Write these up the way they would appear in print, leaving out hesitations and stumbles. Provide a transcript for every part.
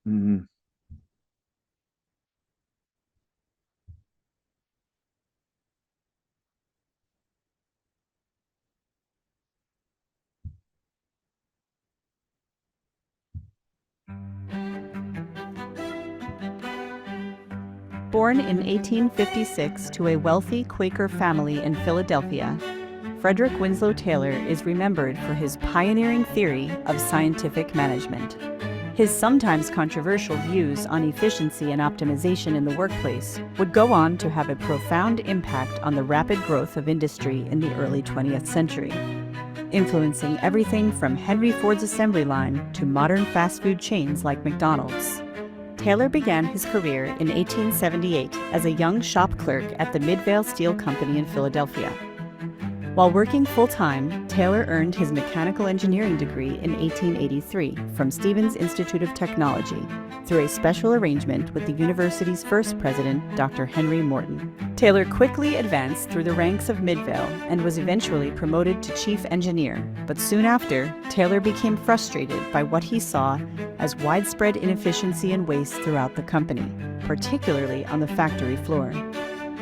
Mhm. Born in 1856 to a wealthy Quaker family in Philadelphia, Frederick Winslow Taylor is remembered for his pioneering theory of scientific management. His sometimes controversial views on efficiency and optimization in the workplace would go on to have a profound impact on the rapid growth of industry in the early 20th century, influencing everything from Henry Ford's assembly line to modern fast food chains like McDonald's. Taylor began his career in 1878 as a young shop clerk at the Midvale Steel Company in Philadelphia. While working full-time, Taylor earned his mechanical engineering degree in 1883 from Stevens Institute of Technology through a special arrangement with the university's first president, Dr. Henry Morton. Taylor quickly advanced through the ranks of Midvale and was eventually promoted to chief engineer, but soon after, Taylor became frustrated by what he saw as widespread inefficiency and waste throughout the company, particularly on the factory floor.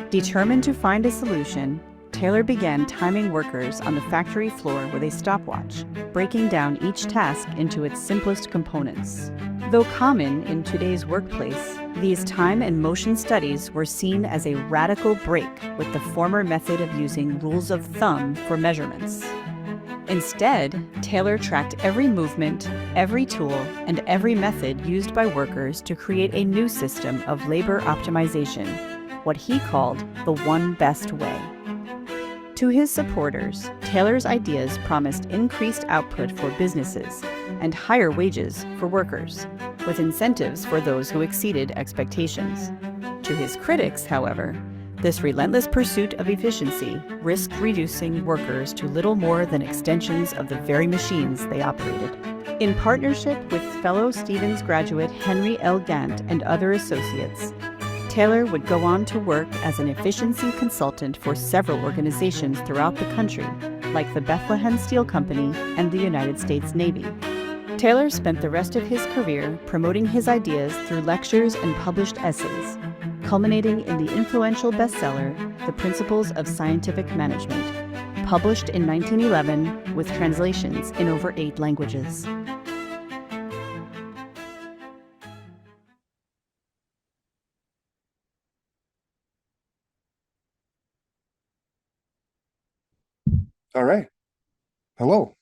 Determined to find a solution, Taylor began timing workers on the factory floor with a stopwatch, breaking down each task into its simplest components. Though common in today's workplace, these time and motion studies were seen as a radical break with the former method of using rules of thumb for measurements. Instead, Taylor tracked every movement, every tool, and every method used by workers to create a new system of labor optimization, what he called the one best way. To his supporters, Taylor's ideas promised increased output for businesses and higher wages for workers, with incentives for those who exceeded expectations. To his critics, however, this relentless pursuit of efficiency risked reducing workers to little more than extensions of the very machines they operated. In partnership with fellow Stevens graduate Henry L. Gant and other associates, Taylor would go on to work as an efficiency consultant for several organizations throughout the country, like the Bethlehem Steel Company and the United States Navy. Taylor spent the rest of his career promoting his ideas through lectures and published essays, culminating in the influential bestseller, The Principles of Scientific Management, published in 1911 with translations in over 8 languages. All right. Hello.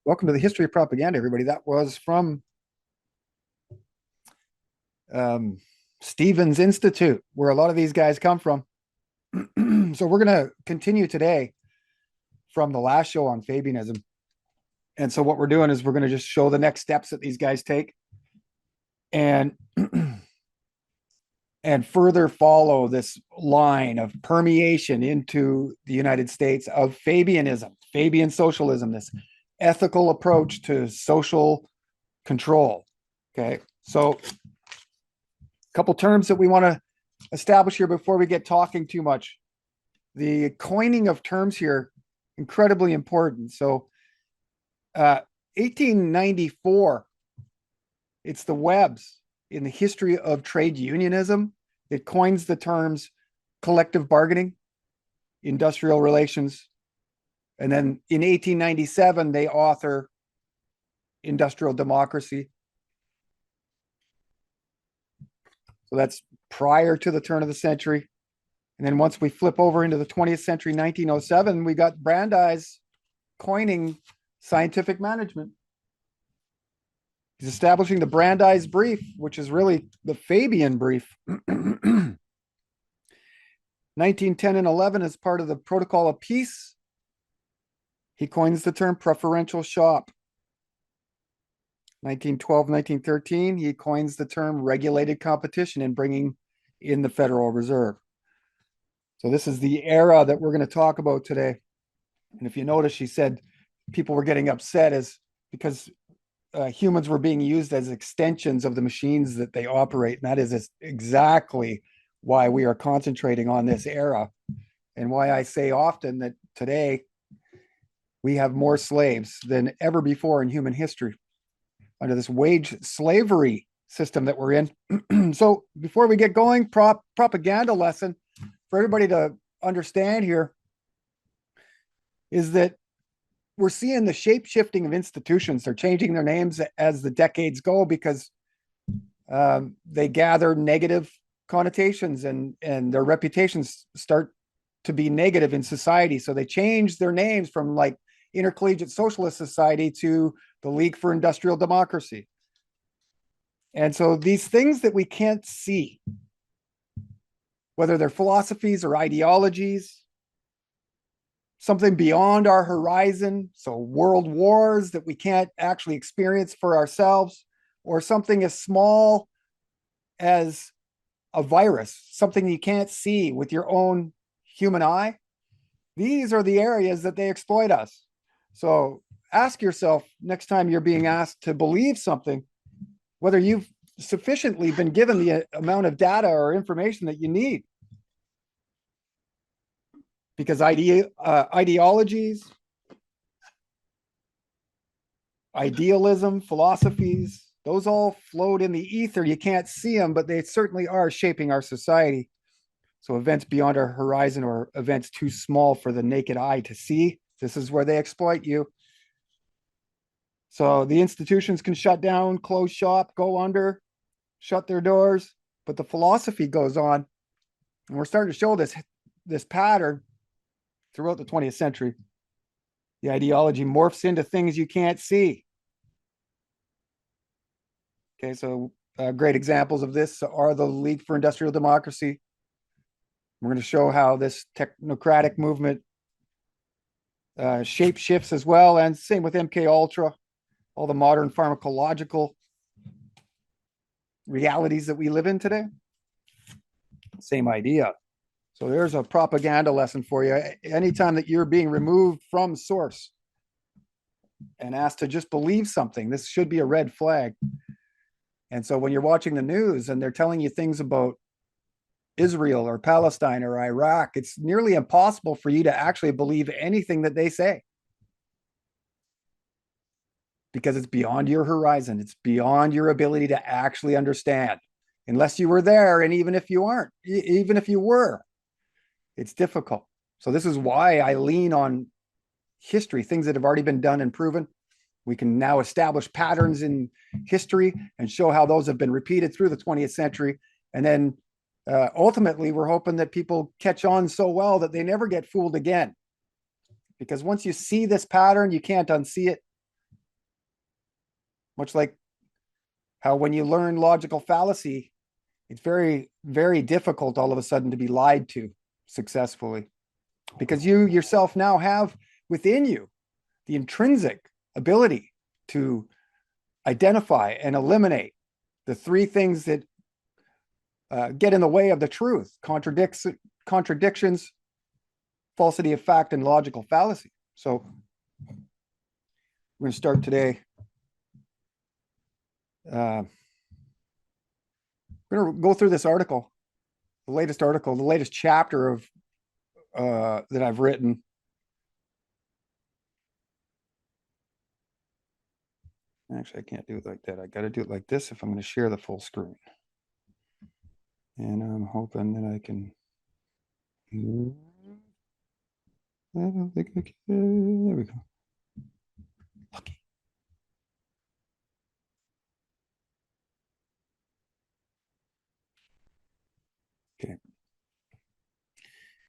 Welcome to the History of Propaganda, everybody. That was from Stevens Institute, where a lot of these guys come from. So we're going to continue today from the last show on Fabianism. And so what we're doing is we're going to just show the next steps that these guys take and and further follow this line of permeation into the United States of Fabianism, Fabian socialism, this ethical approach to social control. Okay, so a couple terms that we want to establish here before we get talking too much. The coining of terms here, incredibly important. So 1894, it's the Webbs in the history of trade unionism. It coins the terms collective bargaining, industrial relations, and then in 1897, they author industrial democracy. So that's prior to the turn of the century. And then once we flip over into the 20th century, 1907, we got Brandeis coining scientific management. He's establishing the Brandeis brief, which is really the Fabian brief. 1910 and 11 as part of the Protocol of Peace. He coins the term preferential shop. 1912, 1913, he coins the term regulated competition and bringing in the Federal Reserve. So this is the era that we're going to talk about today. And if you notice, she said people were getting upset as because humans were being used as extensions of the machines that they operate. And that is exactly why we are concentrating on this era and why I say often that today we have more slaves than ever before in human history under this wage slavery system that we're in. So before we get going, propaganda lesson for everybody to understand here is that we're seeing the shape shifting of institutions. They're changing their names as the decades go because they gather negative connotations and their reputations start to be negative in society. So they change their names from like Intercollegiate Socialist Society to the League for Industrial Democracy. And so these things that we can't see, whether they're philosophies or ideologies, something beyond our horizon, so world wars that we can't actually experience for ourselves, or something as small as a virus, something you can't see with your own human eye. These are the areas that they exploit us. So ask yourself next time you're being asked to believe something, whether you've sufficiently been given the amount of data or information that you need. Because ideologies, idealism, philosophies, those all float in the ether. You can't see them, but they certainly are shaping our society. So events beyond our horizon or events too small for the naked eye to see, this is where they exploit you. So the institutions can shut down, close shop, go under, shut their doors, but the philosophy goes on. And we're starting to show this pattern throughout the 20th century. The ideology morphs into things you can't see. Okay, so great examples of this are the League for Industrial Democracy. We're going to show how this technocratic movement shape shifts as well, and same with MK Ultra, all the modern pharmacological realities that we live in today. Same idea. So there's a propaganda lesson for you. Anytime that you're being removed from source and asked to just believe something, this should be a red flag. And so when you're watching the news and they're telling you things about Israel or Palestine or Iraq, it's nearly impossible for you to actually believe anything that they say, because it's beyond your horizon. It's beyond your ability to actually understand, unless you were there. And even if you aren't, even if you were, it's difficult. So this is why I lean on history, things that have already been done and proven. We can now establish patterns in history and show how those have been repeated through the 20th century. And then ultimately, we're hoping that people catch on so well that they never get fooled again. Because once you see this pattern, you can't unsee it. Much like how when you learn logical fallacy, it's very, very difficult all of a sudden to be lied to successfully. Because you yourself now have within you the intrinsic ability to identify and eliminate the three things that get in the way of the truth: contradictions, falsity of fact, and logical fallacy. So we're going to start today. We're going to go through this article, the latest chapter of that I've written. Actually, I can't do it like that. I got to do it like this if I'm going to share the full screen. And I'm hoping that I can. I don't think I can. There we go. Lucky. Okay.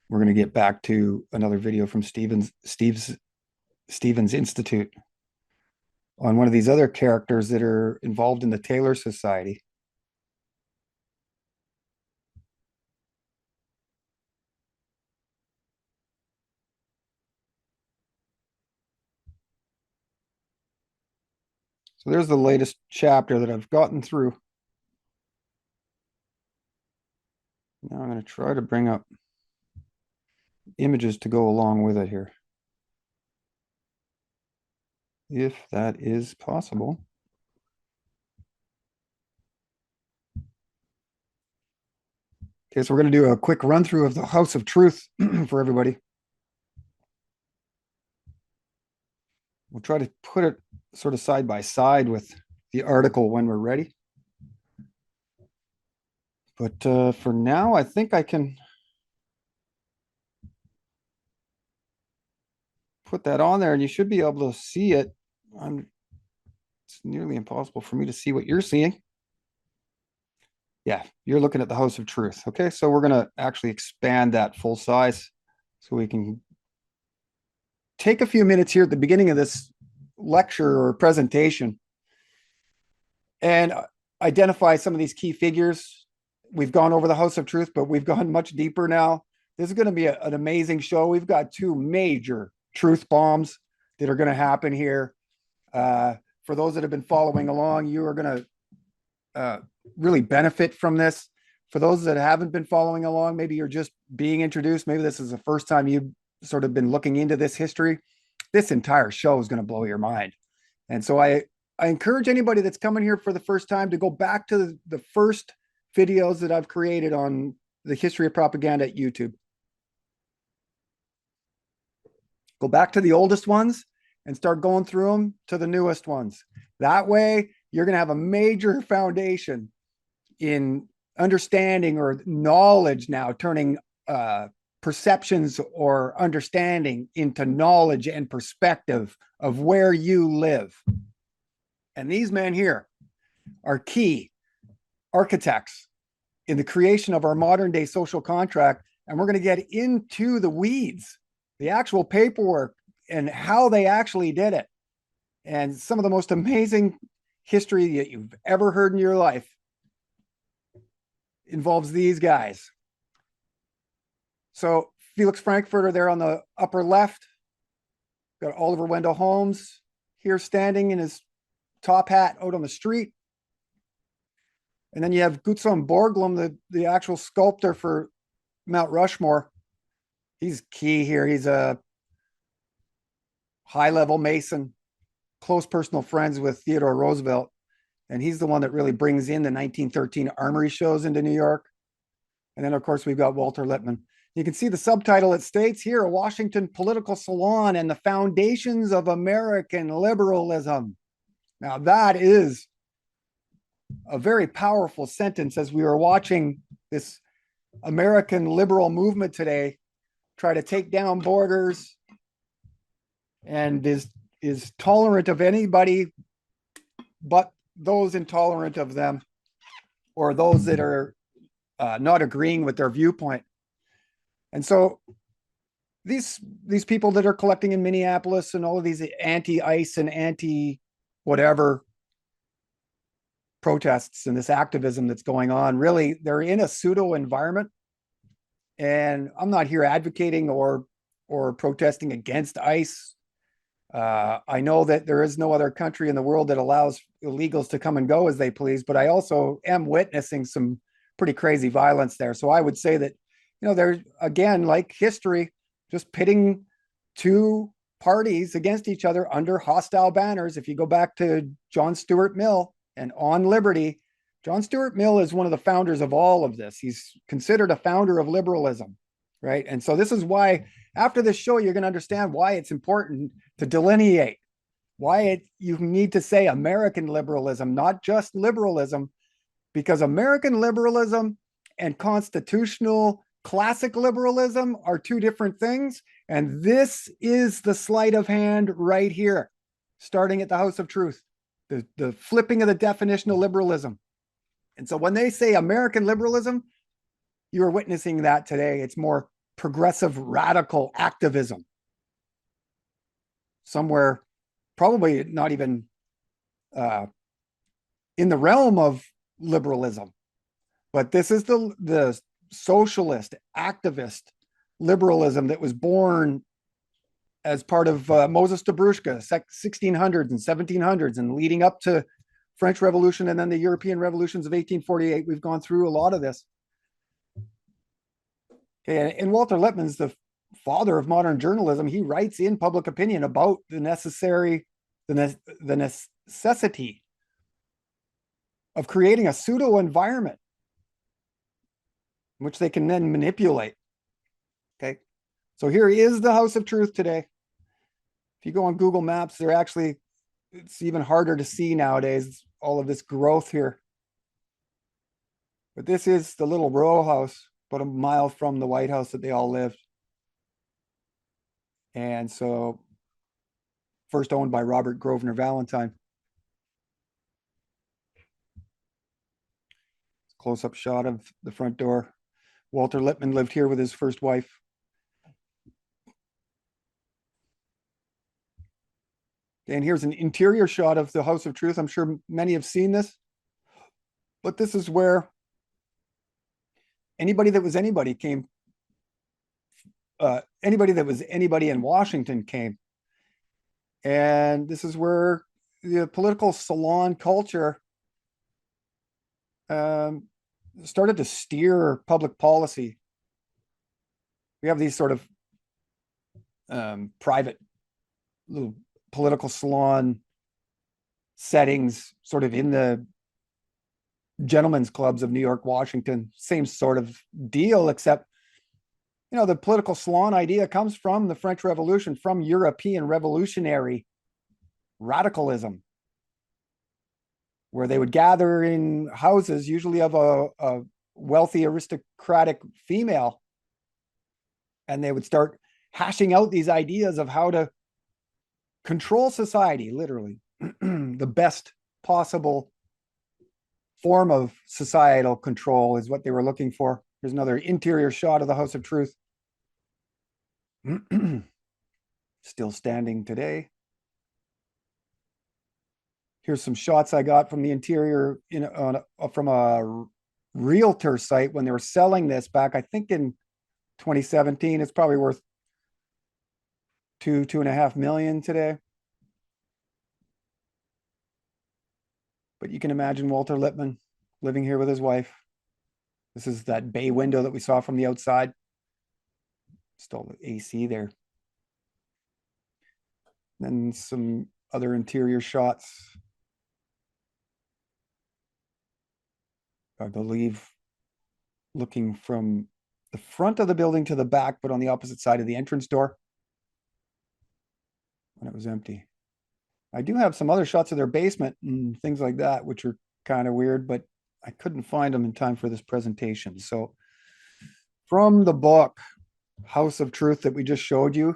We're going to get back to another video from Stevens Institute on one of these other characters that are involved in the Taylor Society. So there's the latest chapter that I've gotten through. Now I'm going to try to bring up images to go along with it here, if that is possible. Okay, so we're going to do a quick run through of the House of Truth for everybody. We'll try to put it sort of side by side with the article when we're ready. But for now, I think I can put that on there and you should be able to see it. It's nearly impossible for me to see what you're seeing. Yeah, you're looking at the House of Truth. Okay, so we're going to actually expand that full size so we can take a few minutes here at the beginning of this lecture or presentation and identify some of these key figures. We've gone over the House of Truth, but we've gone much deeper now. This is going to be an amazing show. We've got two major truth bombs that are going to happen here. For those that have been following along, you are going to really benefit from this. For those that haven't been following along, maybe you're just being introduced. Maybe this is the first time you've sort of been looking into this history. This entire show is going to blow your mind. And so I encourage anybody that's coming here for the first time to go back to the first videos that I've created on the history of propaganda at YouTube. Go back to the oldest ones and start going through them to the newest ones. That way, you're going to have a major foundation in understanding or knowledge now, turning perceptions or understanding into knowledge and perspective of where you live. And these men here are key architects in the creation of our modern day social contract. And we're going to get into the weeds, the actual paperwork and how they actually did it. And some of the most amazing history that you've ever heard in your life involves these guys. So Felix Frankfurter there on the upper left, got Oliver Wendell Holmes here standing in his top hat out on the street. And then you have Gutzon Borglum, the actual sculptor for Mount Rushmore. He's key here. He's a high-level Mason, close personal friends with Theodore Roosevelt. And he's the one that really brings in the 1913 armory shows into New York. And then, of course, we've got Walter Lippmann. You can see the subtitle. It states here, a Washington political salon and the foundations of American liberalism. Now, that is a very powerful sentence as we were watching this American liberal movement today try to take down borders and is tolerant of anybody but those intolerant of them or those that are not agreeing with their viewpoint. And so these people that are collecting in Minneapolis and all of these anti-ICE and anti-whatever protests and this activism that's going on, really, they're in a pseudo environment. And I'm not here advocating or protesting against ICE. I know that there is no other country in the world that allows illegals to come and go as they please, but I also am witnessing some pretty crazy violence there. So I would say that, there's, again, like history, just pitting two parties against each other under hostile banners. If you go back to John Stuart Mill and On Liberty, John Stuart Mill is one of the founders of all of this. He's considered a founder of liberalism, right? And so this is why, after this show, you're going to understand why it's important to delineate, why you need to say American liberalism, not just liberalism, because American liberalism and constitutional classic liberalism are two different things. And this is the sleight of hand right here, starting at the House of Truth, the flipping of the definition of liberalism. And so when they say American liberalism, you're witnessing that today. It's more progressive, radical activism. Somewhere probably not even in the realm of liberalism. But this is the socialist, activist liberalism that was born as part of Moses Dobruschka, 1600s and 1700s, and leading up to French Revolution and then the European revolutions of 1848. We've gone through a lot of this. Okay, and Walter Lippmann's the father of modern journalism. He writes in Public Opinion about the necessity of creating a pseudo environment which they can then manipulate. Okay, so here is the House of Truth today. If you go on Google Maps, it's even harder to see nowadays, all of this growth here. But this is the little row house, about a mile from the White House that they all lived. And so, first owned by Robert Grosvenor Valentine. Close-up shot of the front door. Walter Lippmann lived here with his first wife. And here's an interior shot of the House of Truth. I'm sure many have seen this, but this is where anybody that was anybody came. Anybody that was anybody in Washington came. And this is where the political salon culture started to steer public policy. We have these sort of private little political salon settings sort of in the gentlemen's clubs of New York, Washington. Same sort of deal, except, you know, the political salon idea comes from the French Revolution, from European revolutionary radicalism, where they would gather in houses, usually of a wealthy aristocratic female, and they would start hashing out these ideas of how to control society, literally, the best possible form of societal control is what they were looking for. Here's another interior shot of the House of Truth. Still standing today. Here's some shots I got from the interior from a realtor site when they were selling this back, I think in 2017. It's probably worth two and a half million today. But you can imagine Walter Lippmann living here with his wife. This is that bay window that we saw from the outside. Still the AC there. Then some other interior shots. I believe looking from the front of the building to the back, but on the opposite side of the entrance door when it was empty. I do have some other shots of their basement and things like that, which are kind of weird, but I couldn't find them in time for this presentation. So from the book, House of Truth, that we just showed you,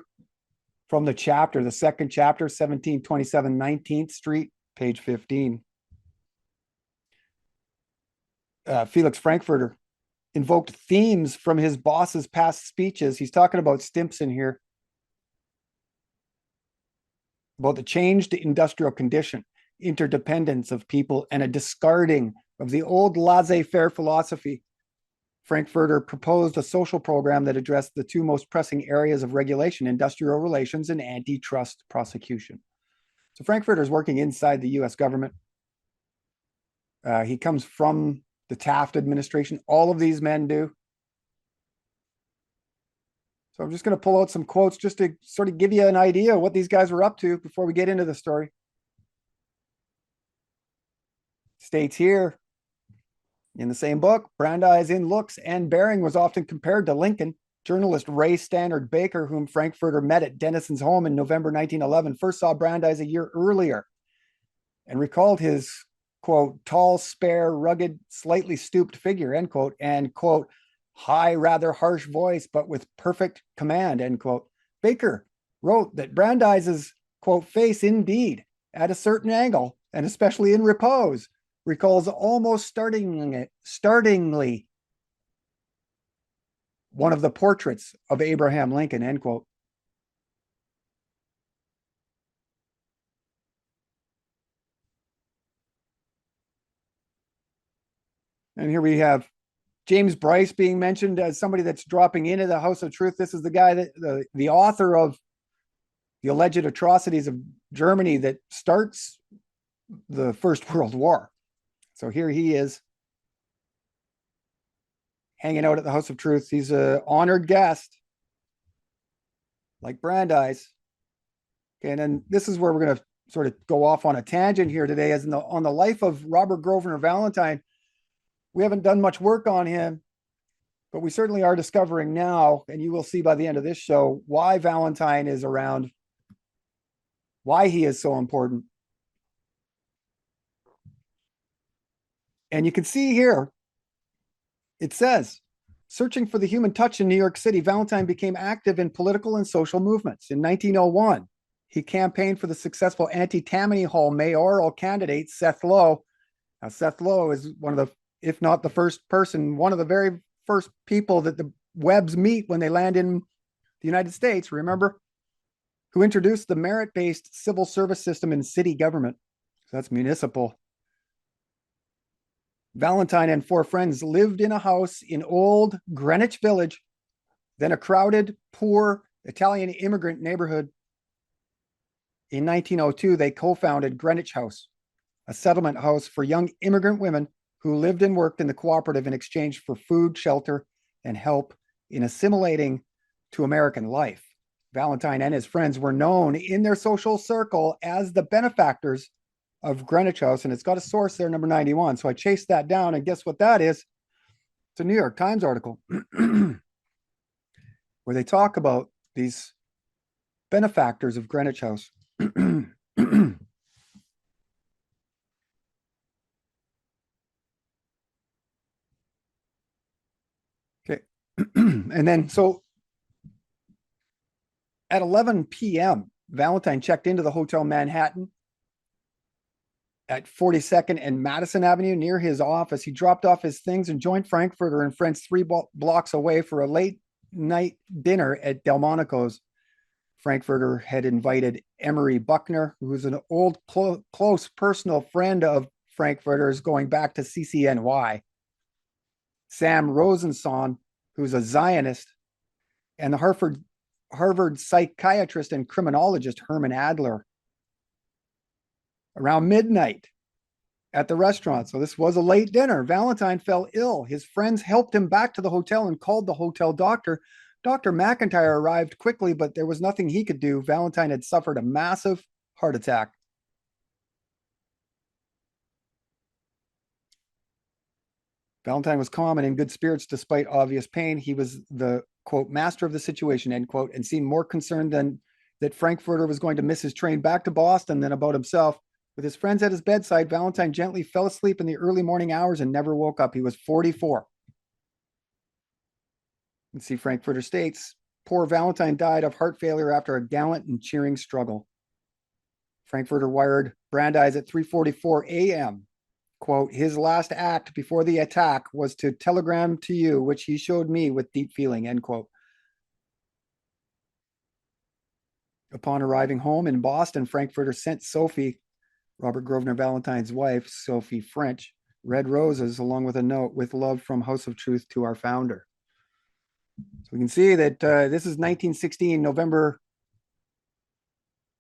from the chapter, the second chapter, 1727 19th Street, page 15. Felix Frankfurter invoked themes from his boss's past speeches. He's talking about Stimson here, about the changed industrial condition, interdependence of people, and a discarding of the old laissez-faire philosophy. Frankfurter proposed a social program that addressed the two most pressing areas of regulation: industrial relations and antitrust prosecution. So Frankfurter is working inside the US government. He comes from the Taft administration. All of these men do. So I'm just going to pull out some quotes just to sort of give you an idea of what these guys were up to before we get into the story. States here in the same book, Brandeis in looks and bearing was often compared to Lincoln. Journalist Ray Stannard Baker, whom Frankfurter met at Dennison's home in November 1911, first saw Brandeis a year earlier and recalled his, quote, tall, spare, rugged, slightly stooped figure, end quote, and, quote, high, rather harsh voice, but with perfect command, end quote. Baker wrote that Brandeis's, quote, face indeed, at a certain angle, and especially in repose, recalls almost startlingly one of the portraits of Abraham Lincoln, end quote. And here we have James Bryce being mentioned as somebody that's dropping into the House of Truth. This is the guy that the author of the alleged atrocities of Germany that starts the First World War. So here he is hanging out at the House of Truth. He's an honored guest, like Brandeis. Okay, and then this is where we're going to sort of go off on a tangent here today, as on the life of Robert Grosvenor Valentine. We haven't done much work on him, but we certainly are discovering now, and you will see by the end of this show, why Valentine is around, why he is so important. And you can see here It says, searching for the human touch in New York City, Valentine became active in political and social movements. In 1901, he campaigned for the successful anti-Tammany Hall mayoral candidate, Seth Low. Now, Seth Low is one of the, if not the first person, one of the very first people that the Webbs meet when they land in the United States, remember? Who introduced the merit-based civil service system in city government. So that's municipal. Valentine and four friends lived in a house in old Greenwich Village, then a crowded, poor Italian immigrant neighborhood. In 1902, they co-founded Greenwich House, a settlement house for young immigrant women who lived and worked in the cooperative in exchange for food, shelter, and help in assimilating to American life. Valentine and his friends were known in their social circle as the benefactors of Greenwich House, and it's got a source there, number 91. So I chased that down, and guess what that is? It's a New York Times article where they talk about these benefactors of Greenwich House. Okay. And then, so at 11 p.m., Valentine checked into the Hotel Manhattan at 42nd and Madison Avenue near his office. He dropped off his things and joined Frankfurter and friends 3 blocks away for a late night dinner at Delmonico's. Frankfurter had invited Emery Buckner, who's an old, close personal friend of Frankfurter's going back to CCNY. Sam Rosenson, who's a Zionist, and the Harvard psychiatrist and criminologist Herman Adler. Around midnight at the restaurant, so this was a late dinner, Valentine fell ill. His friends helped him back to the hotel and called the hotel doctor. Dr. McIntyre arrived quickly, but there was nothing he could do. Valentine had suffered a massive heart attack. Valentine was calm and in good spirits despite obvious pain. He was the, quote, master of the situation, end quote, and seemed more concerned than that Frankfurter was going to miss his train back to Boston than about himself. With his friends at his bedside, Valentine gently fell asleep in the early morning hours and never woke up. He was 44. And see, Frankfurter states, poor Valentine died of heart failure after a gallant and cheering struggle. Frankfurter wired Brandeis at 3:44 a.m. Quote, his last act before the attack was to telegram to you, which he showed me with deep feeling, end quote. Upon arriving home in Boston, Frankfurter sent Sophie, Robert Grosvenor Valentine's wife, Sophie French, red roses along with a note with love from House of Truth to our founder. So we can see that this is 1916, November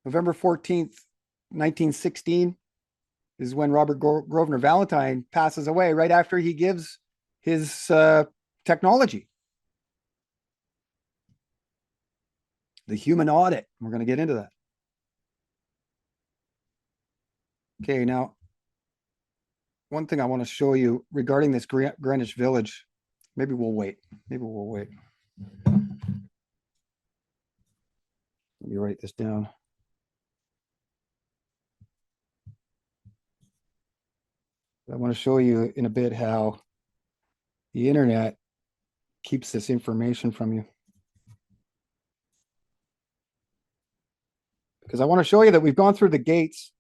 14th, 1916 is when Robert Grosvenor Valentine passes away, right after he gives his technology. The Human Audit. We're going to get into that. Okay, now, one thing I want to show you regarding this Greenwich Village, maybe we'll wait. Maybe we'll wait. Let me write this down. I want to show you in a bit how the internet keeps this information from you. Because I want to show you that we've gone through the gates.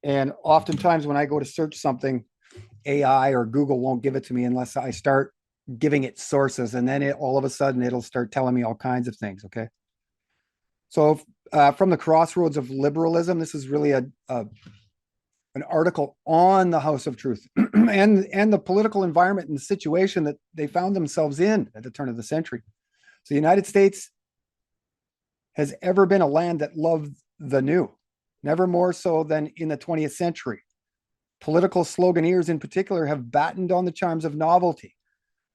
And oftentimes when I go to search something, AI or Google won't give it to me unless I start giving it sources. And then all of a sudden it'll start telling me all kinds of things. Okay. So from the crossroads of liberalism, this is really an article on the House of Truth and the political environment and the situation that they found themselves in at the turn of the century. So the United States has ever been a land that loved the new, never more so than in the 20th century. Political sloganeers in particular have battened on the charms of novelty.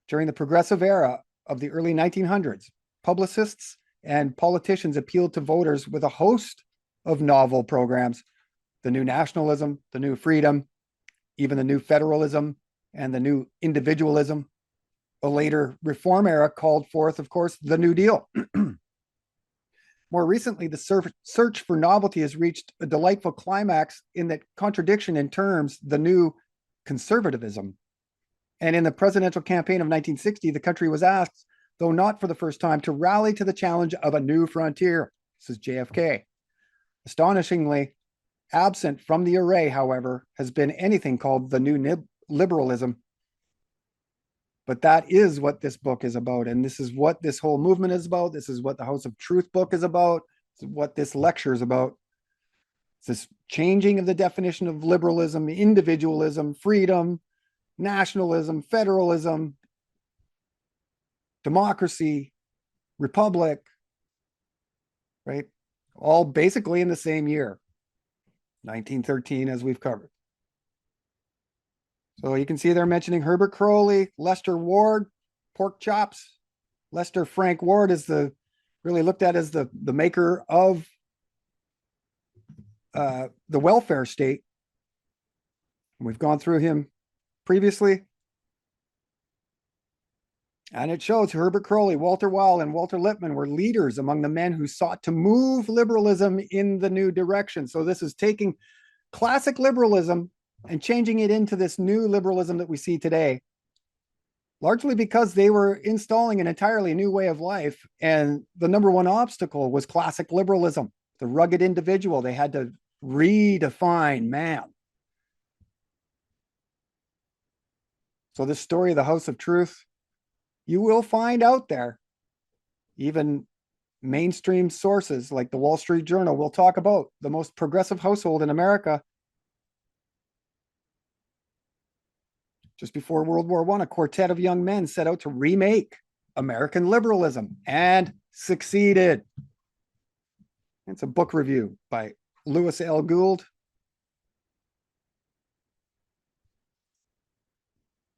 During the progressive era of the early 1900s, publicists and politicians appealed to voters with a host of novel programs: the new nationalism, the new freedom, even the new federalism, and the new individualism. A later reform era called forth, of course, the New Deal. More recently, the search for novelty has reached a delightful climax in that contradiction in terms, the new conservatism. And in the presidential campaign of 1960, the country was asked, though not for the first time, to rally to the challenge of a new frontier. This is JFK. Astonishingly, absent from the array, however, has been anything called the new liberalism. But that is what this book is about. And this is what this whole movement is about. This is what the House of Truth book is about. This is what this lecture is about. It's this changing of the definition of liberalism, individualism, freedom, nationalism, federalism, democracy, republic, right? All basically in the same year, 1913, as we've covered. So you can see they're mentioning Herbert Croly, Lester Ward, pork chops. Lester Frank Ward is really looked at as the maker of the welfare state. We've gone through him previously. And it shows Herbert Croly, Walter Weil, and Walter Lippmann were leaders among the men who sought to move liberalism in the new direction. So this is taking classic liberalism and changing it into this new liberalism that we see today, largely because they were installing an entirely new way of life. And the number one obstacle was classic liberalism, the rugged individual. They had to redefine man. So this story of the House of Truth, you will find out there, even mainstream sources like the Wall Street Journal will talk about the most progressive household in America. Just before World War I, a quartet of young men set out to remake American liberalism and succeeded. It's a book review by Lewis L. Gould.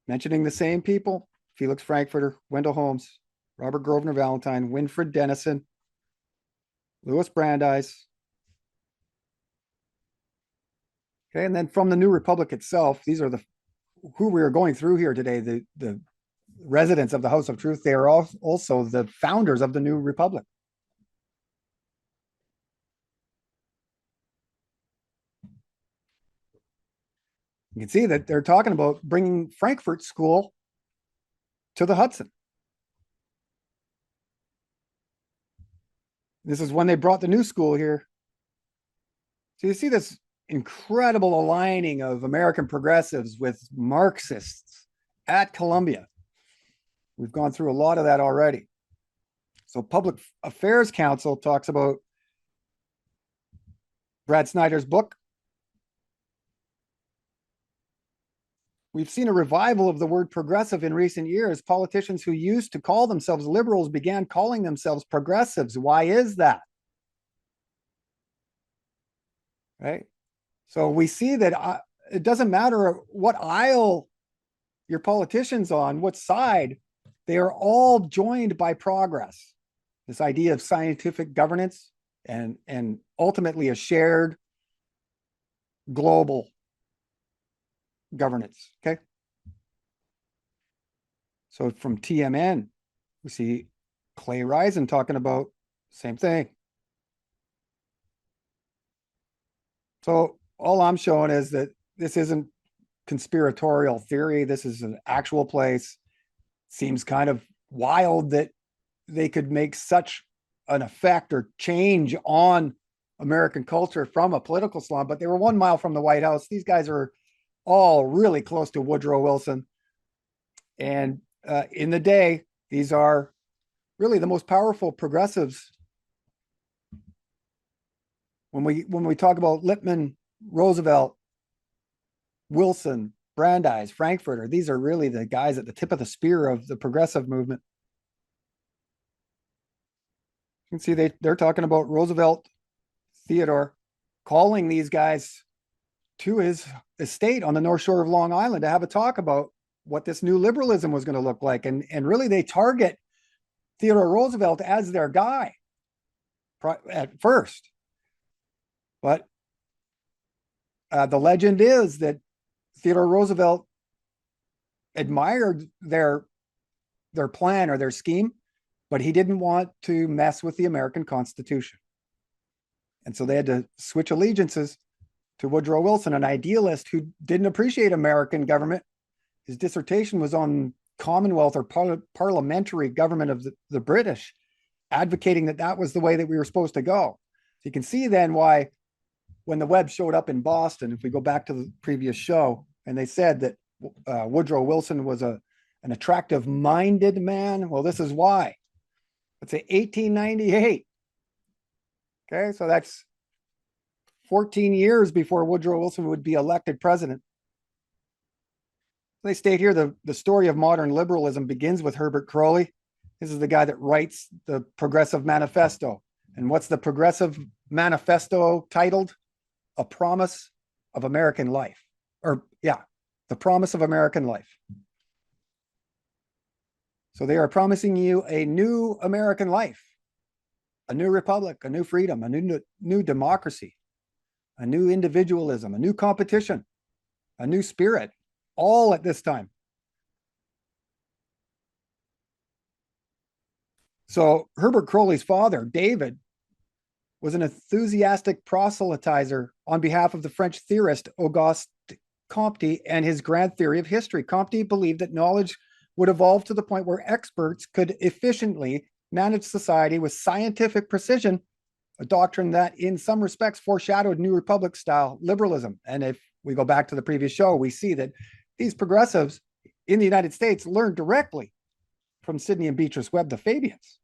Mentioning the same people: Felix Frankfurter, Wendell Holmes, Robert Grosvenor Valentine, Winfred Dennison, Louis Brandeis. Okay, and then from the New Republic itself, these are who we are going through here today, the residents of the House of Truth. They are also the founders of the New Republic. You can see that they're talking about bringing Frankfurt School to the Hudson. This is when they brought the new school here. So you see this incredible aligning of American progressives with Marxists at Columbia. We've gone through a lot of that already. So Public Affairs Council talks about Brad Snyder's book. We've seen a revival of the word progressive in recent years. Politicians who used to call themselves liberals began calling themselves progressives. Why is that? Right? So we see that it doesn't matter what aisle your politician's on, what side, they are all joined by progress. This idea of scientific governance and ultimately a shared global governance. Okay. So from TMN, we see Clay Risen talking about the same thing. So all I'm showing is that this isn't conspiratorial theory. This is an actual place. Seems kind of wild that they could make such an effect or change on American culture from a political slum, but they were 1 mile from the White House. These guys are all really close to Woodrow Wilson. And in the day, these are really the most powerful progressives. When we talk about Lippmann, Roosevelt, Wilson, Brandeis, Frankfurter, these are really the guys at the tip of the spear of the progressive movement. You can see they're talking about Roosevelt, Theodore, calling these guys to his estate on the North Shore of Long Island to have a talk about what this new liberalism was going to look like. And really they target Theodore Roosevelt as their guy at first. But the legend is that Theodore Roosevelt admired their plan or their scheme, but he didn't want to mess with the American Constitution. And so they had to switch allegiances to Woodrow Wilson, an idealist who didn't appreciate American government His dissertation was on Commonwealth or parliamentary government of the British, advocating that that was the way that we were supposed to go. So you can see then why when the Webb showed up in Boston, if we go back to the previous show, and they said that Woodrow Wilson was an attractive minded man. Well, this is why. Let's say 1898. Okay, so that's 14 years before Woodrow Wilson would be elected president. They state here the story of modern liberalism begins with Herbert Croly. This is the guy that writes the Progressive Manifesto. And what's the Progressive Manifesto titled? A Promise of American Life. Or, yeah, the Promise of American Life. So they are promising you a new American life, a new republic, a new freedom, a new democracy, a new individualism, a new competition, a new spirit, all at this time. So Herbert Croly's father, David, was an enthusiastic proselytizer on behalf of the French theorist Auguste Comte and his grand theory of history. Comte believed that knowledge would evolve to the point where experts could efficiently manage society with scientific precision, a doctrine that in some respects foreshadowed New Republic style liberalism. And if we go back to the previous show, we see that these progressives in the United States learned directly from Sidney and Beatrice Webb, the Fabians.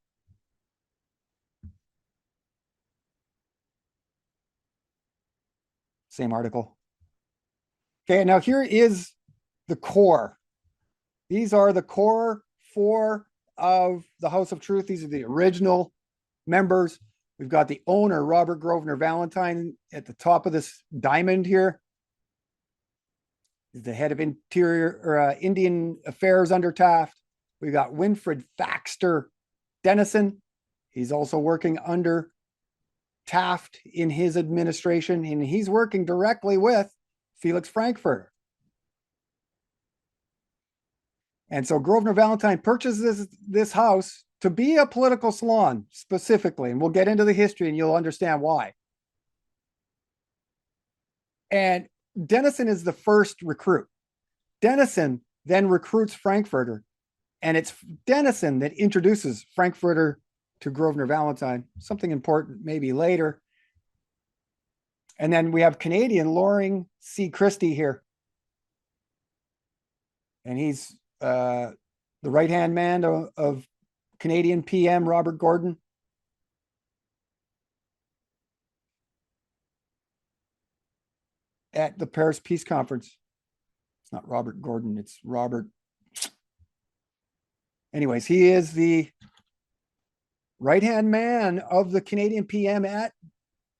Same article. Okay, now here is the core. These are the core four of the House of Truth. These are the original members. We've got the owner, Robert Grosvenor Valentine, at the top of this diamond here. He's the head of Indian Affairs under Taft. We've got Winfred Thaxter Dennison. He's also working under Taft in his administration, and he's working directly with Felix Frankfurter. And so Grosvenor Valentine purchases this house to be a political salon specifically, and we'll get into the history and you'll understand why. And Dennison is the first recruit. Dennison then recruits Frankfurter, and it's Dennison that introduces Frankfurter to Grosvenor Valentine, something important maybe later. And then we have Canadian Loring C. Christie here. And he's the right-hand man of Canadian PM Robert Gordon. At the Paris Peace Conference. It's not Robert Gordon, it's Robert. Anyways, he is the right-hand man of the Canadian PM at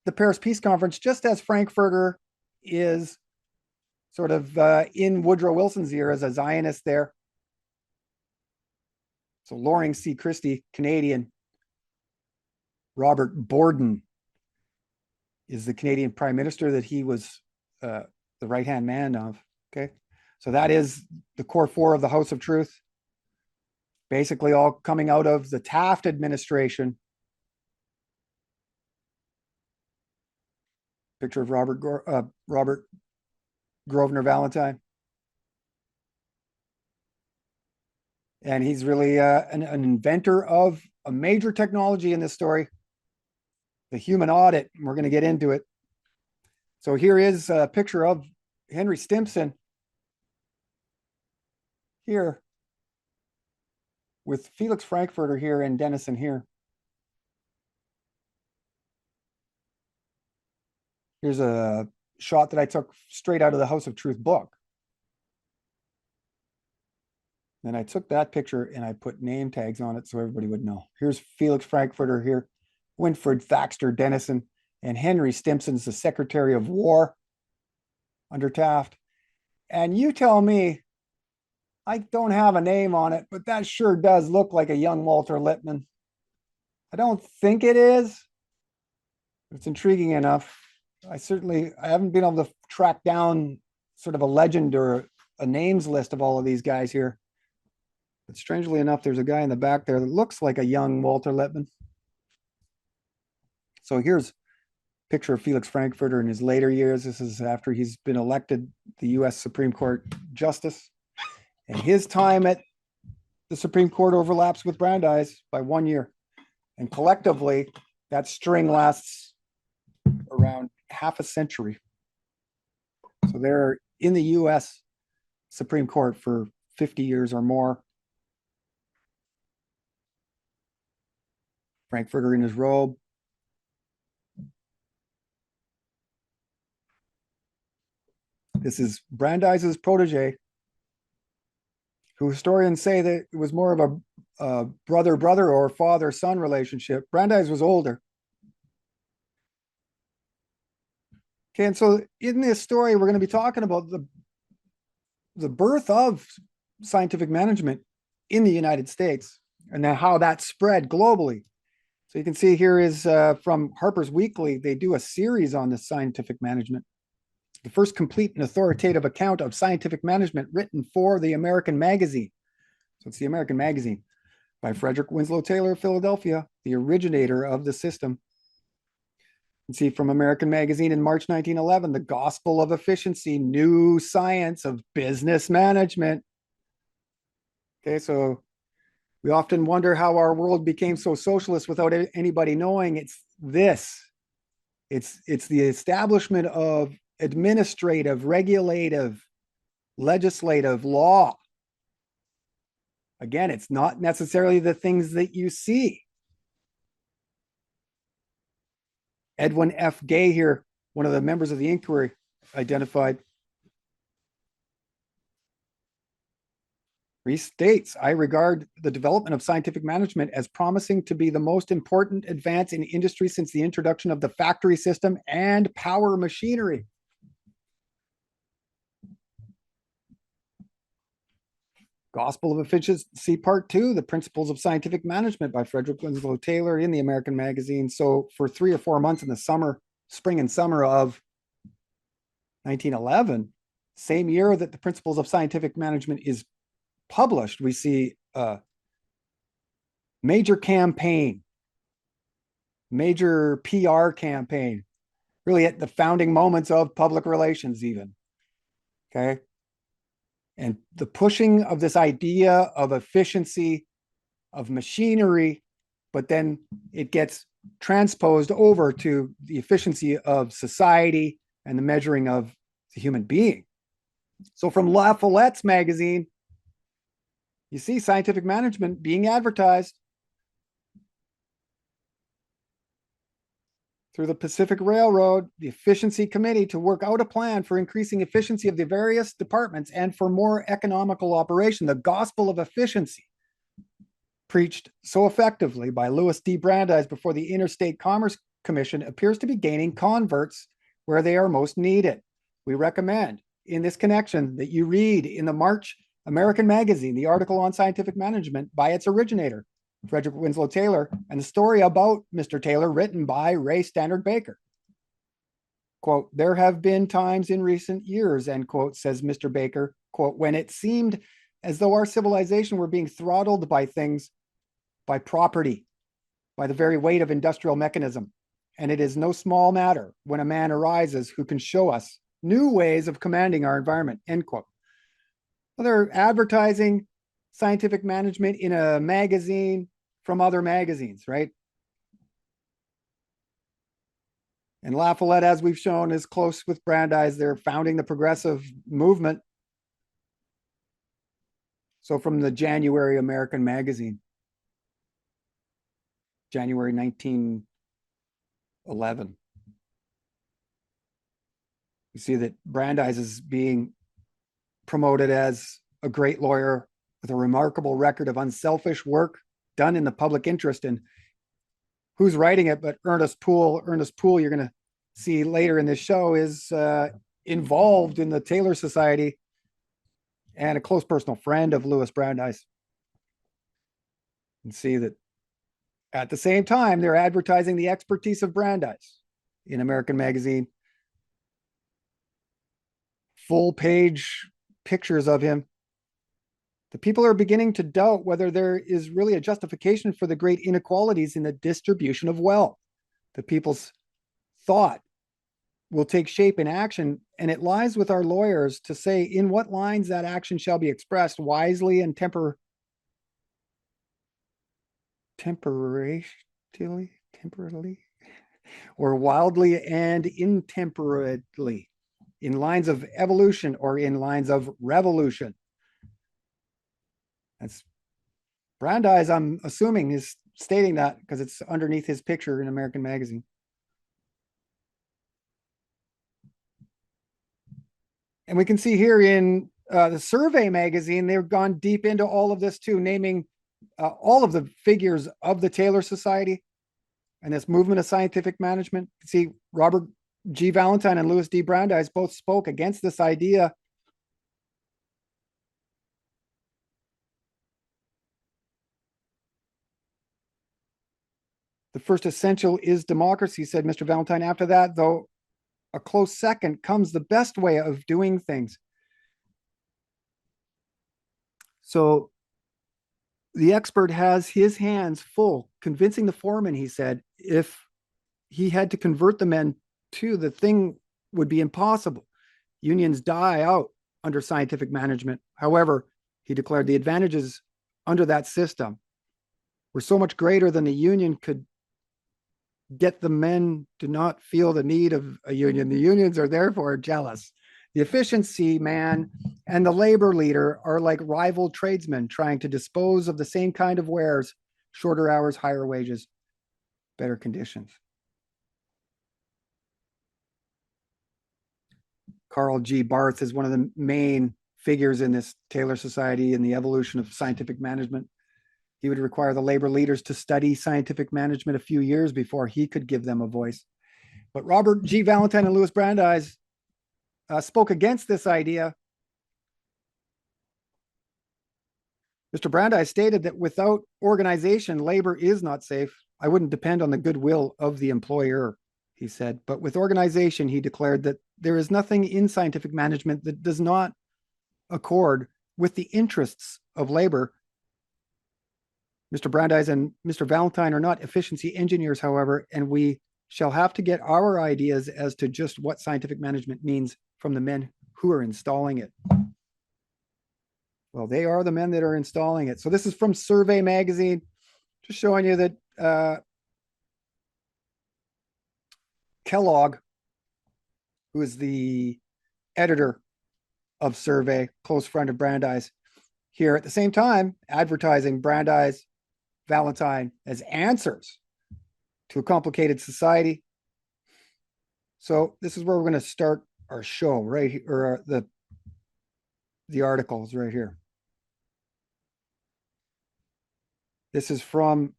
the Paris Peace Conference, just as Frankfurter is sort of in Woodrow Wilson's ear as a Zionist there. So Loring C. Christie, Canadian. Robert Borden is the Canadian Prime Minister that he was the right-hand man of. Okay, so that is the core four of the House of Truth. Basically all coming out of the Taft administration. Picture of Robert Grosvenor Valentine. And he's really an inventor of a major technology in this story, the Human Audit. We're going to get into it. So here is a picture of Henry Stimson here with Felix Frankfurter here and Dennison here. Here's a shot that I took straight out of the House of Truth book. Then I took that picture and I put name tags on it so everybody would know. Here's Felix Frankfurter here, Winfred Thaxter Dennison, and Henry Stimson's the Secretary of War under Taft. And you tell me, I don't have a name on it, but that sure does look like a young Walter Lippmann. I don't think it is. It's intriguing enough. I haven't been able to track down sort of a legend or a names list of all of these guys here. But strangely enough, there's a guy in the back there that looks like a young Walter Lippmann. So here's a picture of Felix Frankfurter in his later years. This is after he's been elected the U.S. Supreme Court Justice. And his time at the Supreme Court overlaps with Brandeis by 1 year. And collectively, that string lasts around half a century. So they're in the US Supreme Court for 50 years or more. Frankfurter in his robe. This is Brandeis's protege, who historians say that it was more of a brother-brother or father-son relationship. Brandeis was older. Okay, and so in this story, we're going to be talking about the birth of scientific management in the United States and then how that spread globally. So you can see here is from Harper's Weekly. They do a series on this scientific management. The first complete and authoritative account of scientific management written for the American Magazine. So it's the American Magazine by Frederick Winslow Taylor of Philadelphia, the originator of the system. You can see from American Magazine in March 1911, The Gospel of Efficiency, New Science of Business Management. Okay, so we often wonder how our world became so socialist without anybody knowing. It's this. It's the establishment of administrative, regulative, legislative law. Again, it's not necessarily the things that you see. Edwin F. Gay here, one of the members of the inquiry, identified. He states, I regard the development of scientific management as promising to be the most important advance in industry since the introduction of the factory system and power machinery. Gospel of Efficiency Part 2, The Principles of Scientific Management by Frederick Winslow Taylor in the American Magazine. So for 3 or 4 months in the spring and summer of 1911, same year that the Principles of Scientific Management is published, we see a major campaign, major PR campaign, really at the founding moments of public relations even, okay? And the pushing of this idea of efficiency, of machinery, but then it gets transposed over to the efficiency of society and the measuring of the human being. So from La Follette's magazine, you see scientific management being advertised through the Pacific Railroad, the Efficiency Committee, to work out a plan for increasing efficiency of the various departments and for more economical operation. The gospel of efficiency, preached so effectively by Louis D. Brandeis before the Interstate Commerce Commission, appears to be gaining converts where they are most needed. We recommend in this connection that you read in the March American Magazine the article on scientific management by its originator, Frederick Winslow Taylor, and the story about Mr. Taylor written by Ray Stannard Baker. Quote, there have been times in recent years, end quote, says Mr. Baker, quote, when it seemed as though our civilization were being throttled by things, by property, by the very weight of industrial mechanism. And it is no small matter when a man arises who can show us new ways of commanding our environment, end quote. Well, they're advertising scientific management in a magazine from other magazines, right? And La Follette, as we've shown, is close with Brandeis. They're founding the progressive movement. So from the January American Magazine, January 1911, you see that Brandeis is being promoted as a great lawyer with a remarkable record of unselfish work done in the public interest. And who's writing it but Ernest Poole? Ernest Poole, you're going to see later in this show, is involved in the Taylor Society and a close personal friend of Louis Brandeis. And see that at the same time, they're advertising the expertise of Brandeis in American Magazine. Full page pictures of him. The people are beginning to doubt whether there is really a justification for the great inequalities in the distribution of wealth. The people's thought will take shape in action, and it lies with our lawyers to say in what lines that action shall be expressed wisely and temporarily, or wildly and intemperately, in lines of evolution or in lines of revolution. That's Brandeis, I'm assuming, is stating that because it's underneath his picture in American Magazine. And we can see here in the Survey magazine, they've gone deep into all of this too, naming all of the figures of the Taylor Society and this movement of scientific management. See, Robert G. Valentine and Louis D. Brandeis both spoke against this idea. The first essential is democracy, said Mr. Valentine. After that, though, a close second comes the best way of doing things. So the expert has his hands full convincing the foreman, he said, if he had to convert the men to, the thing would be impossible. Unions die out under scientific management. However, he declared the advantages under that system were so much greater than the union could get the men to not feel the need of a union. The unions are therefore jealous. The efficiency man and the labor leader are like rival tradesmen trying to dispose of the same kind of wares, shorter hours, higher wages, better conditions. Carl G. Barth is one of the main figures in this Taylor Society and the evolution of scientific management. He would require the labor leaders to study scientific management a few years before he could give them a voice. But Robert G. Valentine and Louis Brandeis spoke against this idea. Mr. Brandeis stated that without organization, labor is not safe. I wouldn't depend on the goodwill of the employer, he said. But with organization, he declared that there is nothing in scientific management that does not accord with the interests of labor. Mr. Brandeis and Mr. Valentine are not efficiency engineers, however, and we shall have to get our ideas as to just what scientific management means from the men who are installing it. Well, they are the men that are installing it. So this is from Survey magazine, just showing you that Kellogg, who is the editor of Survey, close friend of Brandeis, here at the same time advertising Brandeis, Valentine as answers to a complicated society. So this is where we're going to start our show right here, or the articles right here. This is from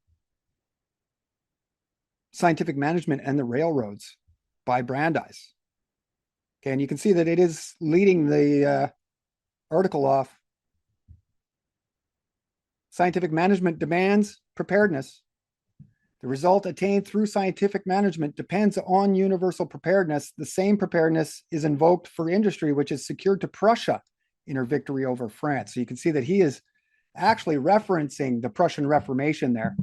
Scientific Management and the Railroads by Brandeis. Okay, and you can see that it is leading the article off. Scientific management demands preparedness. The result attained through scientific management depends on universal preparedness. The same preparedness is invoked for industry, which is secured to Prussia in her victory over France. So you can see that he is actually referencing the Prussian Reformation there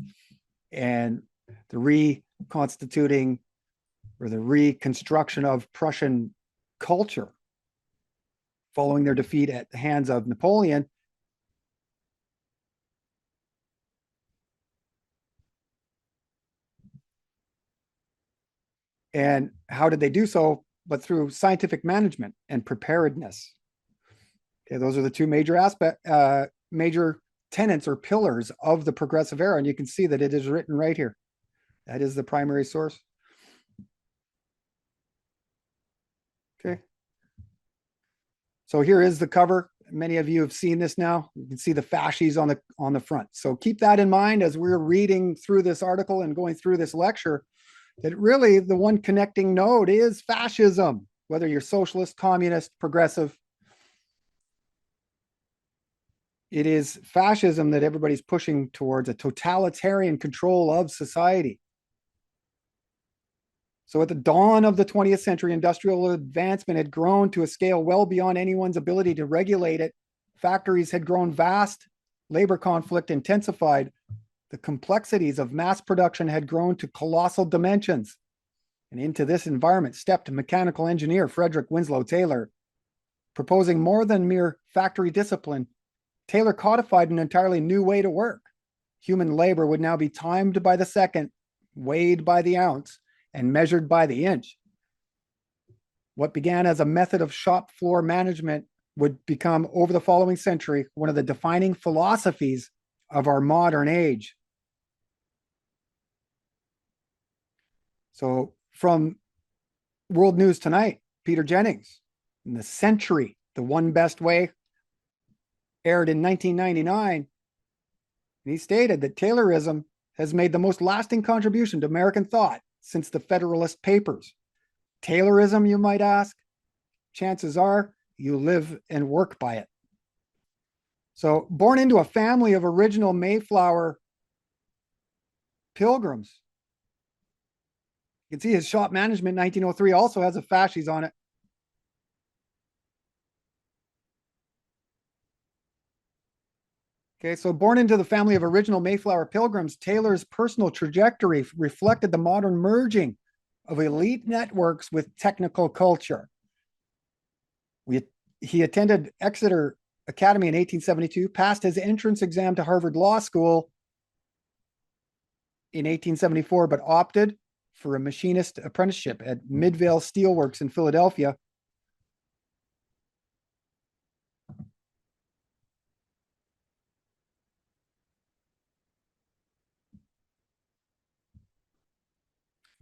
and the reconstituting or the reconstruction of Prussian culture following their defeat at the hands of Napoleon. And how did they do so? But through scientific management and preparedness. Okay, those are the two major tenets or pillars of the progressive era. And you can see that it is written right here. That is the primary source. Okay. So here is the cover. Many of you have seen this now. You can see the fasces on the front. So keep that in mind as we're reading through this article and going through this lecture, that really the one connecting node is fascism, whether you're socialist, communist, progressive. It is fascism that everybody's pushing towards, a totalitarian control of society. So at the dawn of the 20th century, industrial advancement had grown to a scale well beyond anyone's ability to regulate it. Factories had grown vast, labor conflict intensified. The complexities of mass production had grown to colossal dimensions. And into this environment stepped mechanical engineer Frederick Winslow Taylor. Proposing more than mere factory discipline, Taylor codified an entirely new way to work. Human labor would now be timed by the second, weighed by the ounce, and measured by the inch. What began as a method of shop floor management would become, over the following century, one of the defining philosophies of our modern age. So from World News Tonight, Peter Jennings, in The Century, The One Best Way, aired in 1999, and he stated that Taylorism has made the most lasting contribution to American thought since the Federalist Papers. Taylorism, you might ask? Chances are you live and work by it. So, born into a family of original Mayflower pilgrims, you can see his shop management in 1903 also has a fasces on it. Okay, so born into the family of original Mayflower pilgrims, Taylor's personal trajectory reflected the modern merging of elite networks with technical culture. He attended Exeter Academy in 1872, passed his entrance exam to Harvard Law School in 1874, but opted for a machinist apprenticeship at Midvale Steelworks in Philadelphia.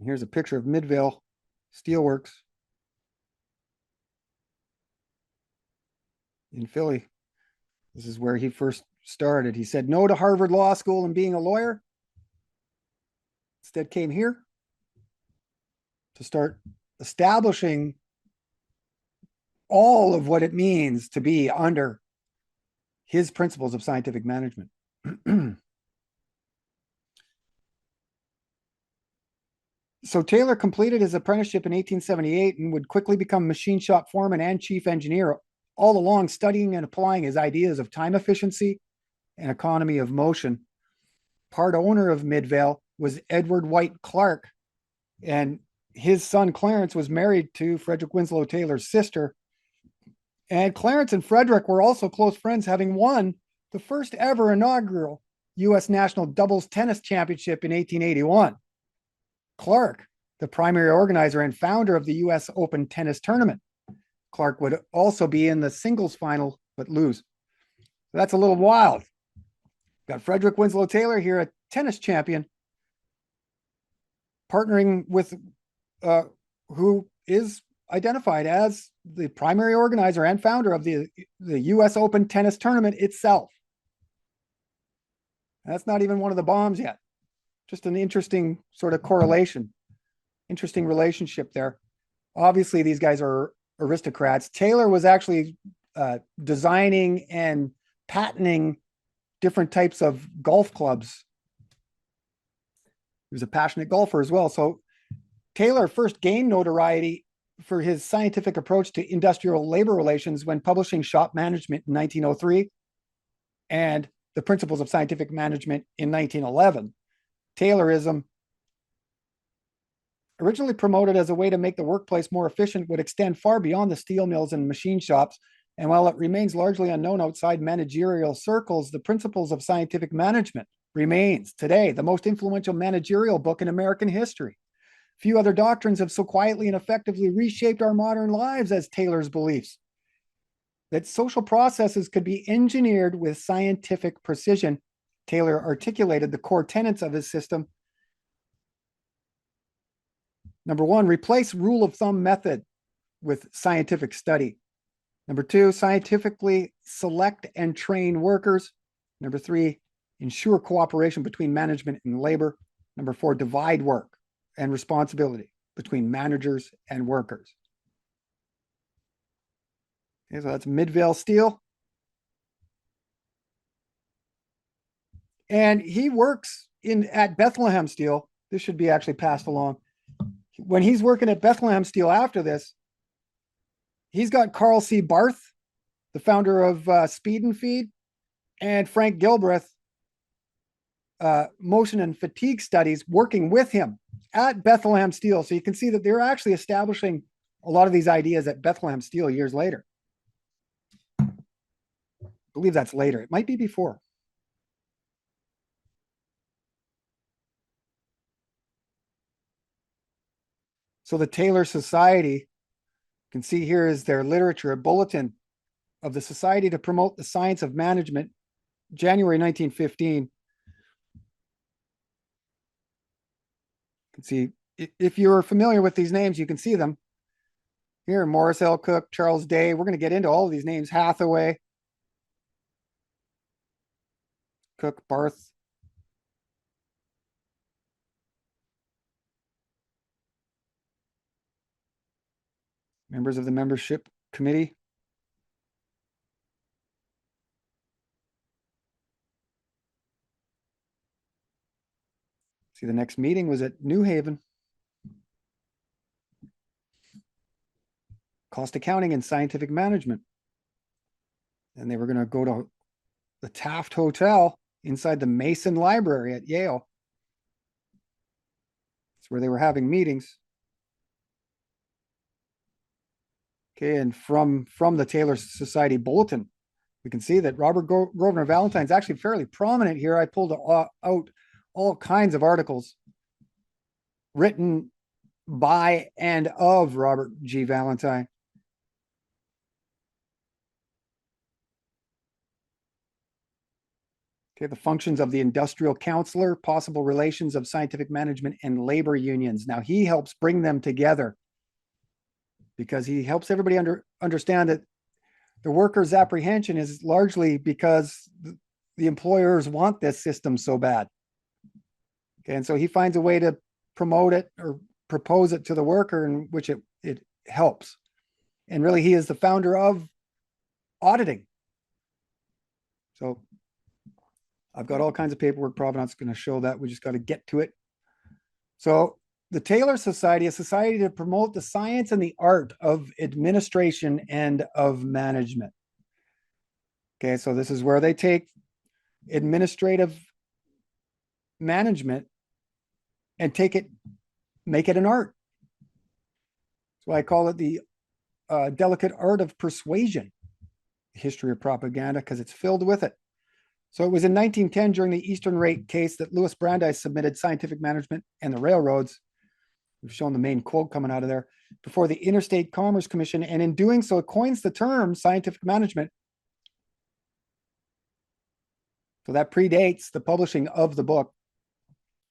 Here's a picture of Midvale Steelworks in Philly. This is where he first started. He said no to Harvard Law School and being a lawyer. Instead came here to start establishing all of what it means to be under his principles of scientific management. So Taylor completed his apprenticeship in 1878 and would quickly become machine shop foreman and chief engineer, all along studying and applying his ideas of time efficiency and economy of motion. Part owner of Midvale was Edward White Clark, and his son Clarence was married to Frederick Winslow Taylor's sister. And Clarence and Frederick were also close friends, having won the first ever inaugural U.S. National Doubles Tennis Championship in 1881. Clark, the primary organizer and founder of the U.S. Open tennis tournament. Clark would also be in the singles final, but lose. That's a little wild. Got Frederick Winslow Taylor here, a tennis champion, partnering with who is identified as the primary organizer and founder of the U.S. Open tennis tournament itself. That's not even one of the bombs yet. Just an interesting sort of correlation, interesting relationship there. Obviously, these guys are aristocrats. Taylor was actually designing and patenting different types of golf clubs. He was a passionate golfer as well. So Taylor first gained notoriety for his scientific approach to industrial labor relations when publishing Shop Management in 1903 and The Principles of Scientific Management in 1911. Taylorism, originally promoted as a way to make the workplace more efficient, would extend far beyond the steel mills and machine shops. And while it remains largely unknown outside managerial circles, The Principles of Scientific Management remains today the most influential managerial book in American history. Few other doctrines have so quietly and effectively reshaped our modern lives as Taylor's beliefs. That social processes could be engineered with scientific precision. Taylor articulated the core tenets of his system. Number one, replace rule of thumb method with scientific study. Number two, scientifically select and train workers. Number three, ensure cooperation between management and labor. Number four, divide work and responsibility between managers and workers. Okay, so that's Midvale Steel. And he works at Bethlehem Steel. This should be actually passed along. When he's working at Bethlehem Steel after this, he's got Carl C. Barth, the founder of Speed and Feed, and Frank Gilbreth, Motion and Fatigue Studies, working with him at Bethlehem Steel. So you can see that they're actually establishing a lot of these ideas at Bethlehem Steel years later. I believe that's later. It might be before. So the Taylor Society, you can see here is their literature, a bulletin of the Society to Promote the Science of Management, January 1915. You can see, if you're familiar with these names, you can see them here. Morris L. Cook, Charles Day. We're going to get into all of these names. Hathaway, Cook, Barth. Members of the membership committee. See, the next meeting was at New Haven. Cost accounting and scientific management. And they were going to go to the Taft Hotel inside the Mason Library at Yale. That's where they were having meetings. Okay, and from the Taylor Society Bulletin, we can see that Robert Grosvenor Valentine is actually fairly prominent here. I pulled out all kinds of articles written by and of Robert G. Valentine. Okay, the functions of the industrial counselor, possible relations of scientific management and labor unions. Now he helps bring them together because he helps everybody understand that the workers' apprehension is largely because the employers want this system so bad. Okay, and so he finds a way to promote it or propose it to the worker in which it helps. And really, he is the founder of auditing. So I've got all kinds of paperwork. Provenance is going to show that. We just got to get to it. So the Taylor Society, a society to promote the science and the art of administration and of management. Okay, so this is where they take administrative management and make it an art. That's why I call it the delicate art of persuasion, history of propaganda, because it's filled with it. So it was in 1910 during the Eastern Rate case that Louis Brandeis submitted Scientific Management and the Railroads. We've shown the main quote coming out of there before the Interstate Commerce Commission. And in doing so, it coins the term scientific management. So that predates the publishing of the book.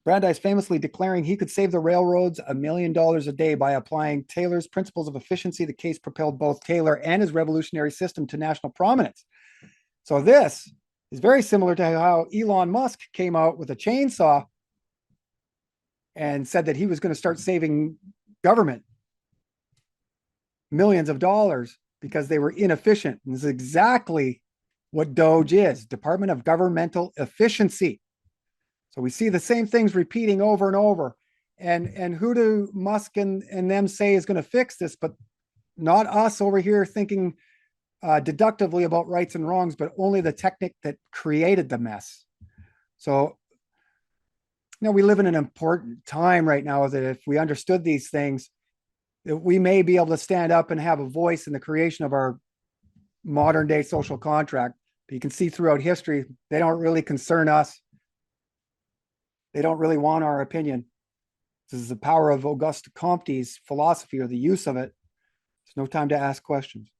Brandeis famously declaring he could save the railroads $1 million a day by applying Taylor's principles of efficiency. The case propelled both Taylor and his revolutionary system to national prominence. So this is very similar to how Elon Musk came out with a chainsaw and said that he was going to start saving government millions of dollars because they were inefficient. And this is exactly what DOGE is, Department of Governmental Efficiency. So we see the same things repeating over and over. And who do Musk and them say is going to fix this, but not us over here thinking deductively about rights and wrongs, but only the technique that created the mess. So, we live in an important time right now that if we understood these things, that we may be able to stand up and have a voice in the creation of our modern day social contract. But you can see throughout history, they don't really concern us. They don't really want our opinion. This is the power of Auguste Comte's philosophy, or the use of it. There's no time to ask questions.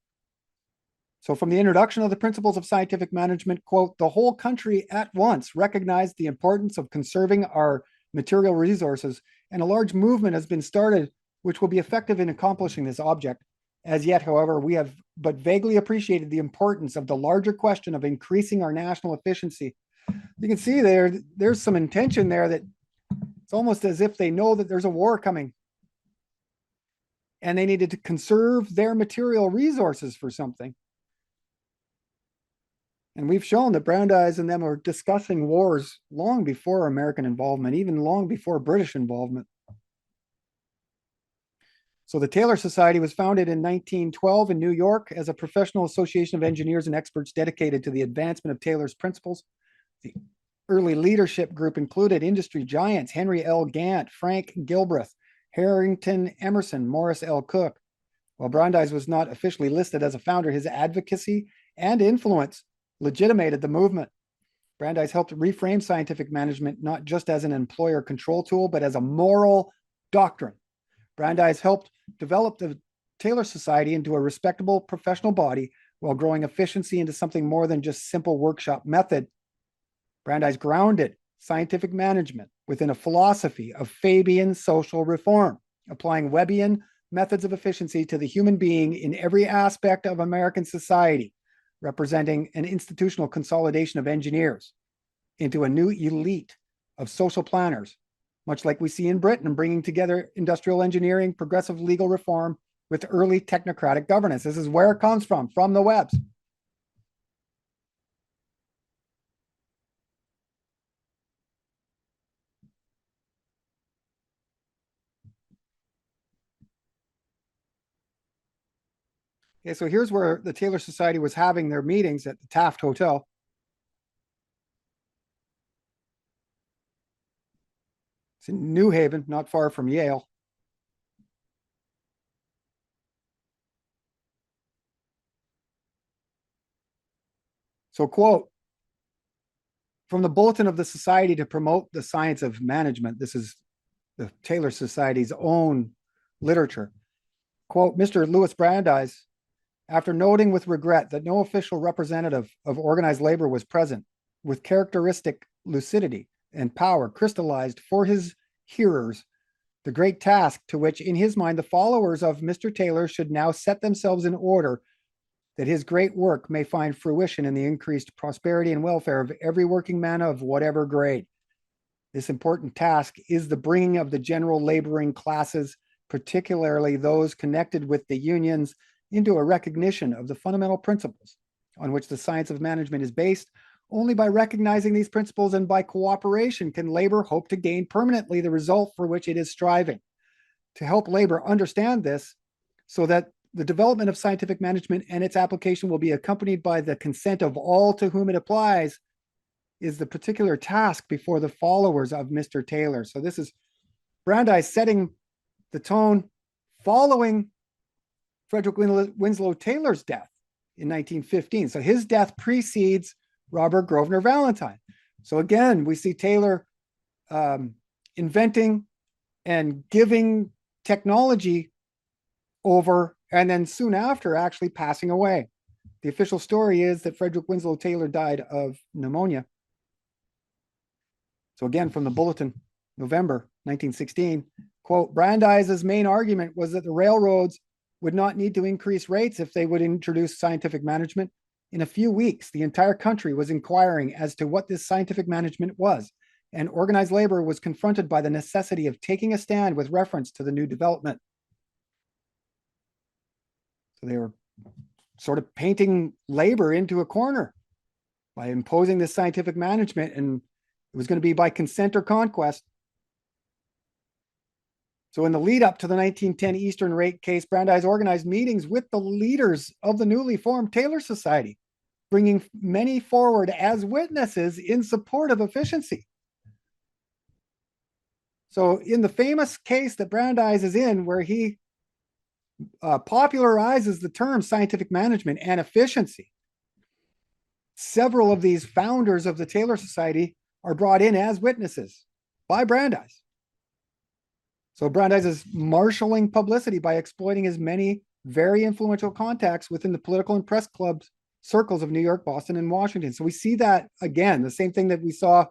So from the introduction of the principles of scientific management, quote, the whole country at once recognized the importance of conserving our material resources, and a large movement has been started which will be effective in accomplishing this object. As yet, however, we have but vaguely appreciated the importance of the larger question of increasing our national efficiency. You can see there's some intention there that it's almost as if they know that there's a war coming and they needed to conserve their material resources for something. And we've shown that Brandeis and them are discussing wars long before American involvement, even long before British involvement. So the Taylor Society was founded in 1912 in New York as a professional association of engineers and experts dedicated to the advancement of Taylor's principles. early leadership group included industry giants Henry L. Gantt, Frank Gilbreth, Harrington Emerson, Morris L. Cook. While Brandeis was not officially listed as a founder, his advocacy and influence legitimated the movement. Brandeis helped reframe scientific management not just as an employer control tool, but as a moral doctrine. Brandeis helped develop the Taylor Society into a respectable professional body while growing efficiency into something more than just simple workshop method. Brandeis grounded scientific management within a philosophy of Fabian social reform, applying Webbian methods of efficiency to the human being in every aspect of American society, representing an institutional consolidation of engineers into a new elite of social planners, much like we see in Britain, bringing together industrial engineering, progressive legal reform with early technocratic governance. This is where it comes from the Webbs. Okay, so here's where the Taylor Society was having their meetings at the Taft Hotel. It's in New Haven, not far from Yale. So, quote, from the bulletin of the society to promote the science of management, this is the Taylor Society's own literature. Quote, Mr. Louis Brandeis, after noting with regret that no official representative of organized labor was present, with characteristic lucidity and power crystallized for his hearers the great task to which, in his mind, the followers of Mr. Taylor should now set themselves in order that his great work may find fruition in the increased prosperity and welfare of every working man of whatever grade. This important task is the bringing of the general laboring classes, particularly those connected with the unions, into a recognition of the fundamental principles on which the science of management is based. Only by recognizing these principles and by cooperation can labor hope to gain permanently the result for which it is striving. To help labor understand this, so that the development of scientific management and its application will be accompanied by the consent of all to whom it applies, is the particular task before the followers of Mr. Taylor. So this is Brandeis setting the tone following Frederick Winslow Taylor's death in 1915. So his death precedes Robert Grosvenor Valentine. So again, we see Taylor inventing and giving technology over, and then soon after actually passing away. The official story is that Frederick Winslow Taylor died of pneumonia. So again, from the Bulletin, November 1916, quote, Brandeis's main argument was that the railroads would not need to increase rates if they would introduce scientific management. In a few weeks, the entire country was inquiring as to what this scientific management was, and organized labor was confronted by the necessity of taking a stand with reference to the new development. So they were sort of painting labor into a corner by imposing this scientific management, and it was going to be by consent or conquest. So in the lead up to the 1910 Eastern Rate case, Brandeis organized meetings with the leaders of the newly formed Taylor Society, bringing many forward as witnesses in support of efficiency. So in the famous case that Brandeis is in, where he popularizes the term scientific management and efficiency, several of these founders of the Taylor Society are brought in as witnesses by Brandeis. So Brandeis is marshaling publicity by exploiting his many very influential contacts within the political and press clubs circles of New York, Boston, and Washington. So we see that again, the same thing that we saw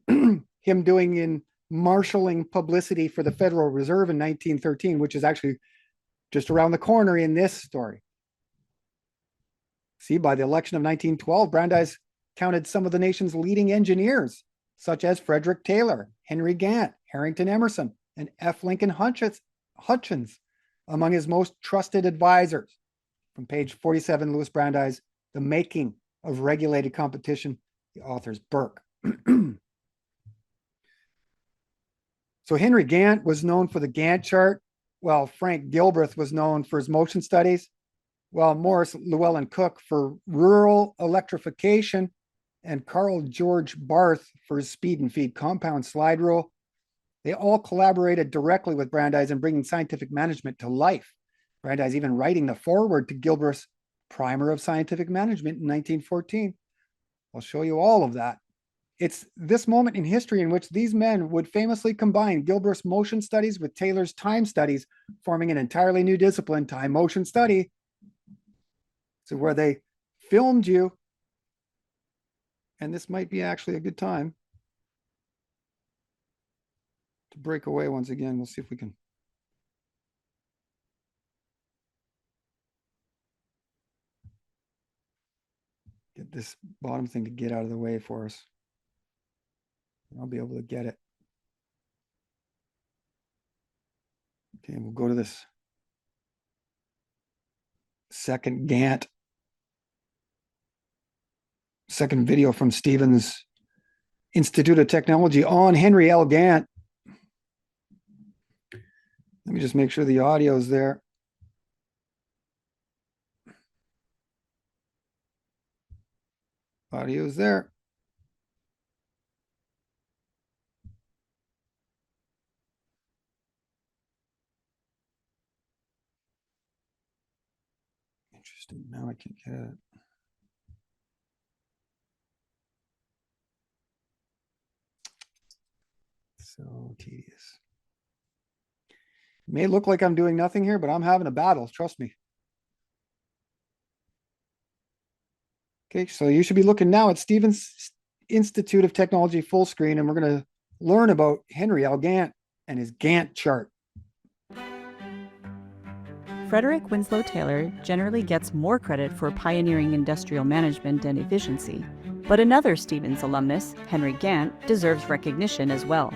him doing in marshaling publicity for the Federal Reserve in 1913, which is actually just around the corner in this story. See, by the election of 1912, Brandeis counted some of the nation's leading engineers, such as Frederick Taylor, Henry Gantt, Harrington Emerson, and F. Lincoln Hutchins among his most trusted advisors. From page 47, Louis Brandeis, The Making of Regulated Competition, the author's Burke. So Henry Gantt was known for the Gantt chart, while Frank Gilbreth was known for his motion studies, while Morris Llewellyn Cook for rural electrification, and Carl George Barth for his speed and feed compound slide rule. They all collaborated directly with Brandeis in bringing scientific management to life. Brandeis even writing the foreword to Gilbreth's Primer of Scientific Management in 1914. I'll show you all of that. It's this moment in history in which these men would famously combine Gilbreth's motion studies with Taylor's time studies, forming an entirely new discipline, time motion study. So where they filmed you, and this might be actually a good time to break away once again. We'll see if we can. Get this bottom thing to get out of the way for us. I'll be able to get it. Okay, we'll go to this second Gantt, second video from Stevens Institute of Technology on Henry L. Gantt. Let me just make sure the audio is there. Audio is there. Interesting. Now I can't get it. So tedious. It may look like I'm doing nothing here, but I'm having a battle. Trust me. Okay, so you should be looking now at Stevens Institute of Technology full screen, and we're going to learn about Henry L. Gantt and his Gantt chart. Frederick Winslow Taylor generally gets more credit for pioneering industrial management and efficiency, but another Stevens alumnus, Henry Gantt, deserves recognition as well.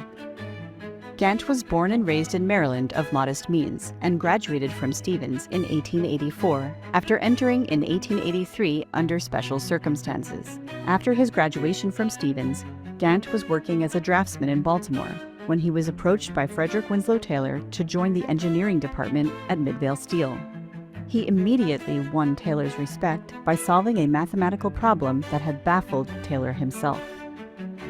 Gantt was born and raised in Maryland of modest means and graduated from Stevens in 1884 after entering in 1883 under special circumstances. After his graduation from Stevens, Gantt was working as a draftsman in Baltimore when he was approached by Frederick Winslow Taylor to join the engineering department at Midvale Steel. He immediately won Taylor's respect by solving a mathematical problem that had baffled Taylor himself.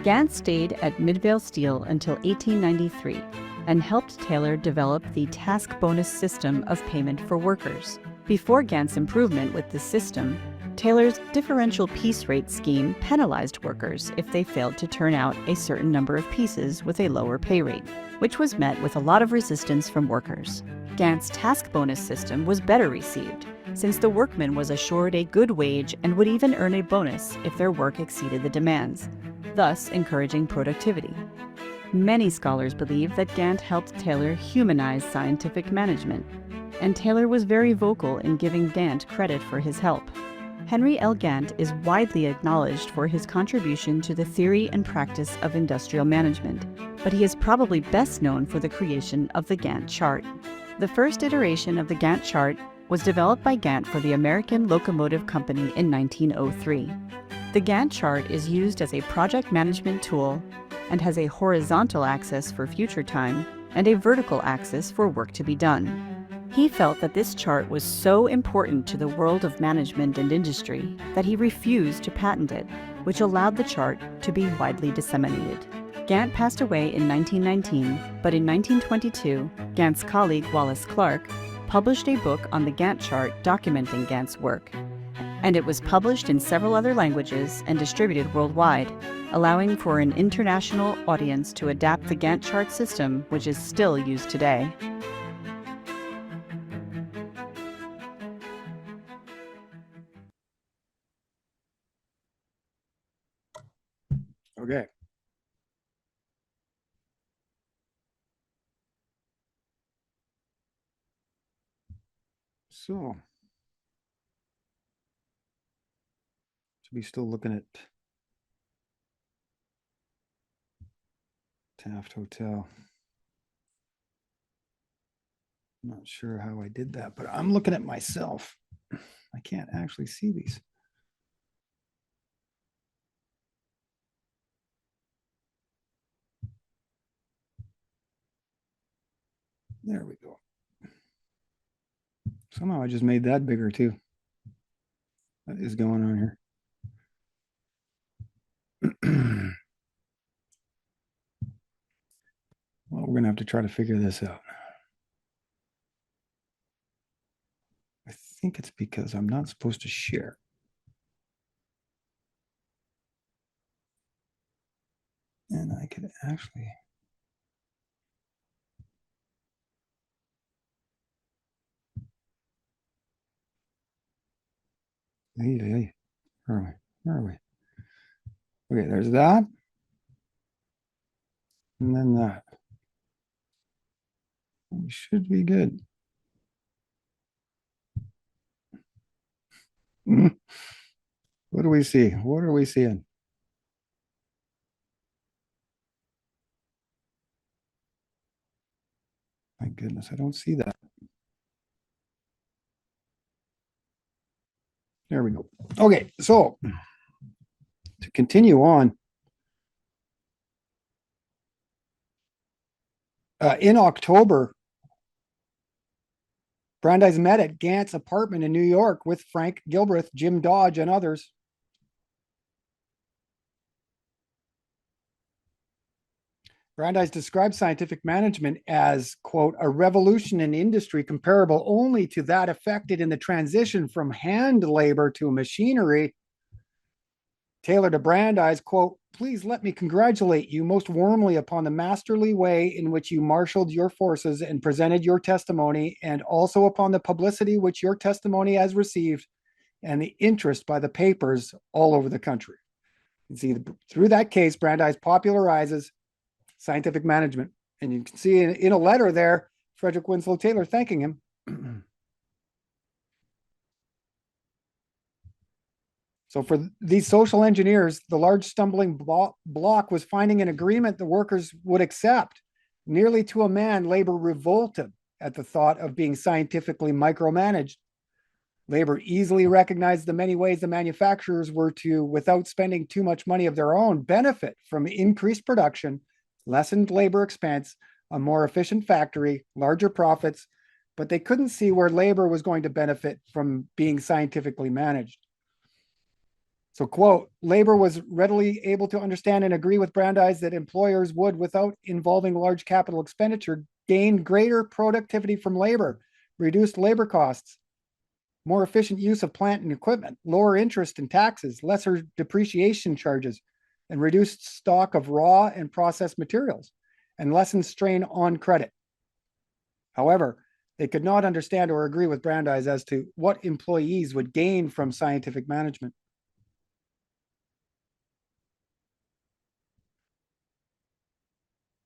Gantt stayed at Midvale Steel until 1893 and helped Taylor develop the task bonus system of payment for workers. Before Gantt's improvement with the system, Taylor's differential piece rate scheme penalized workers if they failed to turn out a certain number of pieces with a lower pay rate, which was met with a lot of resistance from workers. Gantt's task bonus system was better received, since the workman was assured a good wage and would even earn a bonus if their work exceeded the demands, thus encouraging productivity. Many scholars believe that Gantt helped Taylor humanize scientific management, and Taylor was very vocal in giving Gantt credit for his help. Henry L. Gantt is widely acknowledged for his contribution to the theory and practice of industrial management, but he is probably best known for the creation of the Gantt chart. The first iteration of the Gantt chart was developed by Gantt for the American Locomotive Company in 1903. The Gantt chart is used as a project management tool and has a horizontal axis for future time and a vertical axis for work to be done. He felt that this chart was so important to the world of management and industry that he refused to patent it, which allowed the chart to be widely disseminated. Gantt passed away in 1919, but in 1922, Gantt's colleague Wallace Clark published a book on the Gantt chart documenting Gantt's work, and it was published in several other languages and distributed worldwide, allowing for an international audience to adapt the Gantt chart system, which is still used today. Okay. So, should be still looking at Taft Hotel. I'm not sure how I did that, but I'm looking at myself. I can't actually see these. There we go. Somehow I just made that bigger too. What is going on here? we're going to have to try to figure this out. I think it's because I'm not supposed to share. And I could actually. Hey, where are we? Where are we? Okay, there's that. And then that. We should be good. What do we see? What are we seeing? My goodness, I don't see that. There we go. Okay, so to continue on, in October, Brandeis met at Gant's apartment in New York with Frank Gilbreth, Jim Dodge, and others. Brandeis described scientific management as, quote, a revolution in industry comparable only to that effected in the transition from hand labor to machinery. Taylor to Brandeis, quote, please let me congratulate you most warmly upon the masterly way in which you marshaled your forces and presented your testimony, and also upon the publicity which your testimony has received and the interest by the papers all over the country. You see, through that case, Brandeis popularizes scientific management. And you can see in a letter there, Frederick Winslow Taylor thanking him. So for these social engineers, the large stumbling block was finding an agreement the workers would accept. Nearly to a man, labor revolted at the thought of being scientifically micromanaged. Labor easily recognized the many ways the manufacturers were to, without spending too much money of their own, benefit from increased production, lessened labor expense, a more efficient factory, larger profits, but they couldn't see where labor was going to benefit from being scientifically managed. So, quote, labor was readily able to understand and agree with Brandeis that employers would, without involving large capital expenditure, gain greater productivity from labor, reduced labor costs, more efficient use of plant and equipment, lower interest and taxes, lesser depreciation charges, and reduced stock of raw and processed materials, and lessened strain on credit. However, they could not understand or agree with Brandeis as to what employees would gain from scientific management.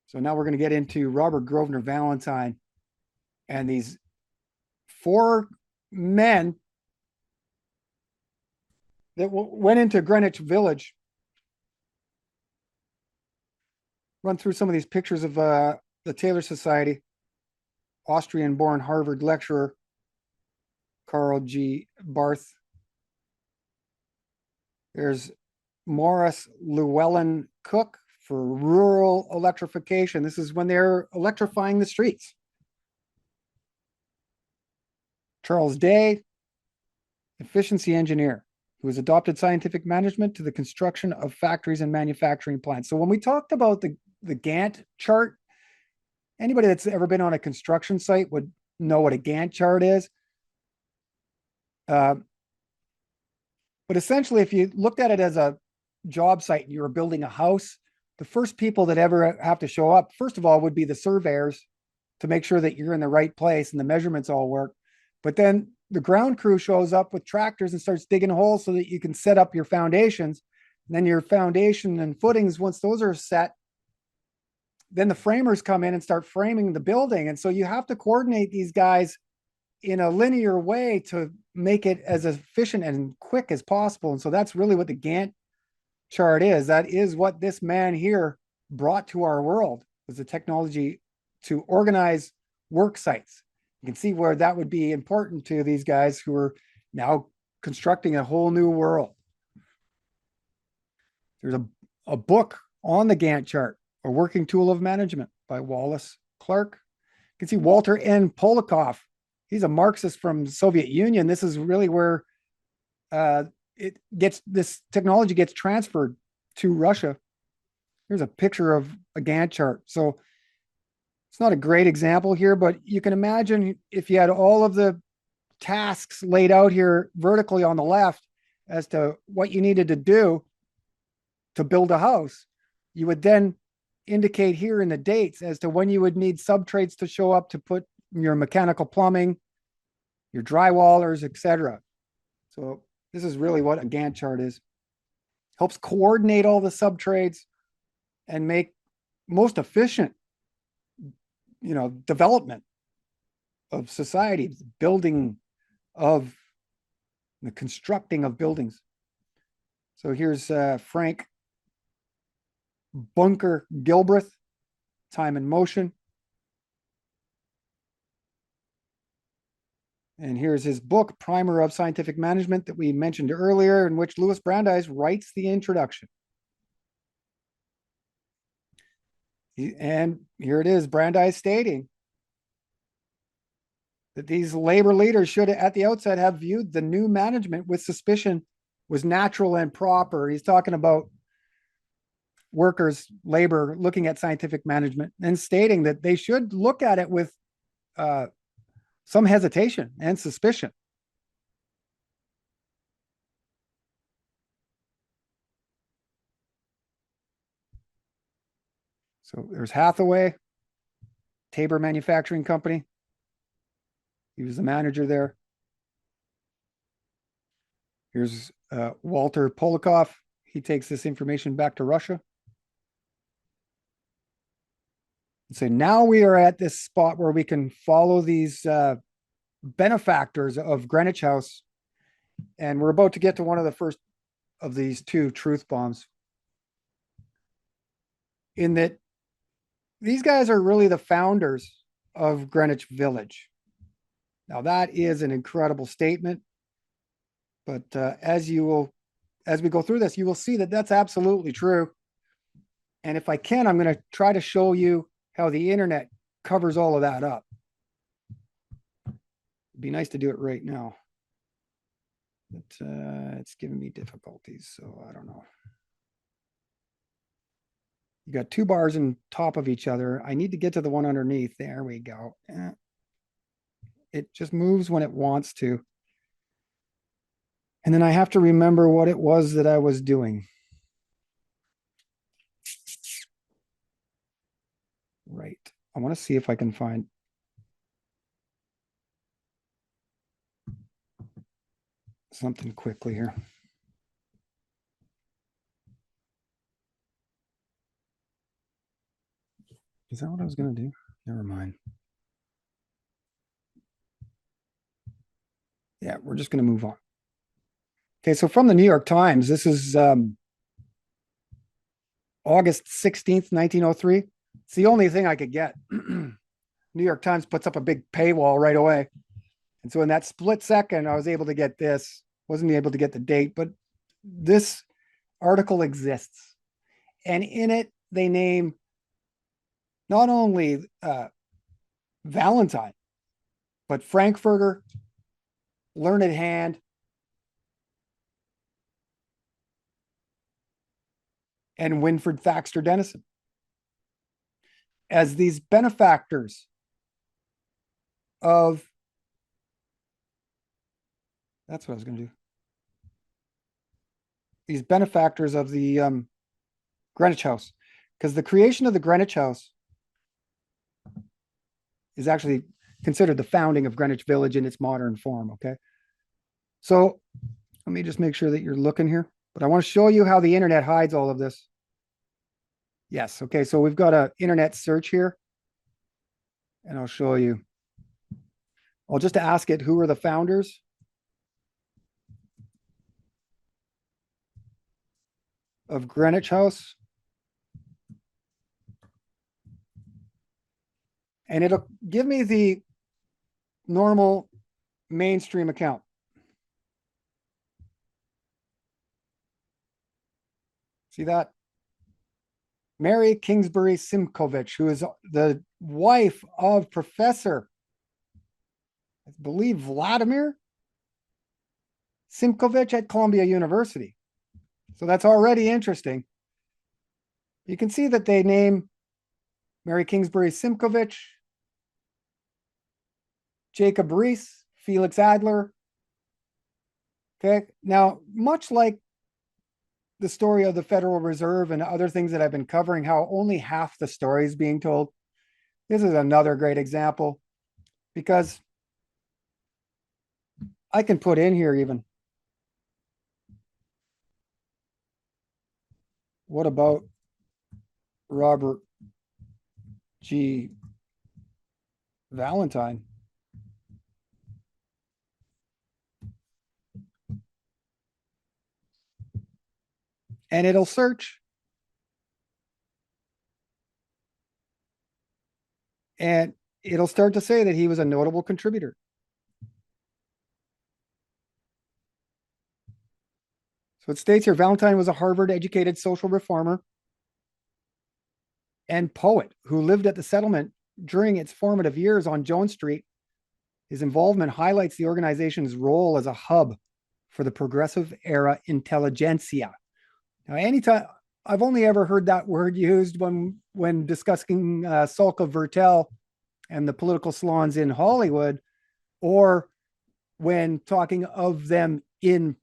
So now we're going to get into Robert Grosvenor Valentine and these four men that went into Greenwich Village. Run through some of these pictures of the Taylor Society. Austrian-born Harvard lecturer Carl G. Barth. There's Morris Llewellyn Cook for rural electrification. This is when they're electrifying the streets. Charles Day, efficiency engineer, who has adopted scientific management to the construction of factories and manufacturing plants. So when we talked about the Gantt chart, anybody that's ever been on a construction site would know what a Gantt chart is. But essentially, if you looked at it as a job site and you were building a house, the first people that ever have to show up, first of all, would be the surveyors to make sure that you're in the right place and the measurements all work. But then the ground crew shows up with tractors and starts digging holes so that you can set up your foundations. And then your foundation and footings, once those are set, then the framers come in and start framing the building. And so you have to coordinate these guys in a linear way to make it as efficient and quick as possible. And so that's really what the Gantt chart is. That is what this man here brought to our world, was the technology to organize work sites. You can see where that would be important to these guys who are now constructing a whole new world. There's a book on the Gantt chart, A Working Tool of Management by Wallace Clark. You can see Walter N. Polikoff. He's a Marxist from the Soviet Union. This is really where this technology gets transferred to Russia. Here's a picture of a Gantt chart. So It's not a great example here, but you can imagine if you had all of the tasks laid out here vertically on the left as to what you needed to do to build a house, you would then indicate here in the dates as to when you would need subtrades to show up to put your mechanical plumbing, your drywallers, etc. So this is really what a Gantt chart is. Helps coordinate all the subtrades and make most efficient, development of society, building of the constructing of buildings. So here's Frank Bunker Gilbreth, Time and Motion. And here's his book, Primer of Scientific Management, that we mentioned earlier, in which Louis Brandeis writes the introduction. And here it is, Brandeis stating that these labor leaders should at the outset have viewed the new management with suspicion was natural and proper. He's talking about workers, labor, looking at scientific management and stating that they should look at it with some hesitation and suspicion. So there's Hathaway, Tabor Manufacturing Company. He was the manager there. Here's Walter Polikoff. He takes this information back to Russia. And so now we are at this spot where we can follow these benefactors of Greenwich House. And we're about to get to one of the first of these two truth bombs. In that these guys are really the founders of Greenwich Village. Now that is an incredible statement, but as we go through this, you will see that that's absolutely true. And if I can, I'm going to try to show you how the internet covers all of that up. It'd be nice to do it right now, but it's giving me difficulties, so I don't know. You got two bars on top of each other. I need to get to the one underneath. There we go. It just moves when it wants to. And then I have to remember what it was that I was doing. Right. I want to see if I can find something quickly here. Is that what I was going to do? Never mind. Yeah, we're just going to move on. Okay, so from the New York Times, this is August 16th, 1903. It's the only thing I could get. New York Times puts up a big paywall right away. And so in that split second, I was able to get this. Wasn't able to get the date, but this article exists. And in it, they name not only Valentine, but Frankfurter, Learned Hand, and Winford Thaxter Dennison as these benefactors of, that's what I was going to do. These benefactors of the Greenwich House, because the creation of the Greenwich House is actually considered the founding of Greenwich Village in its modern form. Okay. So let me just make sure that you're looking here, but I want to show you how the internet hides all of this. Yes. Okay. So we've got an internet search here and I'll show you. I'll just ask it, who are the founders? Of Greenwich House? And it'll give me the normal mainstream account. See that? Mary Kingsbury Simkovich, who is the wife of Professor, I believe, Vladimir Simkovich at Columbia University. So that's already interesting. You can see that they name Mary Kingsbury Simkovich, Jacob Rees, Felix Adler. Okay, now, much like the story of the Federal Reserve and other things that I've been covering, how only half the story is being told, this is another great example, because I can put in here even, what about Robert G. Valentine? And it'll search. And it'll start to say that he was a notable contributor. So it states here, Valentine was a Harvard-educated social reformer and poet who lived at the settlement during its formative years on Jones Street. His involvement highlights the organization's role as a hub for the progressive era intelligentsia. Now, anytime I've only ever heard that word used when discussing Salka Vertel and the political salons in Hollywood, or when talking of them in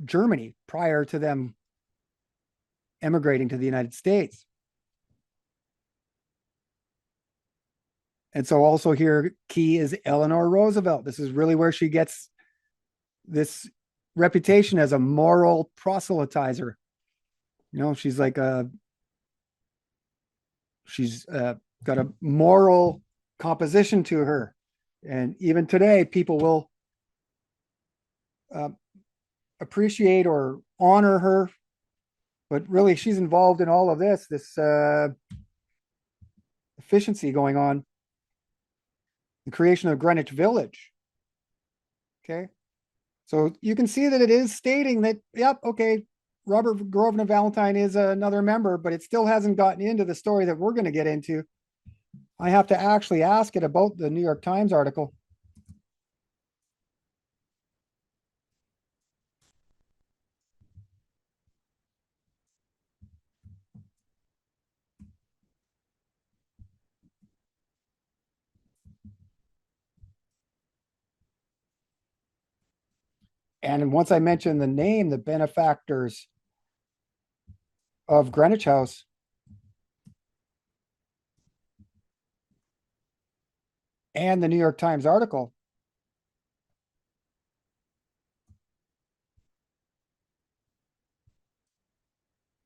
Germany prior to them emigrating to the United States. And so also here, key is Eleanor Roosevelt. This is really where she gets this reputation as a moral proselytizer. You know, she's like she's got a moral composition to her. And even today, people will appreciate or honor her. But really, she's involved in all of this efficiency going on. The creation of Greenwich Village. Okay. So you can see that it is stating that, yep, okay, Robert Grosvenor Valentine is another member, but it still hasn't gotten into the story that we're going to get into. I have to actually ask it about the New York Times article. And once I mention the name, the Benefactors of Greenwich House, and the New York Times article,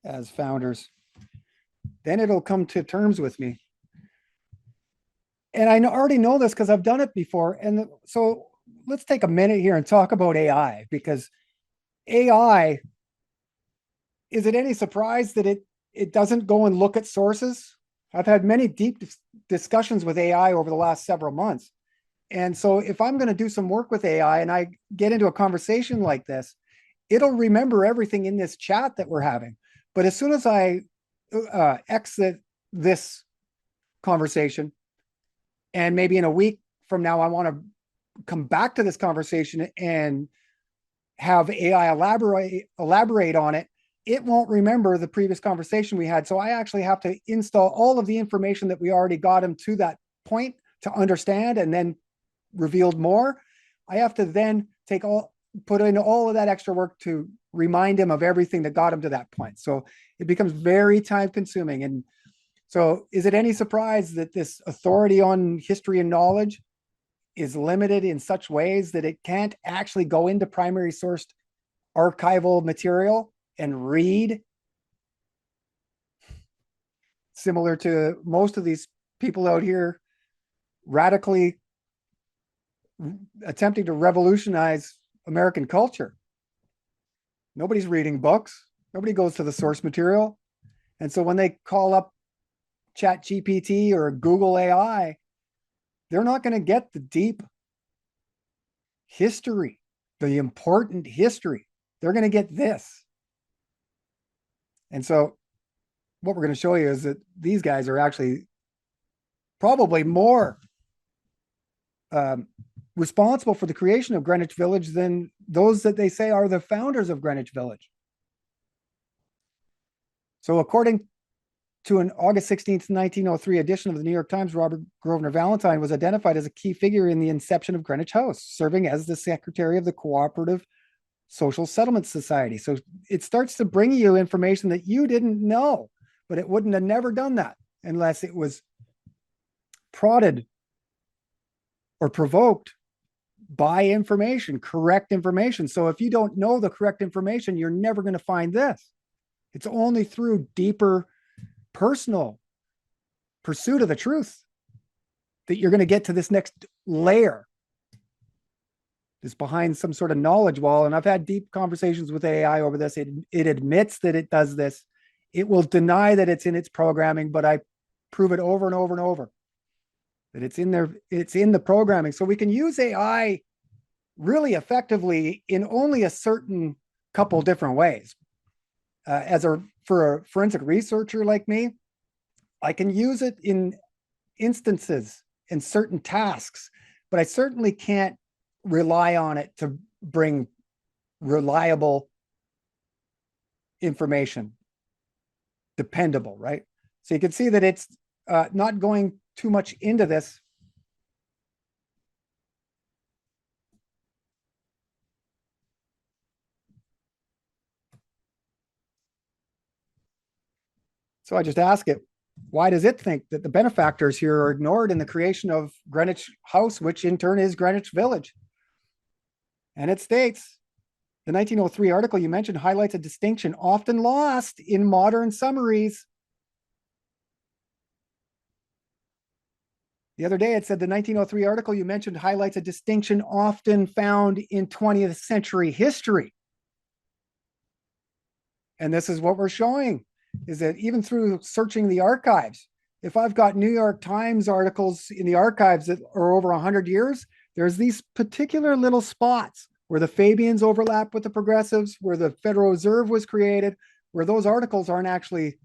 as founders, then it'll come to terms with me. And I already know this because I've done it before. And so let's take a minute here and talk about AI, because AI, is it any surprise that it doesn't go and look at sources? I've had many deep discussions with AI over the last several months. And so if I'm going to do some work with AI and I get into a conversation like this, it'll remember everything in this chat that we're having. But as soon as I exit this conversation, and maybe in a week from now, I want to come back to this conversation and have AI elaborate on it, it won't remember the previous conversation we had. So I actually have to install all of the information that we already got him to that point to understand, and then revealed more. I have to then put in all of that extra work to remind him of everything that got him to that point. So it becomes very time consuming. And so is it any surprise that this authority on history and knowledge is limited in such ways that it can't actually go into primary sourced archival material and read? Similar to most of these people out here radically attempting to revolutionize American culture. Nobody's reading books. Nobody goes to the source material. And so when they call up ChatGPT or Google AI, they're not going to get the deep history, the important history. They're going to get this. And so what we're going to show you is that these guys are actually probably more responsible for the creation of Greenwich Village than those that they say are the founders of Greenwich Village. So according to an August 16th, 1903 edition of the New York Times, Robert Grosvenor Valentine was identified as a key figure in the inception of Greenwich House, serving as the secretary of the Cooperative Social Settlement Society. So it starts to bring you information that you didn't know, but it wouldn't have never done that unless it was prodded or provoked by information, correct information. So if you don't know the correct information, you're never going to find this. It's only through deeper personal pursuit of the truth that you're going to get to this next layer, this behind some sort of knowledge wall. And I've had deep conversations with AI over this. It admits that it does this. It will deny that it's in its programming, but I prove it over and over and over that it's in there. It's in the programming. So we can use AI really effectively in only a certain couple different ways. For a forensic researcher like me, I can use it in instances in certain tasks, but I certainly can't rely on it to bring reliable information, dependable, right? So you can see that it's not going too much into this. So I just ask it, why does it think that the benefactors here are ignored in the creation of Greenwich House, which in turn is Greenwich Village? And it states, the 1903 article you mentioned highlights a distinction often lost in modern summaries. The other day it said the 1903 article you mentioned highlights a distinction often found in 20th century history. And this is what we're showing, is that even through searching the archives, if I've got New York Times articles in the archives that are over 100 years, there's these particular little spots where the Fabians overlap with the Progressives, where the Federal Reserve was created, where those articles aren't actually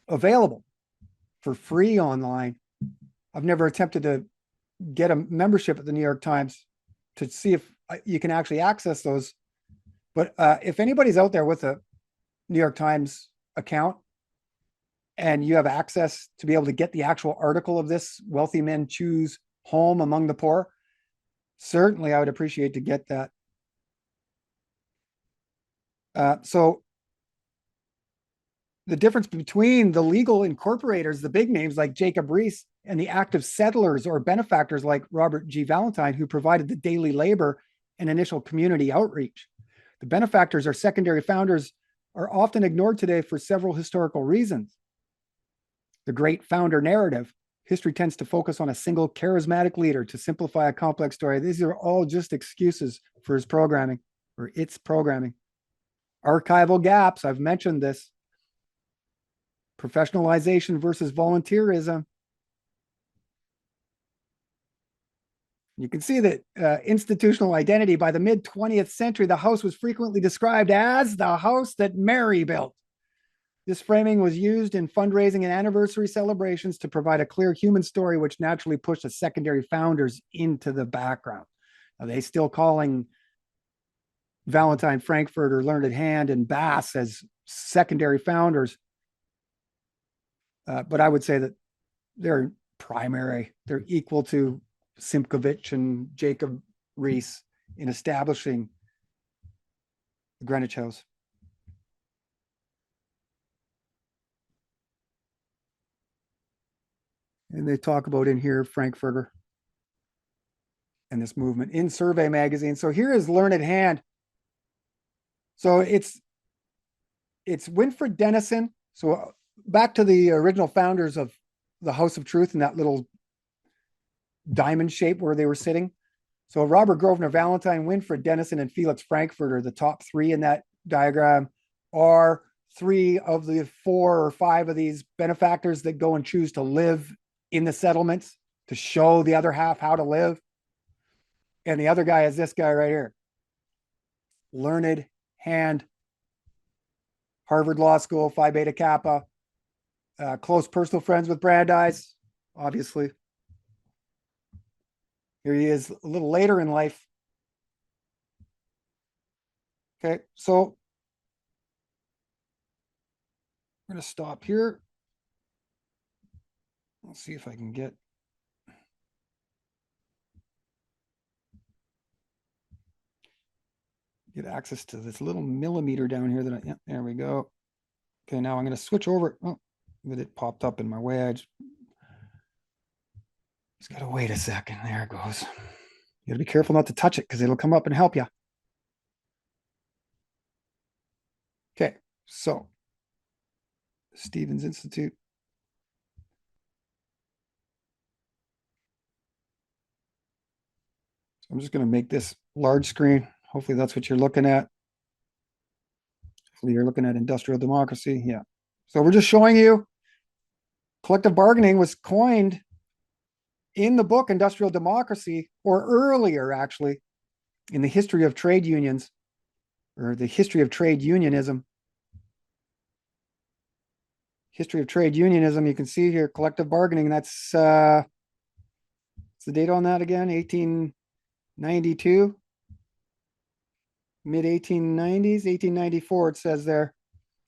available for free online. I've never attempted to get a membership at the New York Times to see if you can actually access those. But if anybody's out there with a New York Times account and you have access to be able to get the actual article of this, Wealthy Men Choose Home Among the Poor, certainly I would appreciate to get that. So the difference between the legal incorporators, the big names like Jacob Riis, and the active settlers or benefactors like Robert G. Valentine, who provided the daily labor and initial community outreach. The benefactors or secondary founders are often ignored today for several historical reasons. The great founder narrative. History tends to focus on a single charismatic leader to simplify a complex story. These are all just excuses for his programming or its programming. Archival gaps, I've mentioned this. Professionalization versus volunteerism. You can see that institutional identity. By the mid-20th century, the house was frequently described as the house that Mary built. This framing was used in fundraising and anniversary celebrations to provide a clear human story, which naturally pushed the secondary founders into the background. Are they still calling Valentine, Frankfurter, Learned Hand, and Bass as secondary founders? But I would say that they're primary. They're equal to Simkovich and Jacob Riis in establishing the Greenwich House. And they talk about in here Frankfurter and this movement in Survey magazine. So here is Learned Hand. So it's Winfred Dennison. So back to the original founders of the House of Truth in that little diamond shape where they were sitting. So Robert Grosvenor Valentine, Winfred Dennison, and Felix Frankfurter, the top three in that diagram, are three of the 4 or 5 of these benefactors that go and choose to live in the settlements to show the other half how to live. And the other guy is this guy right here. Learned Hand, Harvard Law School, Phi Beta Kappa, close personal friends with Brandeis, obviously. Here he is a little later in life. Okay, so going to stop here. Let's see if I can get access to this little millimeter down here that yeah, there we go. Okay, now I'm going to switch over. Oh, but it popped up in my way. I just got to wait a second. There it goes. You got to be careful not to touch it because it'll come up and help you. Okay, so Stevens Institute. So I'm just going to make this large screen. Hopefully that's what you're looking at. Hopefully you're looking at industrial democracy. Yeah. So we're just showing you collective bargaining was coined in the book Industrial Democracy, or earlier actually, in the history of trade unions, or the history of trade unionism. History of trade unionism, you can see here, collective bargaining, that's what's the date on that again? 1892, mid 1890s, 1894 it says there.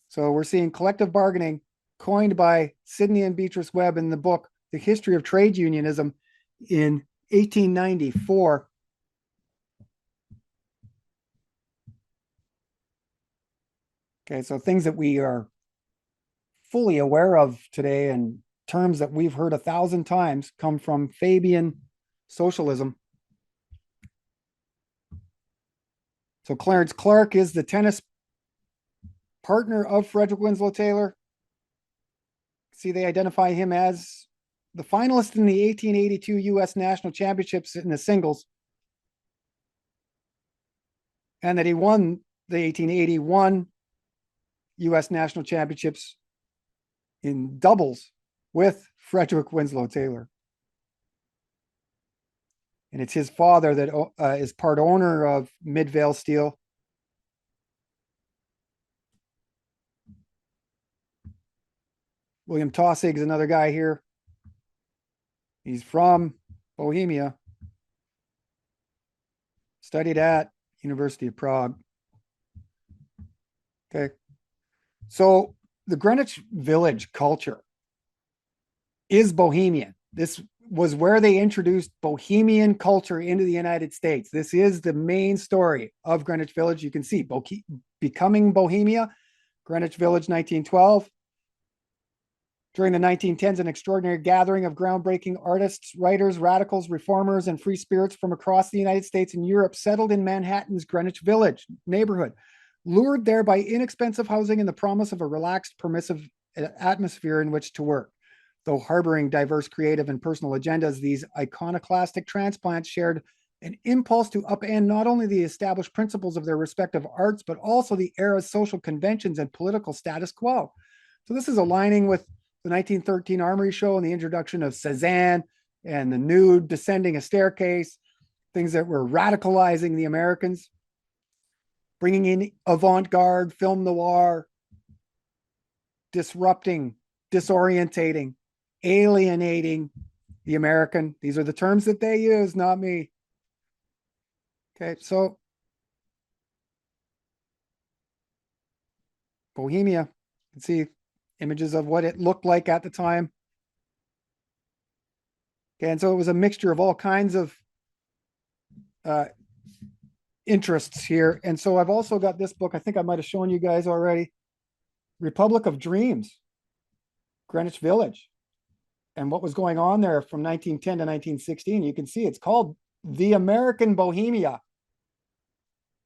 So we're seeing collective bargaining coined by Sidney and Beatrice Webb in the book The History of Trade Unionism in 1894. Okay, so things that we are fully aware of today and terms that we've heard 1,000 times come from Fabian socialism. So Clarence Clark is the tennis partner of Frederick Winslow Taylor. See, they identify him as the finalist in the 1882 U.S. National Championships in the singles, and that he won the 1881 U.S. National Championships in doubles with Frederick Winslow Taylor. And it's his father that is part owner of Midvale Steel. William Taussig is another guy here. He's from Bohemia. Studied at University of Prague. Okay. So the Greenwich Village culture is Bohemian. This was where they introduced Bohemian culture into the United States. This is the main story of Greenwich Village. You can see becoming Bohemia, Greenwich Village, 1912. During the 1910s, an extraordinary gathering of groundbreaking artists, writers, radicals, reformers, and free spirits from across the United States and Europe settled in Manhattan's Greenwich Village neighborhood, lured there by inexpensive housing and the promise of a relaxed, permissive atmosphere in which to work. Though harboring diverse creative and personal agendas, these iconoclastic transplants shared an impulse to upend not only the established principles of their respective arts, but also the era's social conventions and political status quo. So this is aligning with the 1913 Armory Show and the introduction of Cézanne and the nude descending a staircase, things that were radicalizing the Americans, bringing in avant-garde, film noir, disrupting, disorientating, alienating the American. These are the terms that they use, not me. Okay, so Bohemia, you can see images of what it looked like at the time. Okay, and so it was a mixture of all kinds of interests here. And so I've also got this book, I think I might have shown you guys already, Republic of Dreams, Greenwich Village, and what was going on there from 1910 to 1916. You can see it's called The American Bohemia.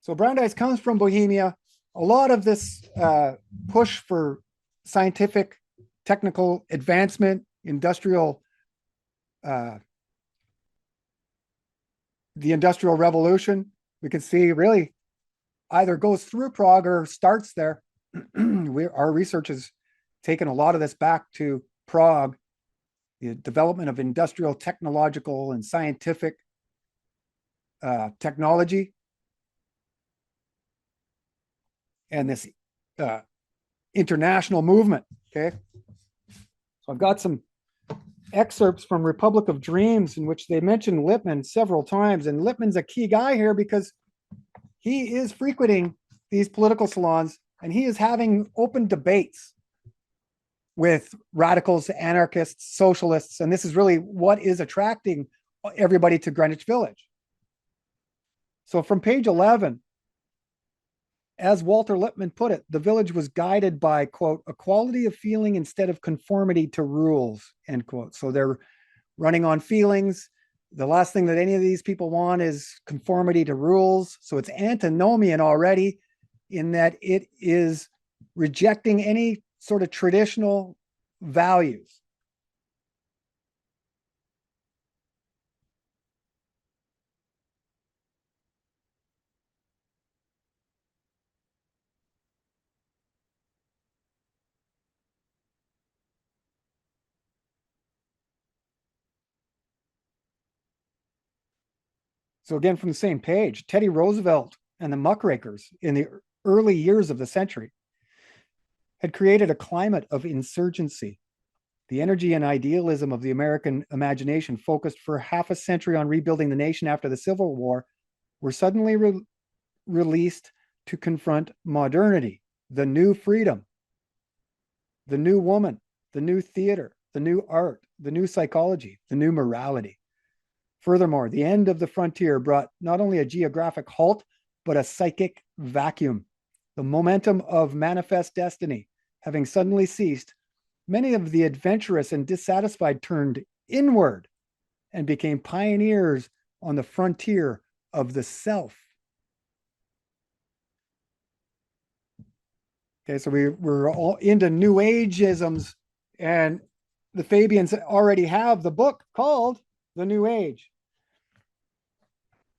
So Brandeis comes from Bohemia. A lot of this push for scientific, technical advancement, industrial, the Industrial Revolution, we can see really either goes through Prague or starts there. Our research has taken a lot of this back to Prague, the development of industrial, technological, and scientific technology, and this international movement. Okay, so I've got some excerpts from Republic of Dreams in which they mention Lippmann several times, and Lippmann's a key guy here because he is frequenting these political salons and he is having open debates with radicals, anarchists, socialists, and this is really what is attracting everybody to Greenwich Village. So from page 11, as Walter Lippmann put it, the village was guided by, quote, a quality of feeling instead of conformity to rules, end quote. So they're running on feelings. The last thing that any of these people want is conformity to rules. So it's antinomian already in that it is rejecting any sort of traditional values. So again, from the same page, Teddy Roosevelt and the muckrakers in the early years of the century had created a climate of insurgency. The energy and idealism of the American imagination, focused for half a century on rebuilding the nation after the Civil War, were suddenly released to confront modernity, the new freedom, the new woman, the new theater, the new art, the new psychology, the new morality. Furthermore, the end of the frontier brought not only a geographic halt, but a psychic vacuum. The momentum of manifest destiny having suddenly ceased, many of the adventurous and dissatisfied turned inward and became pioneers on the frontier of the self. Okay, so we're all into New Age-isms, and the Fabians already have the book called The New Age.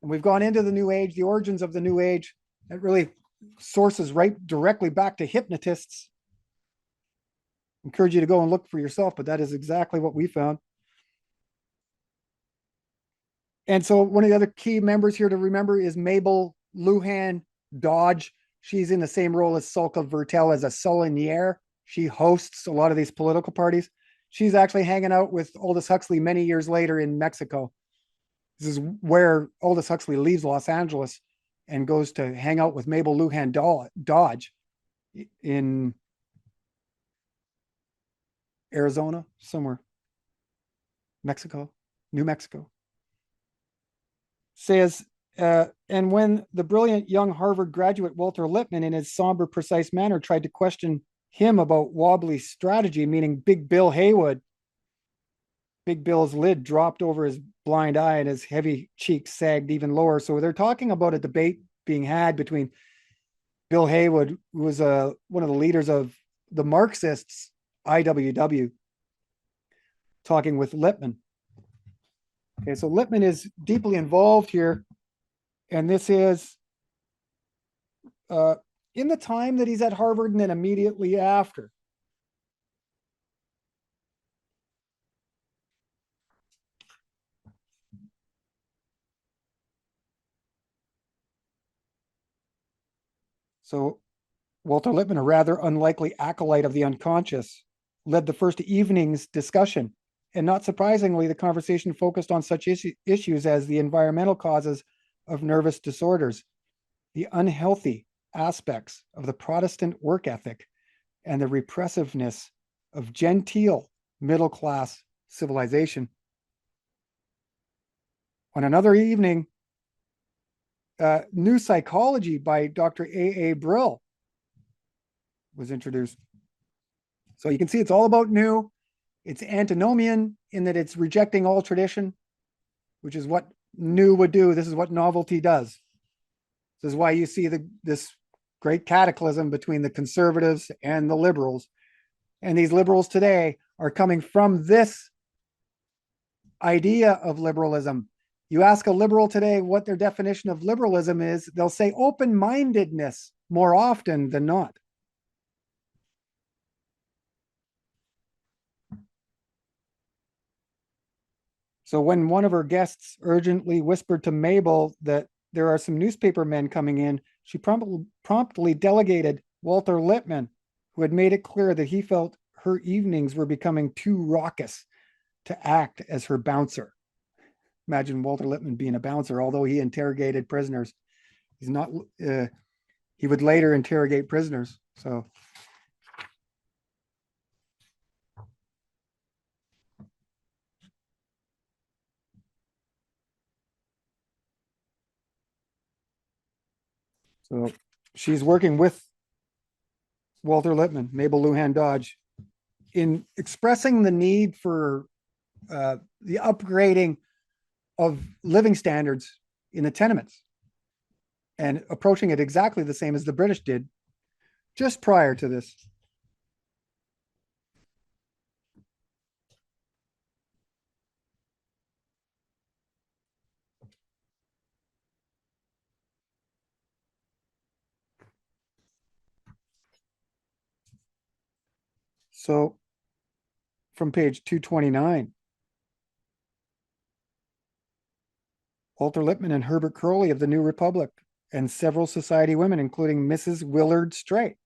And we've gone into the New Age, the origins of the New Age. It really sources right directly back to hypnotists. Encourage you to go and look for yourself, but that is exactly what we found. And so one of the other key members here to remember is Mabel Luhan Dodge. She's in the same role as Sulka Vertel as a Solinier. She hosts a lot of these political parties. She's actually hanging out with Aldous Huxley many years later in Mexico. This is where Aldous Huxley leaves Los Angeles and goes to hang out with Mabel Luhan Dodge in Arizona, somewhere. Mexico, New Mexico. Says, and when the brilliant young Harvard graduate Walter Lippmann, in his somber, precise manner, tried to question him about wobbly strategy, meaning Big Bill Haywood, Big Bill's lid dropped over his blind eye and his heavy cheeks sagged even lower. So they're talking about a debate being had between Bill Haywood, who was one of the leaders of the Marxists, IWW, talking with Lippmann. Okay, so Lippmann is deeply involved here, and this is in the time that he's at Harvard and then immediately after. So Walter Lippmann, a rather unlikely acolyte of the unconscious, led the first evening's discussion. And not surprisingly, the conversation focused on such issues as the environmental causes of nervous disorders, the unhealthy aspects of the Protestant work ethic, and the repressiveness of genteel middle-class civilization. On another evening, New Psychology by Dr. A. Brill was introduced. So you can see it's all about new. It's antinomian in that it's rejecting all tradition, which is what new would do. This is what novelty does. This is why you see this great cataclysm between the conservatives and the liberals. And these liberals today are coming from this idea of liberalism. You ask a liberal today what their definition of liberalism is, they'll say open-mindedness more often than not. So when one of her guests urgently whispered to Mabel that there are some newspaper men coming in, she promptly delegated Walter Lippmann, who had made it clear that he felt her evenings were becoming too raucous to act as her bouncer. Imagine Walter Lippmann being a bouncer, although he interrogated prisoners. He's not, he would later interrogate prisoners. So So she's working with Walter Lippmann, Mabel Luhan Dodge, in expressing the need for the upgrading of living standards in the tenements and approaching it exactly the same as the British did just prior to this. So from page 229, Walter Lippmann and Herbert Croly of the New Republic and several society women, including Mrs. Willard Straight,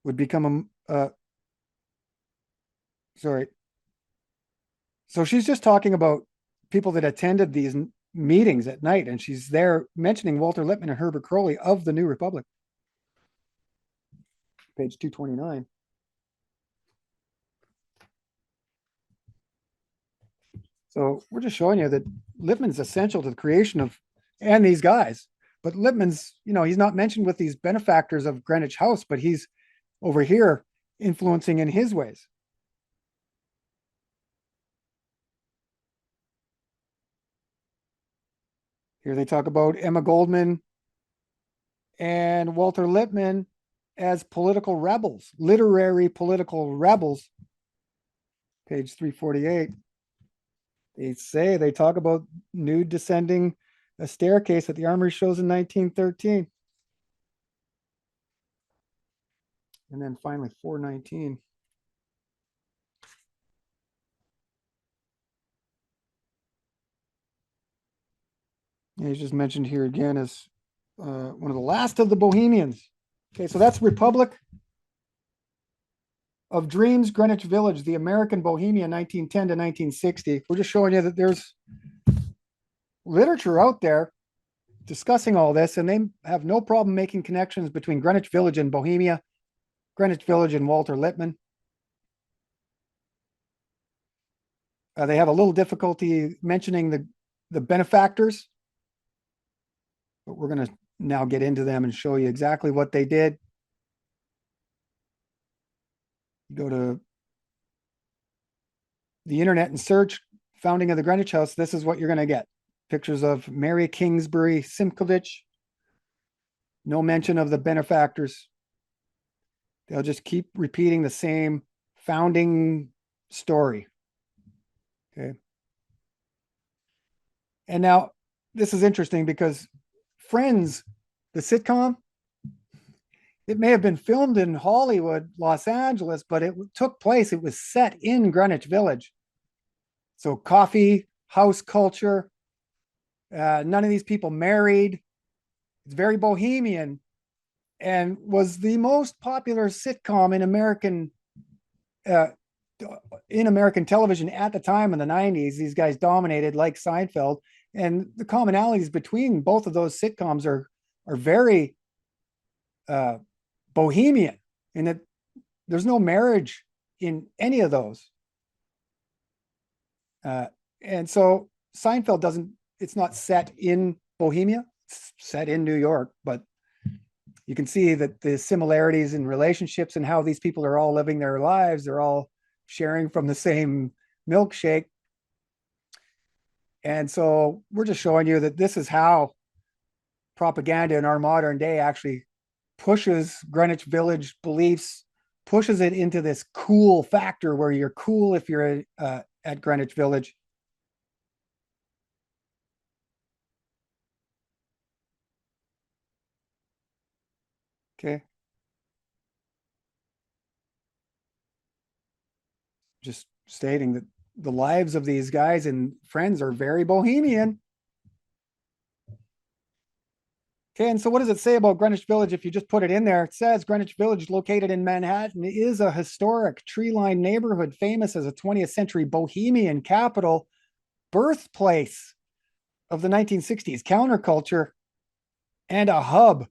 would become sorry. So she's just talking about people that attended these meetings at night, and she's there mentioning Walter Lippmann and Herbert Croly of the New Republic. Page 229. So we're just showing you that Lippmann's essential to the creation of, and these guys, but Lippmann's, he's not mentioned with these benefactors of Greenwich House, but he's over here influencing in his ways. Here they talk about Emma Goldman and Walter Lippmann as political rebels, literary political rebels. Page 348. They talk about nude descending a staircase at the Armory shows in 1913. And then finally 419. And he's just mentioned here again as one of the last of the Bohemians. Okay, so that's Republic of Dreams, Greenwich Village, the American Bohemia, 1910 to 1960. We're just showing you that there's literature out there discussing all this, and they have no problem making connections between Greenwich Village and Bohemia, Greenwich Village and Walter Lippmann. They have a little difficulty mentioning the benefactors, but we're going to now get into them and show you exactly what they did. Go to the internet and search founding of the Greenwich House. This is what you're going to get. Pictures of Mary Kingsbury Simkovich. No mention of the benefactors. They'll just keep repeating the same founding story. Okay. And now this is interesting because Friends, the sitcom, it may have been filmed in Hollywood, Los Angeles, but it was set in Greenwich Village. So coffee, house culture, none of these people married. It's very bohemian and was the most popular sitcom in American television at the time in the 90s. These guys dominated like Seinfeld. And the commonalities between both of those sitcoms are very bohemian in that there's no marriage in any of those. And so Seinfeld it's not set in Bohemia, it's set in New York, but you can see that the similarities in relationships and how these people are all living their lives, they're all sharing from the same milkshake. And so we're just showing you that this is how propaganda in our modern day actually pushes Greenwich Village beliefs, pushes it into this cool factor where you're cool if you're at Greenwich Village. Okay. Just stating that the lives of these guys and Friends are very bohemian. Okay, and so what does it say about Greenwich Village if you just put it in there? It says Greenwich Village, located in Manhattan, is a historic tree-lined neighborhood famous as a 20th century bohemian capital, birthplace of the 1960s counterculture, and a hub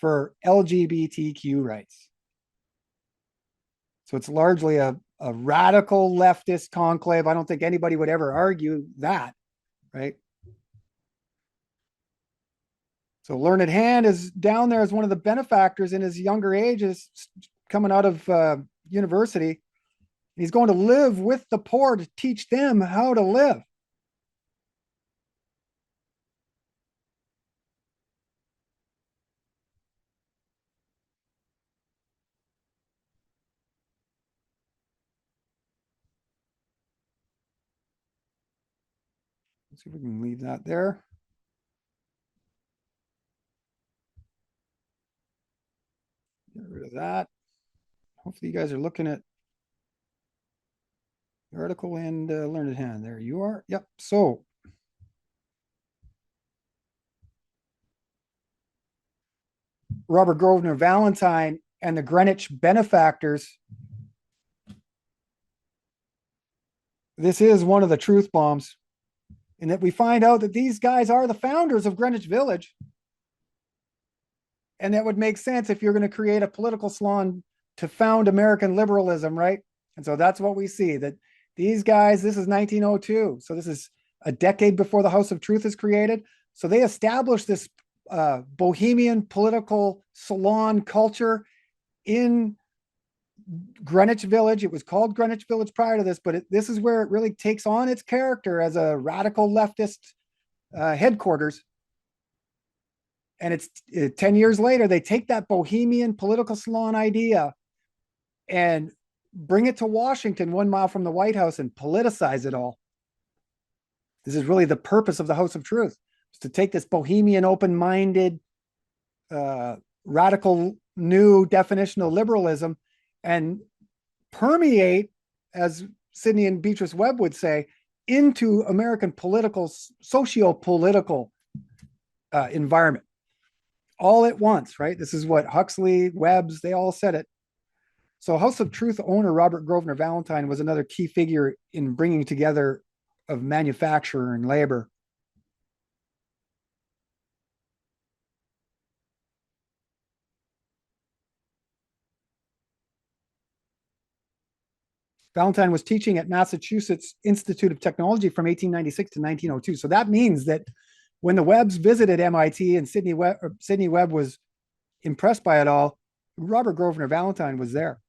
for LGBTQ rights. So it's largely a radical leftist conclave. I don't think anybody would ever argue that, right? So Learned Hand is down there as one of the benefactors in his younger age, is coming out of university. He's going to live with the poor to teach them how to live. Let's see if we can leave that there. Get rid of that. Hopefully you guys are looking at the article and Learned Hand. There you are. Yep. So Robert Grosvenor Valentine and the Greenwich benefactors. This is one of the truth bombs, in that we find out that these guys are the founders of Greenwich Village. And that would make sense if you're going to create a political salon to found American liberalism, right? And so that's what we see, that these guys, this is 1902. So this is a decade before the House of Truth is created. So they established this bohemian political salon culture in Greenwich Village. It was called Greenwich Village prior to this, but this is where it really takes on its character as a radical leftist headquarters. And it's 10 years later, they take that bohemian political salon idea and bring it to Washington, 1 mile from the White House, and politicize it all. This is really the purpose of the House of Truth, is to take this bohemian, open-minded, radical new definition of liberalism and permeate, as Sidney and Beatrice Webb would say, into American political, socio-political environment. All at once, right? This is what Huxley, Webbs, they all said it. So House of Truth owner Robert Grosvenor Valentine was another key figure in bringing together of manufacture and labor. Valentine was teaching at Massachusetts Institute of Technology from 1896 to 1902. So that means that when the Webbs visited MIT and Sidney Webb was impressed by it all, Robert Grosvenor Valentine was there.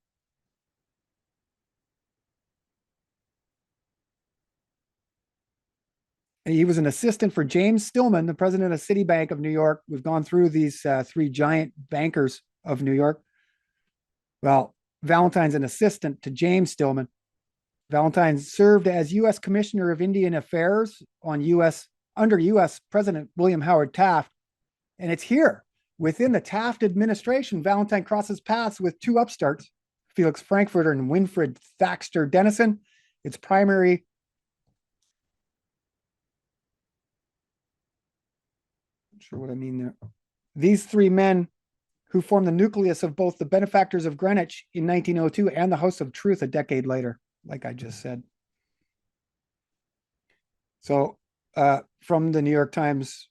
And he was an assistant for James Stillman, the president of Citibank of New York. We've gone through these three giant bankers of New York. Well, Valentine's an assistant to James Stillman. Valentine served as U.S. Commissioner of Indian Affairs under U.S. President William Howard Taft. And it's here, within the Taft administration, Valentine crosses paths with two upstarts, Felix Frankfurter and Winfred Thaxter Dennison. Its primary not sure what I mean there. These three men who formed the nucleus of both the Benefactors of Greenwich in 1902 and the House of Truth a decade later, like I just said. So from the New York Times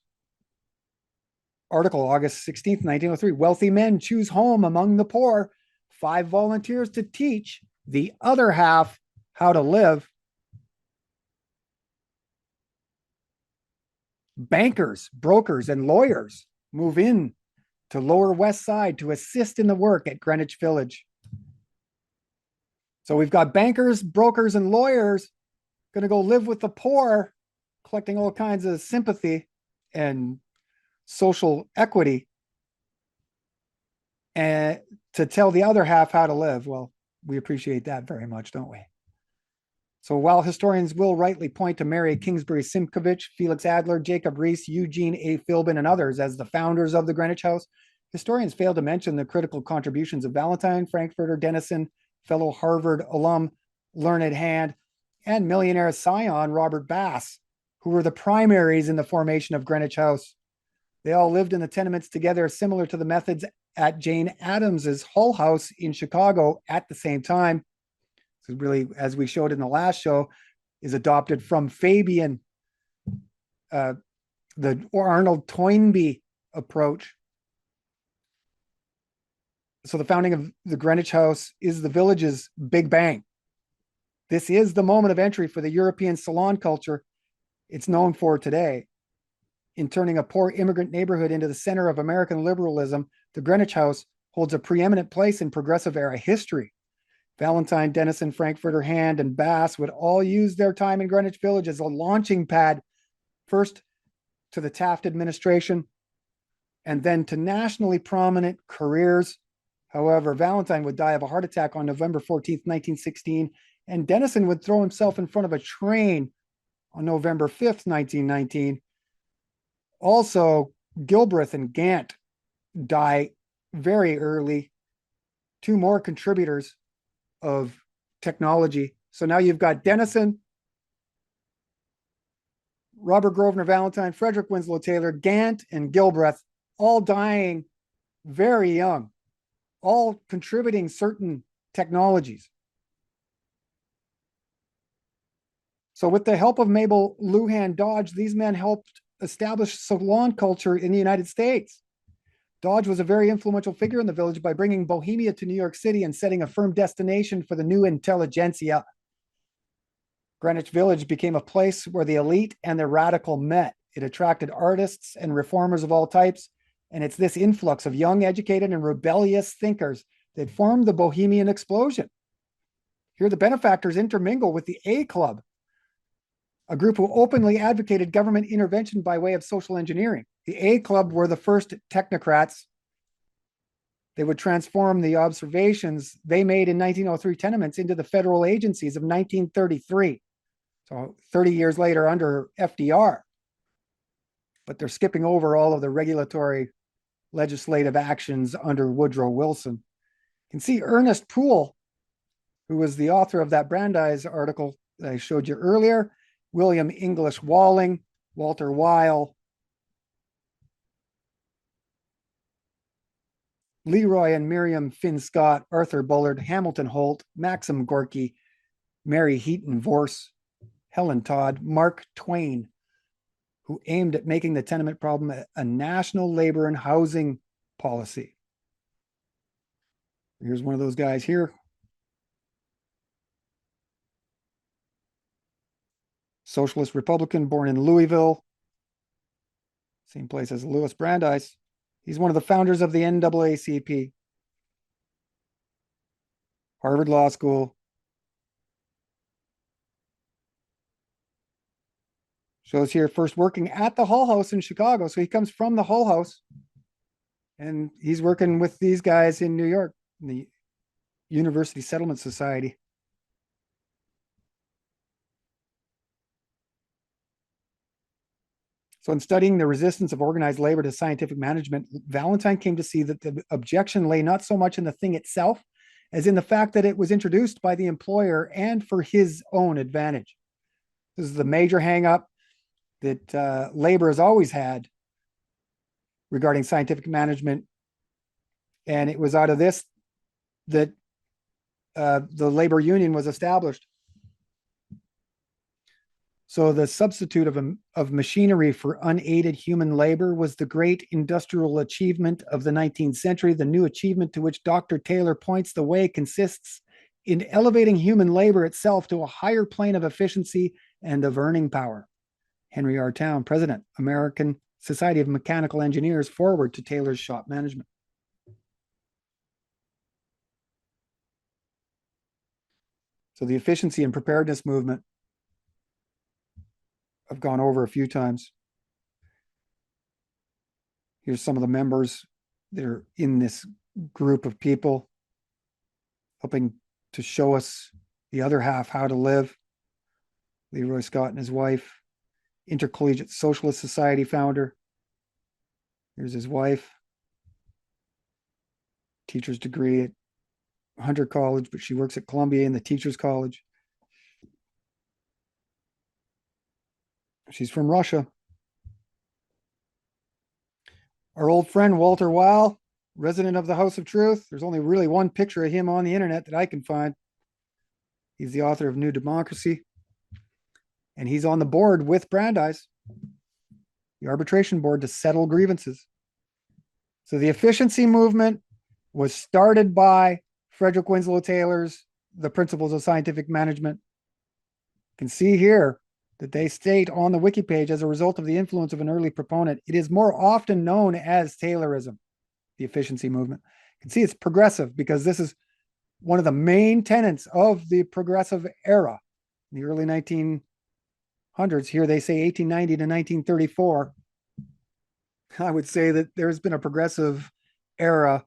article, August 16th, 1903, wealthy men choose home among the poor, 5 volunteers to teach the other half how to live. Bankers, brokers, and lawyers move in to Lower West Side to assist in the work at Greenwich Village. So we've got bankers, brokers, and lawyers going to go live with the poor, collecting all kinds of sympathy and social equity, and to tell the other half how to live. Well, we appreciate that very much, don't we? So while historians will rightly point to Mary Kingsbury Simkovich, Felix Adler, Jacob Riis, Eugene A. Philbin, and others as the founders of the Greenwich House, historians fail to mention the critical contributions of Valentine, Frankfurter, Dennison, fellow Harvard alum Learned Hand, and millionaire scion Robert Bass, who were the primaries in the formation of Greenwich House. They all lived in the tenements together, similar to the methods at Jane Addams's Hull House in Chicago at the same time. So really, as we showed in the last show, is adopted from Fabian, the Arnold Toynbee approach. So the founding of the Greenwich House is the village's Big Bang. This is the moment of entry for the European salon culture it's known for today. in turning a poor immigrant neighborhood into the center of American liberalism, the Greenwich House holds a preeminent place in progressive era history. Valentine, Denison, Frankfurter, Hand, and Bass would all use their time in Greenwich Village as a launching pad, first to the Taft administration and then to nationally prominent careers. However, Valentine would die of a heart attack on November 14th, 1916, and Denison would throw himself in front of a train on November 5th, 1919. Also, Gilbreth and Gant die very early, two more contributors of technology. So now you've got Denison, Robert Grosvenor Valentine, Frederick Winslow Taylor, Gant, and Gilbreth, all dying very young, all contributing certain technologies. So with the help of Mabel Luhan Dodge, these men helped establish salon culture in the United States. Dodge was a very influential figure in the village by bringing Bohemia to New York City and setting a firm destination for the new intelligentsia. Greenwich Village became a place where the elite and the radical met. It attracted artists and reformers of all types, and it's this influx of young, educated, and rebellious thinkers that formed the Bohemian explosion. Here, the benefactors intermingle with the A Club, a group who openly advocated government intervention by way of social engineering. The A Club were the first technocrats. They would transform the observations they made in 1903 tenements into the federal agencies of 1933. So 30 years later under FDR. But they're skipping over all of the regulatory legislative actions under Woodrow Wilson. You can see Ernest Poole, who was the author of that Brandeis article that I showed you earlier, William English Walling, Walter Weil, Leroy and Miriam Finn Scott, Arthur Bullard, Hamilton Holt, Maxim Gorky, Mary Heaton Vorse, Helen Todd, Mark Twain, who aimed at making the tenement problem a national labor and housing policy. Here's one of those guys here. Socialist Republican, born in Louisville, same place as Louis Brandeis. He's one of the founders of the NAACP, Harvard Law School. Shows here first working at the Hull House in Chicago. So he comes from the Hull House and he's working with these guys in New York, in the University Settlement Society. So in studying the resistance of organized labor to scientific management, Valentine came to see that the objection lay not so much in the thing itself as in the fact that it was introduced by the employer and for his own advantage. This is the major hang-up that labor has always had regarding scientific management. And it was out of this that the labor union was established. So the substitute of machinery for unaided human labor was the great industrial achievement of the 19th century. The new achievement to which Dr. Taylor points the way consists in elevating human labor itself to a higher plane of efficiency and of earning power. Henry R. Town, President, American Society of Mechanical Engineers, forward to Taylor's shop management. So the efficiency and preparedness movement I've gone over a few times. Here's some of the members that are in this group of people, helping to show us the other half how to live. Leroy Scott and his wife, Intercollegiate Socialist Society founder. Here's his wife, teacher's degree at Hunter College, but she works at Columbia in the Teachers College. She's from Russia. Our old friend Walter Weil, resident of the House of Truth. There's only really one picture of him on the internet that I can find. He's the author of New Democracy. And he's on the board with Brandeis, the arbitration board, to settle grievances. So the efficiency movement was started by Frederick Winslow Taylor's The Principles of Scientific Management. You can see here that they state on the wiki page as a result of the influence of an early proponent. It is more often known as Taylorism, the efficiency movement. You can see it's progressive because this is one of the main tenets of the progressive era in the early 1900s. Here they say 1890 to 1934. I would say that there's been a progressive era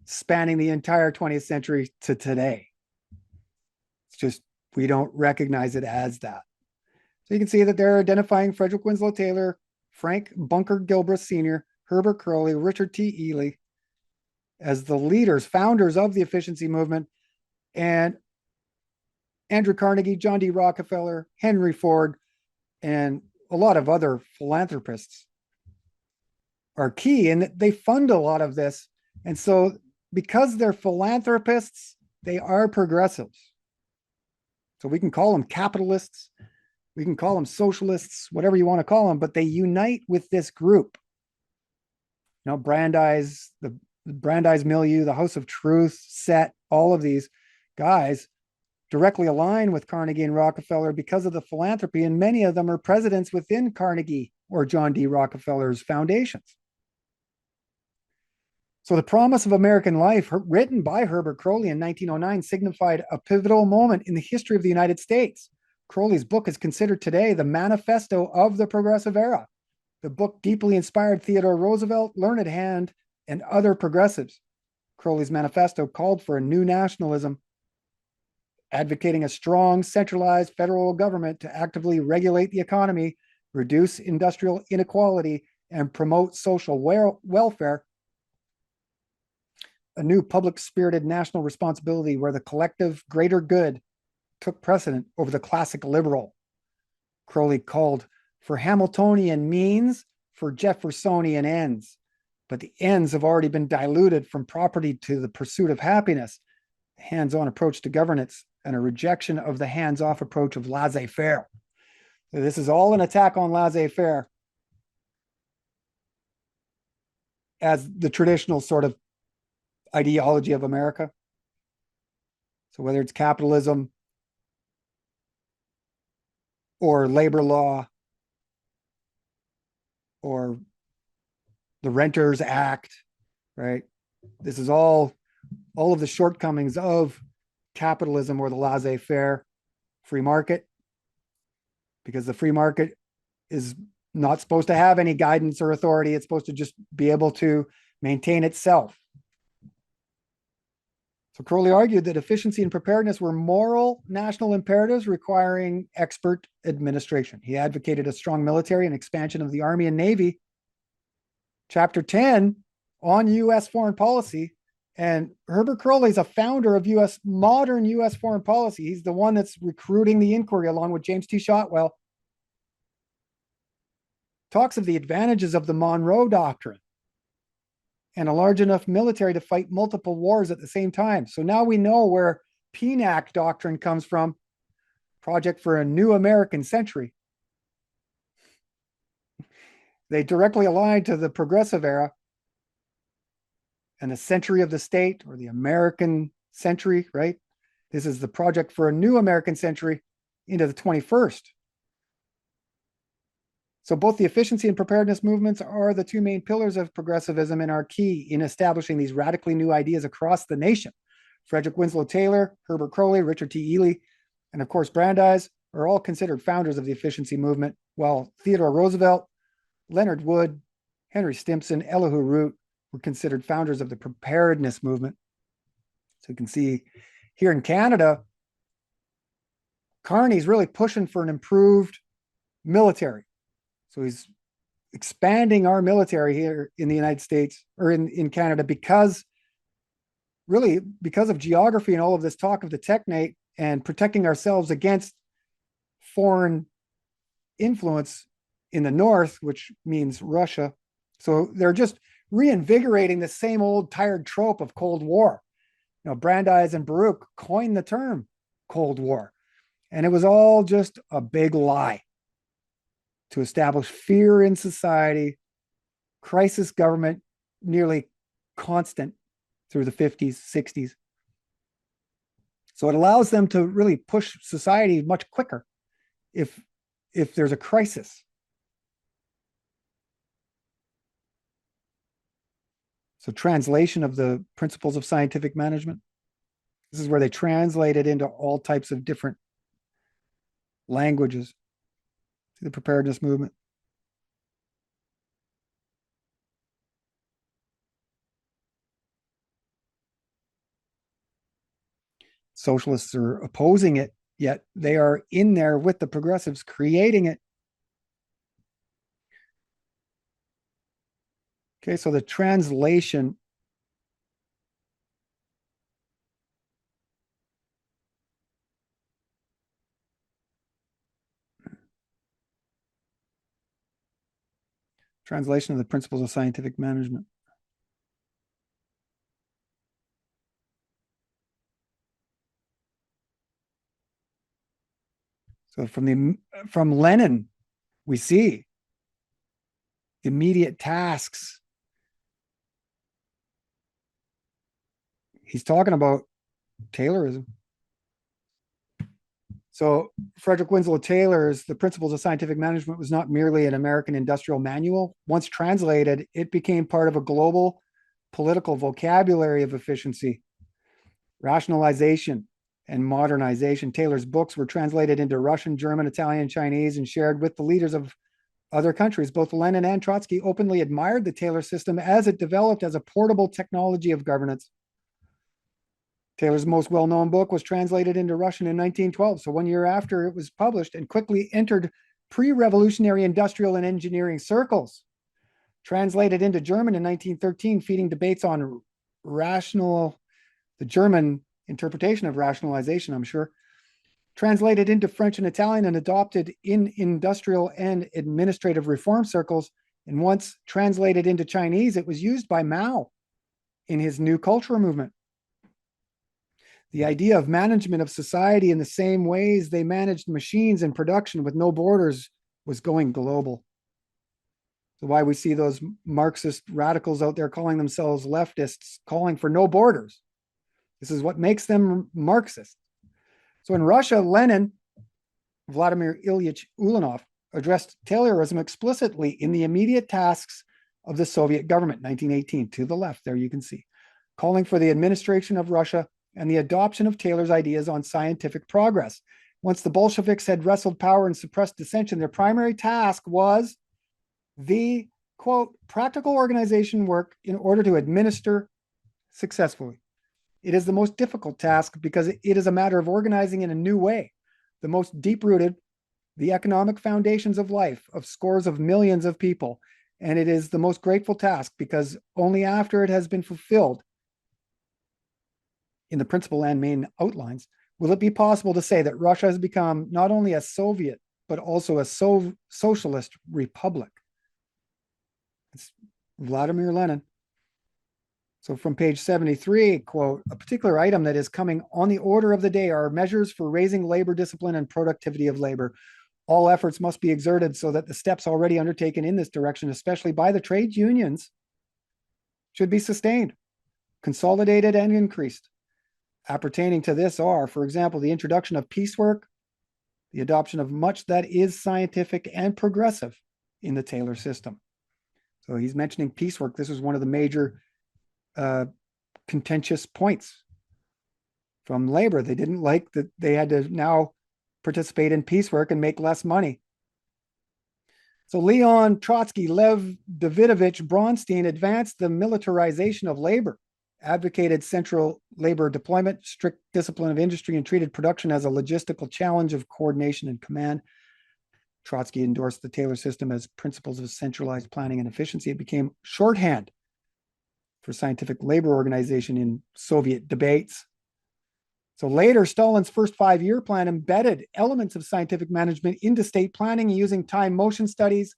spanning the entire 20th century to today. It's just we don't recognize it as that. So you can see that they're identifying Frederick Winslow Taylor, Frank Bunker Gilbreth Sr., Herbert Croly, Richard T. Ely as the leaders, founders of the efficiency movement, and Andrew Carnegie, John D. Rockefeller, Henry Ford, and a lot of other philanthropists are key, and they fund a lot of this. And so because they're philanthropists, they are progressives. So we can call them capitalists, we can call them socialists, whatever you want to call them, but they unite with this group. You know, Brandeis, the Brandeis milieu, the House of Truth, Set, all of these guys directly align with Carnegie and Rockefeller because of the philanthropy, and many of them are presidents within Carnegie or John D. Rockefeller's foundations. So the Promise of American Life, written by Herbert Croly in 1909, signified a pivotal moment in the history of the United States. Croly's book is considered today the manifesto of the progressive era. The book deeply inspired Theodore Roosevelt, Learned Hand, and other progressives. Croly's manifesto called for a new nationalism, advocating a strong, centralized federal government to actively regulate the economy, reduce industrial inequality, and promote social welfare. A new public-spirited national responsibility where the collective greater good took precedent over the classic liberal. Croly called for Hamiltonian means for Jeffersonian ends, but the ends have already been diluted from property to the pursuit of happiness, the hands-on approach to governance, and a rejection of the hands-off approach of laissez-faire. So this is all an attack on laissez-faire as the traditional sort of ideology of America. So whether it's capitalism or labor law or the Renters Act, right? This is all of the shortcomings of capitalism or the laissez-faire free market, because the free market is not supposed to have any guidance or authority. It's supposed to just be able to maintain itself. So Croly argued that efficiency and preparedness were moral national imperatives requiring expert administration. He advocated a strong military and expansion of the Army and Navy. Chapter 10 on U.S. foreign policy. And Herbert Croly is a founder of modern U.S. foreign policy. He's the one that's recruiting the inquiry along with James T. Shotwell. Talks of the advantages of the Monroe Doctrine and a large enough military to fight multiple wars at the same time. So now we know where PNAC doctrine comes from, Project for a New American Century. They directly align to the progressive era and the century of the state, or the American century, right? This is the project for a new American century into the 21st. So both the efficiency and preparedness movements are the two main pillars of progressivism and are key in establishing these radically new ideas across the nation. Frederick Winslow Taylor, Herbert Croly, Richard T. Ely, and of course Brandeis are all considered founders of the efficiency movement, while Theodore Roosevelt, Leonard Wood, Henry Stimson, Elihu Root were considered founders of the preparedness movement. So you can see here in Canada, Carney's really pushing for an improved military. So he's expanding our military here in the United States, or in Canada, because of geography and all of this talk of the technate and protecting ourselves against foreign influence in the north, which means Russia. So they're just reinvigorating the same old tired trope of Cold War. You know, Brandeis and Baruch coined the term Cold War, and it was all just a big lie to establish fear in society, crisis government, nearly constant through the 50s, 60s. So it allows them to really push society much quicker if if there's a crisis. So translation of the principles of scientific management. This is where they translate it into all types of different languages. See the preparedness movement. Socialists are opposing it, yet they are in there with the progressives creating it. Okay, so the translation of the principles of scientific management. So from Lenin, we see immediate tasks. He's talking about Taylorism. So Frederick Winslow Taylor's The Principles of Scientific Management was not merely an American industrial manual. Once translated, it became part of a global political vocabulary of efficiency, rationalization, and modernization. Taylor's books were translated into Russian, German, Italian, Chinese, and shared with the leaders of other countries. Both Lenin and Trotsky openly admired the Taylor system as it developed as a portable technology of governance. Taylor's most well-known book was translated into Russian in 1912, so 1 year after it was published, and quickly entered pre-revolutionary industrial and engineering circles. Translated into German in 1913, feeding debates on the German interpretation of rationalization, I'm sure. Translated into French and Italian and adopted in industrial and administrative reform circles. And once translated into Chinese, it was used by Mao in his New Culture movement. The idea of management of society in the same ways they managed machines and production with no borders was going global. So why we see those Marxist radicals out there calling themselves leftists, calling for no borders. This is what makes them Marxist. So in Russia, Lenin, Vladimir Ilyich Ulyanov, addressed Taylorism explicitly in the immediate tasks of the Soviet government, 1918, to the left, there you can see, calling for the administration of Russia and the adoption of Taylor's ideas on scientific progress. Once the Bolsheviks had wrestled power and suppressed dissension, their primary task was the, quote, practical organization work in order to administer successfully. It is the most difficult task because it is a matter of organizing in a new way, the most deep-rooted, the economic foundations of life of scores of millions of people. And it is the most grateful task because only after it has been fulfilled in the principal and main outlines, will it be possible to say that Russia has become not only a Soviet, but also a socialist republic. It's Vladimir Lenin. So from page 73, quote, a particular item that is coming on the order of the day are measures for raising labor discipline and productivity of labor. All efforts must be exerted so that the steps already undertaken in this direction, especially by the trade unions, should be sustained, consolidated, and increased. Appertaining to this are, for example, the introduction of piecework, the adoption of much that is scientific and progressive in the Taylor system. So he's mentioning piecework. This is one of the major contentious points from labor. They didn't like that they had to now participate in piecework and make less money. So Leon Trotsky, Lev Davidovich Bronstein advanced the militarization of labor, advocated central labor deployment, strict discipline of industry, and treated production as a logistical challenge of coordination and command. Trotsky endorsed the Taylor system as principles of centralized planning and efficiency. It became shorthand for scientific labor organization in Soviet debates. So later, Stalin's first 5-year plan embedded elements of scientific management into state planning using time motion studies,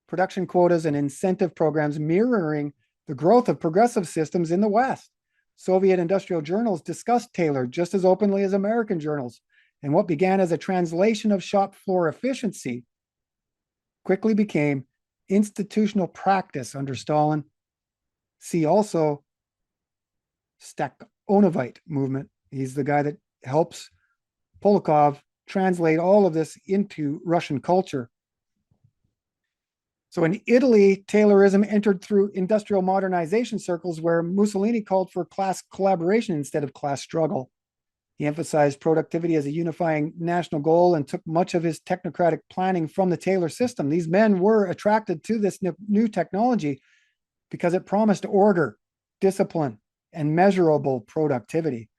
production quotas, and incentive programs mirroring the growth of progressive systems in the West. Soviet industrial journals discussed Taylor just as openly as American journals, and what began as a translation of shop floor efficiency quickly became institutional practice under Stalin. See also Stakhanovite movement. He's the guy that helps Polakov translate all of this into Russian culture. So in Italy, Taylorism entered through industrial modernization circles where Mussolini called for class collaboration instead of class struggle. He emphasized productivity as a unifying national goal and took much of his technocratic planning from the Taylor system. These men were attracted to this new technology because it promised order, discipline, and measurable productivity.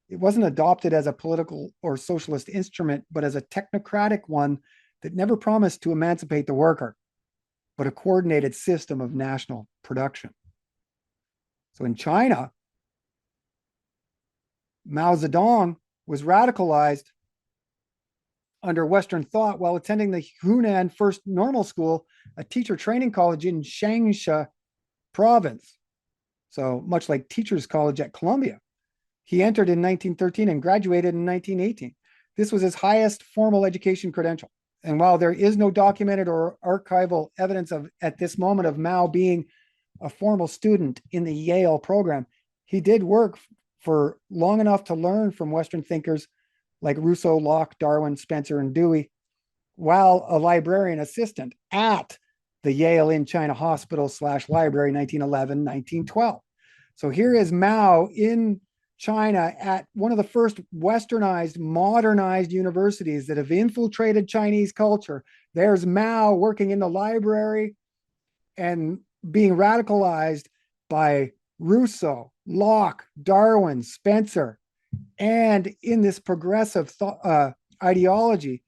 It wasn't adopted as a political or socialist instrument, but as a technocratic one that never promised to emancipate the worker, but a coordinated system of national production. So in China, Mao Zedong was radicalized under Western thought while attending the Hunan First Normal School, a teacher training college in Shaanxi province. So much like Teachers College at Columbia. He entered in 1913 and graduated in 1918. This was his highest formal education credential. And while there is no documented or archival evidence of at this moment of Mao being a formal student in the Yale program, he did work for long enough to learn from Western thinkers like Rousseau, Locke, Darwin, Spencer, and Dewey, while a librarian assistant at the Yale in China Hospital / Library, 1911, 1912. So here is Mao in China at one of the first westernized, modernized universities that have infiltrated Chinese culture. There's Mao working in the library and being radicalized by Rousseau, Locke, Darwin, Spencer, and in this progressive ideology,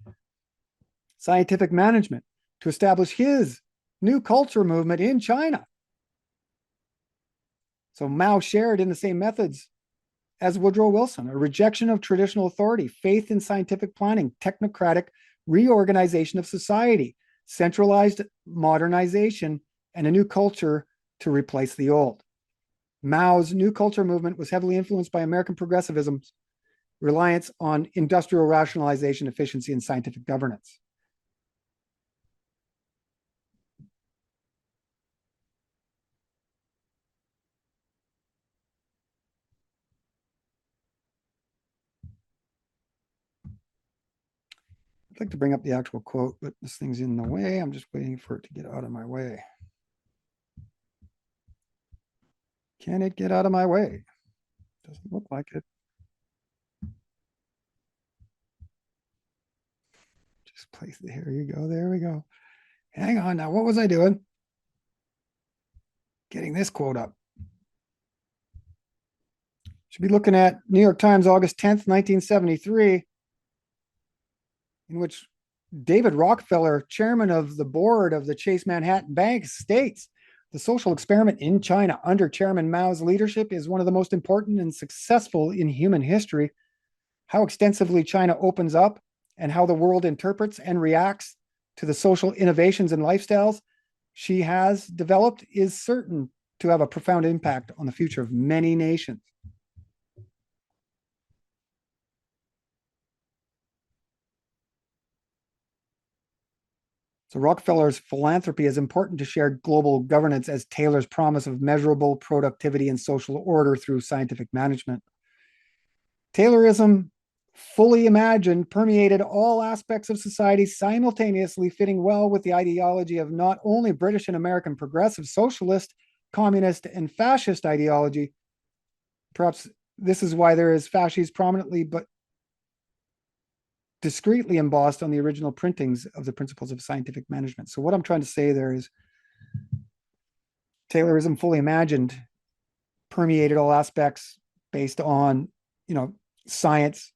scientific management, to establish his new culture movement in China. So Mao shared in the same methods as Woodrow Wilson: a rejection of traditional authority, faith in scientific planning, technocratic reorganization of society, centralized modernization, and a new culture to replace the old. Mao's new culture movement was heavily influenced by American progressivism's reliance on industrial rationalization, efficiency, and scientific governance. I'd like to bring up the actual quote, but this thing's in the way. I'm just waiting for it to get out of my way. Can it get out of my way? Doesn't look like it. Just place it. Here you go. There we go. Hang on now. What was I doing? Getting this quote up. Should be looking at New York Times, August 10th, 1973, in which David Rockefeller, chairman of the board of the Chase Manhattan Bank, states the social experiment in China under Chairman Mao's leadership is one of the most important and successful in human history. How extensively China opens up and how the world interprets and reacts to the social innovations and lifestyles she has developed is certain to have a profound impact on the future of many nations. So Rockefeller's philanthropy is important to shared global governance as Taylor's promise of measurable productivity and social order through scientific management. Taylorism, fully imagined, permeated all aspects of society, simultaneously fitting well with the ideology of not only British and American progressive socialist, communist, and fascist ideology. Perhaps this is why there is fascism prominently but discreetly embossed on the original printings of the principles of scientific management. So what I'm trying to say there is Taylorism, fully imagined, permeated all aspects based on, science.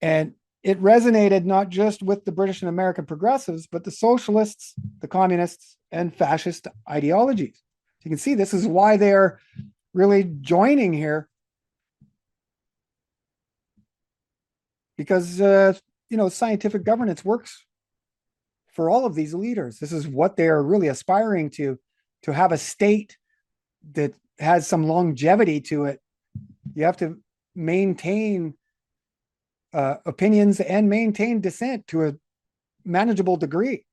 And it resonated not just with the British and American progressives, but the socialists, the communists, and fascist ideologies. So you can see this is why they're really joining here. Because, scientific governance works for all of these leaders. This is what they're really aspiring to have a state that has some longevity to it. You have to maintain opinions and maintain dissent to a manageable degree.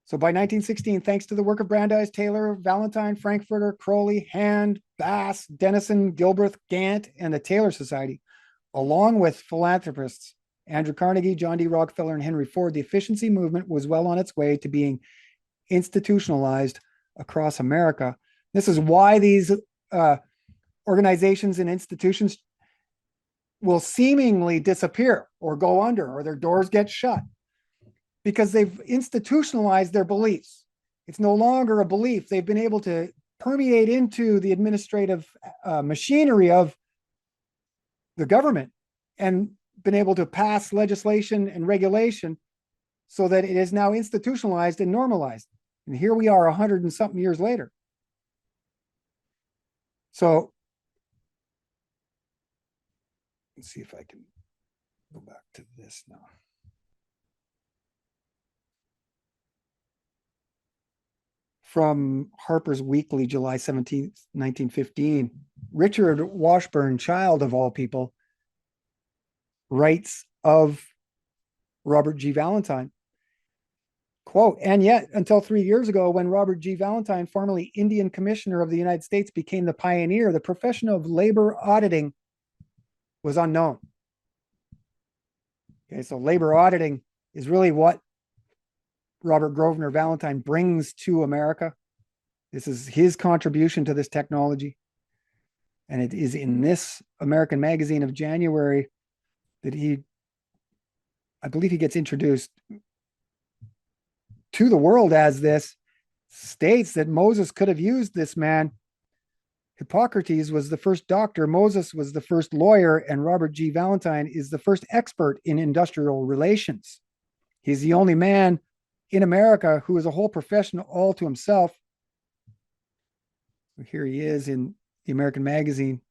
So by 1916, thanks to the work of Brandeis, Taylor, Valentine, Frankfurter, Croly, Hand, Bass, Dennison, Gilbreth, Gant, and the Taylor Society, along with philanthropists Andrew Carnegie, John D. Rockefeller, and Henry Ford, the efficiency movement was well on its way to being institutionalized across America. This is why these organizations and institutions will seemingly disappear or go under, or their doors get shut, because they've institutionalized their beliefs. It's no longer a belief. They've been able to permeate into the administrative machinery of the government and been able to pass legislation and regulation so that it is now institutionalized and normalized. And here we are 100 and something years later. So let's see if I can go back to this now. From Harper's Weekly, July 17th, 1915, Richard Washburn Child, of all people, writes of Robert G. Valentine, quote, "And yet, until 3 years ago, when Robert G. Valentine, formerly Indian Commissioner of the United States, became the pioneer, the profession of labor auditing was unknown." Okay, so labor auditing is really what Robert Grosvenor Valentine brings to America. This is his contribution to this technology. And it is in this American magazine of January that I believe he gets introduced to the world as this, states that Moses could have used this man. Hippocrates was the first doctor, Moses was the first lawyer, and Robert G. Valentine is the first expert in industrial relations. He's the only man in America who is a whole profession all to himself. Here he is in the American magazine,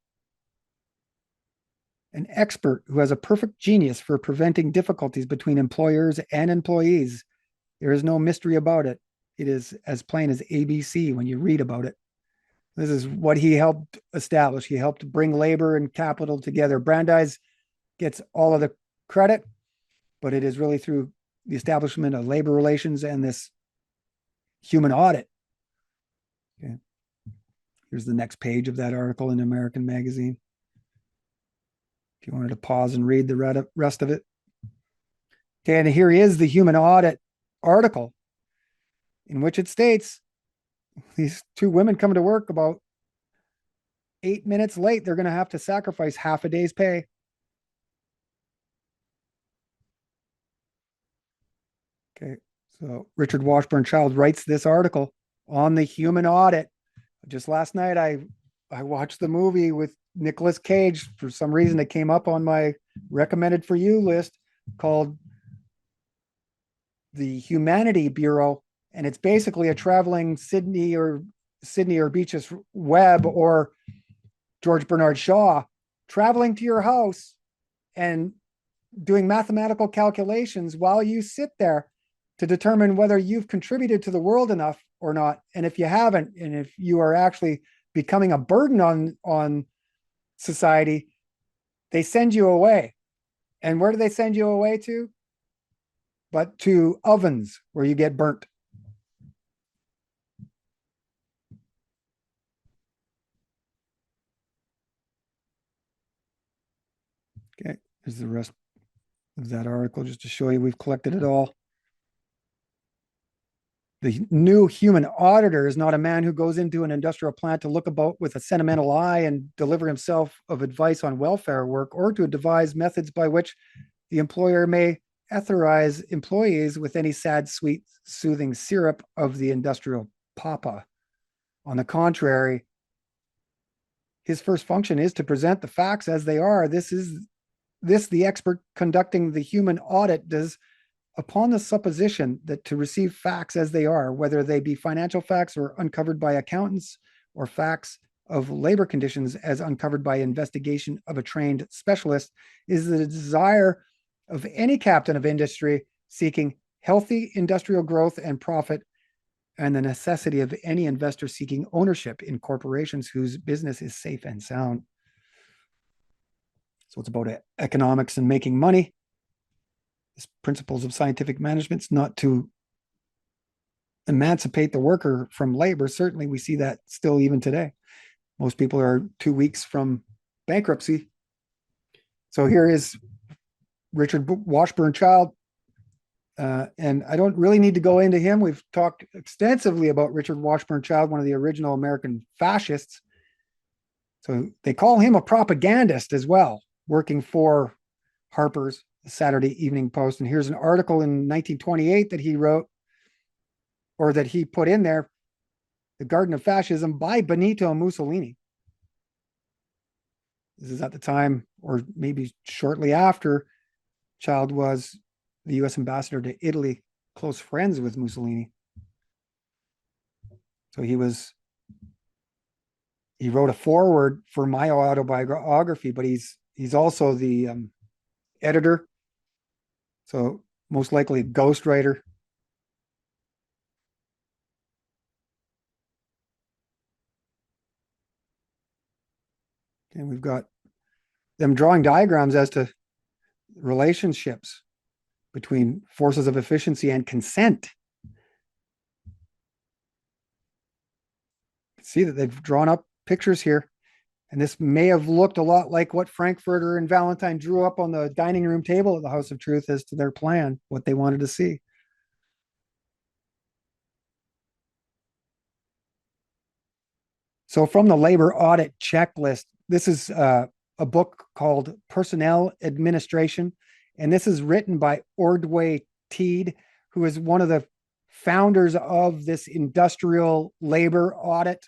an expert who has a perfect genius for preventing difficulties between employers and employees. There is no mystery about it. It is as plain as ABC when you read about it. This is what he helped establish. He helped bring labor and capital together. Brandeis gets all of the credit, but it is really through the establishment of labor relations and this human audit. Okay. Here's the next page of that article in American Magazine, if you wanted to pause and read the rest of it. Okay, and here is the human audit article, in which it states these two women come to work about 8 minutes late. They're going to have to sacrifice half a day's pay. Okay, so Richard Washburn Child writes this article on the human audit. Just last night, I watched the movie with Nicolas Cage. For some reason, it came up on my recommended for you list, called The Humanity Bureau. And it's basically a traveling Sydney or Beatrice Webb or George Bernard Shaw traveling to your house and doing mathematical calculations while you sit there to determine whether you've contributed to the world enough or not. And if you haven't, and if you are actually becoming a burden on society, they send you away. And where do they send you away to? But to ovens where you get burnt. Okay, here's the rest of that article just to show you we've collected it all. The new human auditor is not a man who goes into an industrial plant to look about with a sentimental eye and deliver himself of advice on welfare work, or to devise methods by which the employer may etherize employees with any sad, sweet, soothing syrup of the industrial papa. On the contrary, his first function is to present the facts as they are. This the expert conducting the human audit does upon the supposition that to receive facts as they are, whether they be financial facts or uncovered by accountants, or facts of labor conditions as uncovered by investigation of a trained specialist, is the desire of any captain of industry seeking healthy industrial growth and profit, and the necessity of any investor seeking ownership in corporations whose business is safe and sound. So it's about economics and making money. This principles of scientific management is not to emancipate the worker from labor. Certainly, we see that still even today. Most people are 2 weeks from bankruptcy. So here is Richard Washburn Child. And I don't really need to go into him. We've talked extensively about Richard Washburn Child, one of the original American fascists. So they call him a propagandist as well, working for Harper's, the Saturday Evening Post. And here's an article in 1928 that he wrote, or that he put in there, The Garden of Fascism by Benito Mussolini. This is at the time, or maybe shortly after, Child was the U.S. ambassador to Italy, close friends with Mussolini. So he wrote a foreword for my autobiography, but he's also the editor. So most likely a ghostwriter. And we've got them drawing diagrams as to relationships between forces of efficiency and consent. See that they've drawn up pictures here. And this may have looked a lot like what Frankfurter and Valentine drew up on the dining room table at the House of Truth as to their plan, what they wanted to see. So from the labor audit checklist, this is a book called Personnel Administration. And this is written by Ordway Teed, who is one of the founders of this industrial labor audit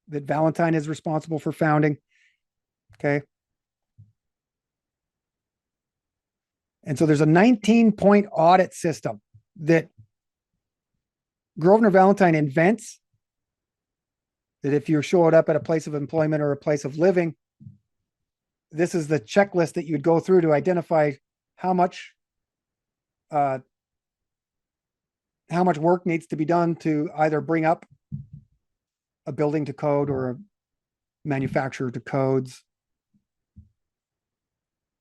that Valentine is responsible for founding. Okay. And so there's a 19-point audit system that Grosvenor Valentine invents, that if you're showing up at a place of employment or a place of living, this is the checklist that you'd go through to identify how much work needs to be done to either bring up a building to code or a manufacturer to codes.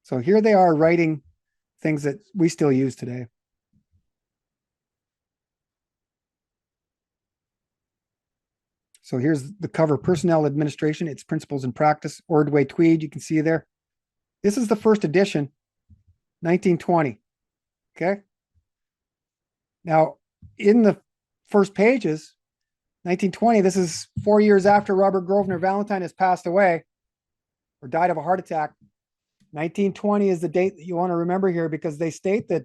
So here they are writing things that we still use today. So here's the cover, Personnel Administration, Its Principles and Practice, Ordway Tweed, you can see there. This is the first edition, 1920, okay? Now, in the first pages, 1920, this is 4 years after Robert Grosvenor Valentine has passed away or died of a heart attack. 1920 is the date that you want to remember here, because they state that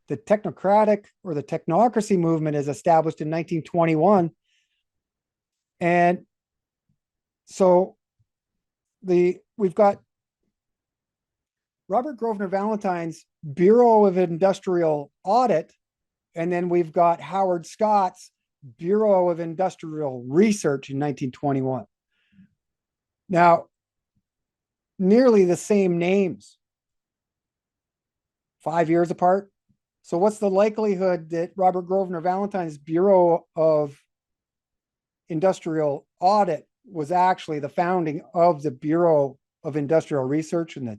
the technocratic or the technocracy movement is established in 1921. And so we've got Robert Grosvenor Valentine's Bureau of Industrial Audit, and then we've got Howard Scott's Bureau of Industrial Research in 1921. Now, nearly the same names, 5 years apart. So what's the likelihood that Robert Grosvenor Valentine's Bureau of Industrial Audit was actually the founding of the Bureau of Industrial Research and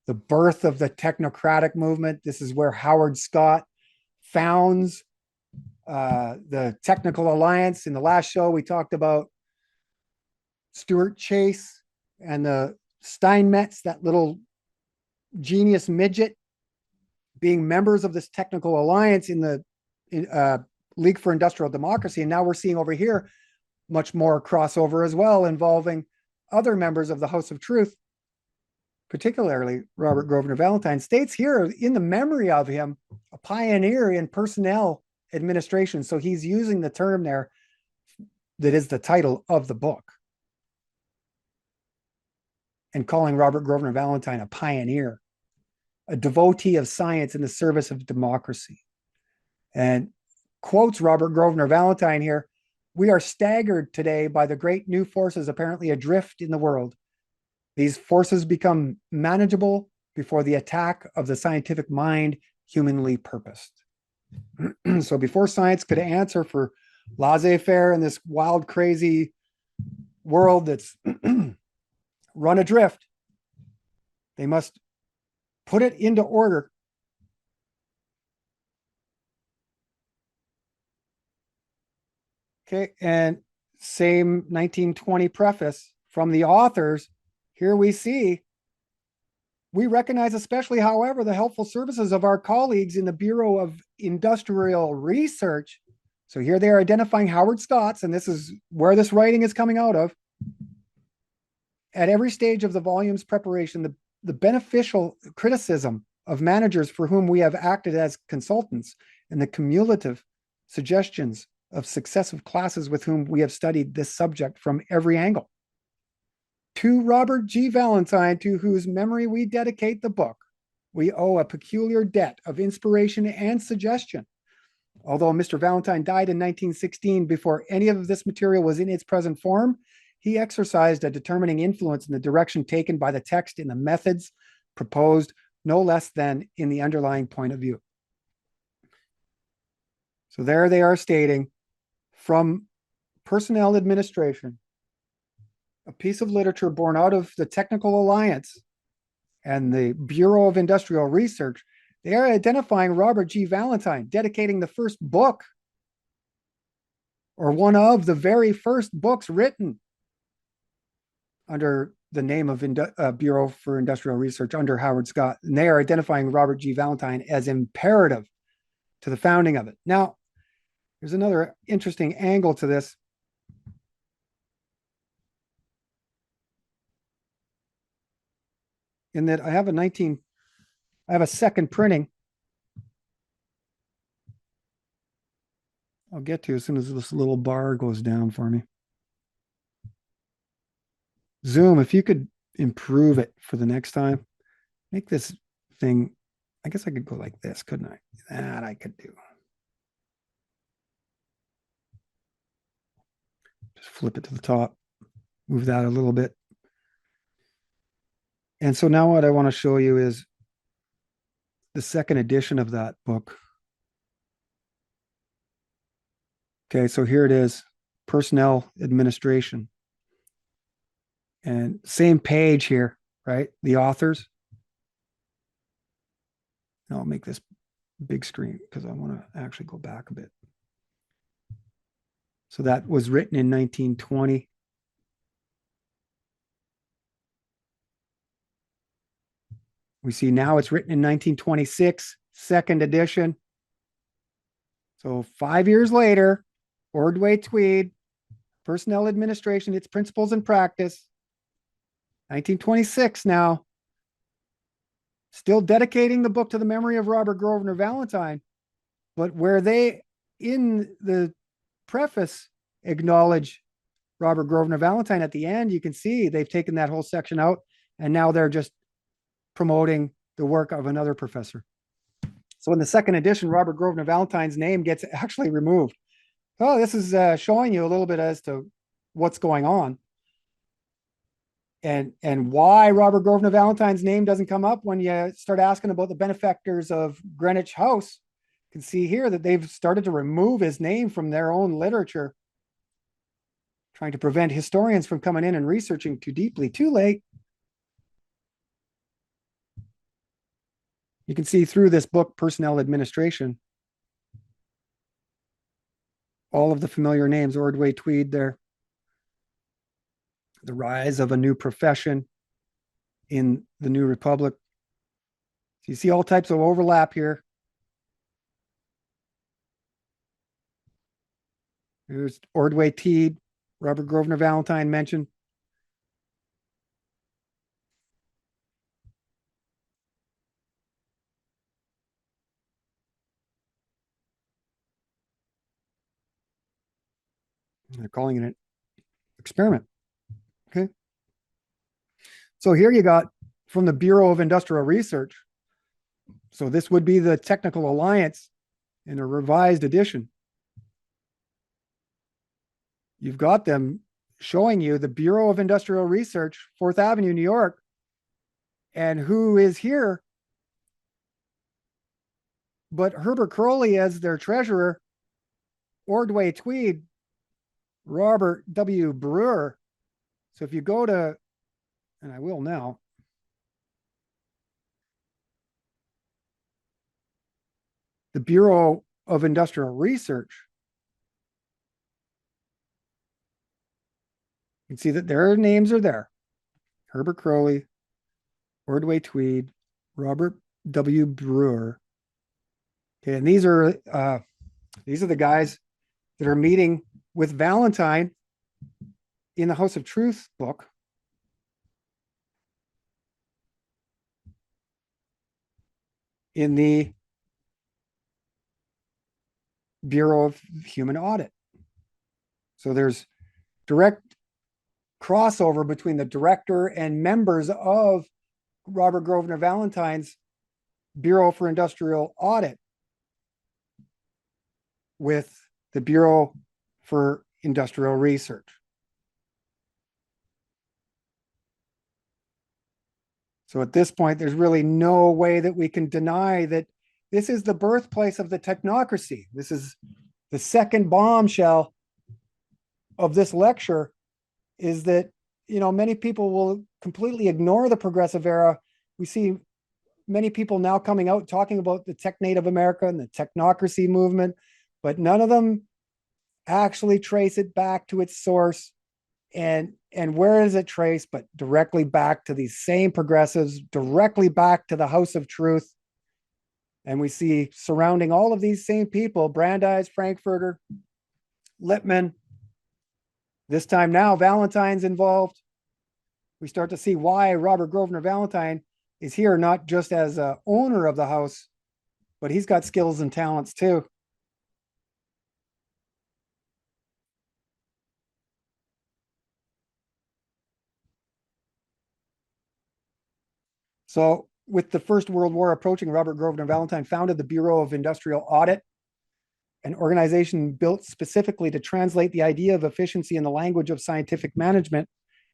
the birth of the technocratic movement? This is where Howard Scott founds the Technical Alliance. In the last show, we talked about Stuart Chase and the Steinmetz, that little genius midget, being members of this Technical Alliance in the League for Industrial Democracy. And now we're seeing over here much more crossover as well, involving other members of the House of Truth, particularly Robert Grosvenor Valentine. States here in the memory of him, a pioneer in personnel administration. So he's using the term there that is the title of the book, and calling Robert Grosvenor Valentine a pioneer, a devotee of science in the service of democracy. And quotes Robert Grosvenor Valentine here: "We are staggered today by the great new forces apparently adrift in the world. These forces become manageable before the attack of the scientific mind humanly purposed." So before science could answer for laissez-faire in this wild, crazy world that's run adrift, they must put it into order. Okay, and same 1920 preface from the authors. Here we see We recognize especially, however, the helpful services of our colleagues in the Bureau of Industrial Research. So here they are identifying Howard Scott's, and this is where this writing is coming out of. At every stage of the volume's preparation, the beneficial criticism of managers for whom we have acted as consultants and the cumulative suggestions of successive classes with whom we have studied this subject from every angle. To Robert G. Valentine, to whose memory we dedicate the book, we owe a peculiar debt of inspiration and suggestion. Although Mr. Valentine died in 1916 before any of this material was in its present form, he exercised a determining influence in the direction taken by the text in the methods proposed, no less than in the underlying point of view. So there they are stating, from personnel administration, a piece of literature born out of the Technical Alliance and the Bureau of Industrial Research, they are identifying Robert G. Valentine, dedicating the first book, or one of the very first books written under the name of Bureau for Industrial Research under Howard Scott. And they are identifying Robert G. Valentine as imperative to the founding of it. Now, there's another interesting angle to this. In that I have a second printing. I'll get to as soon as this little bar goes down for me. Zoom, if you could improve it for the next time, make this thing, I guess I could go like this, couldn't I? That I could do. Just flip it to the top, move that a little bit. And so now what I want to show you is the second edition of that book. Okay, so here it is, Personnel Administration. And same page here, right? The authors. And I'll make this big screen because I want to actually go back a bit. So that was written in 1920. We see now it's written in 1926, second edition. So 5 years later, Ordway Tweed, Personnel Administration, its Principles and Practice. 1926 now. Still dedicating the book to the memory of Robert Grosvenor Valentine, but where they, in the preface, acknowledge Robert Grosvenor Valentine at the end, you can see they've taken that whole section out, and now they're just promoting the work of another professor. So in the second edition, Robert Grosvenor Valentine's name gets actually removed. Oh, this is showing you a little bit as to what's going on. And why Robert Grosvenor Valentine's name doesn't come up when you start asking about the benefactors of Greenwich House. You can see here that they've started to remove his name from their own literature, trying to prevent historians from coming in and researching too deeply. Too late. You can see through this book, Personnel Administration, all of the familiar names, Ordway Tweed there. The rise of a new profession in the New Republic. So you see all types of overlap here. There's Ordway Tweed, Robert Grosvenor Valentine mentioned. They're calling it an experiment. Okay. So here you got from the Bureau of Industrial Research. So this would be the Technical Alliance in a revised edition. You've got them showing you the Bureau of Industrial Research, 4th Avenue, New York, and who is here but Herbert Croly as their treasurer, Ordway Tweed, Robert W. Brewer. So if you go to, and I will now, the Bureau of Industrial Research, you can see that their names are there. Herbert Croly, Ordway Tweed, Robert W. Brewer. Okay, and these are the guys that are meeting with Valentine in the House of Truth book. In the Bureau of Human Audit. So there's direct crossover between the director and members of Robert Grosvenor Valentine's Bureau for Industrial Audit with the Bureau for Industrial Research. So at this point, there's really no way that we can deny that this is the birthplace of the technocracy. This is the second bombshell of this lecture, is that, many people will completely ignore the progressive era. We see many people now coming out talking about the tech native America and the technocracy movement, but none of them actually trace it back to its source. And where is it traced? But directly back to these same progressives, directly back to the House of Truth. And we see surrounding all of these same people, Brandeis, Frankfurter, Lippmann. This time now, Valentine's involved. We start to see why Robert Grosvenor Valentine is here, not just as an owner of the house, but he's got skills and talents too. So with the First World War approaching, Robert Grosvenor Valentine founded the Bureau of Industrial Audit, an organization built specifically to translate the idea of efficiency in the language of scientific management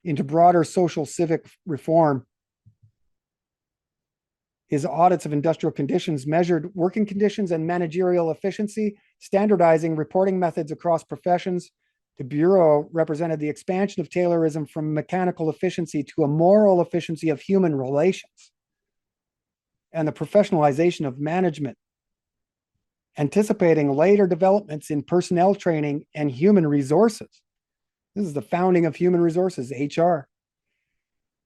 into broader social civic reform. His audits of industrial conditions measured working conditions and managerial efficiency, standardizing reporting methods across professions. The Bureau represented the expansion of Taylorism from mechanical efficiency to a moral efficiency of human relations and the professionalization of management, anticipating later developments in personnel training and human resources. This is the founding of human resources, HR.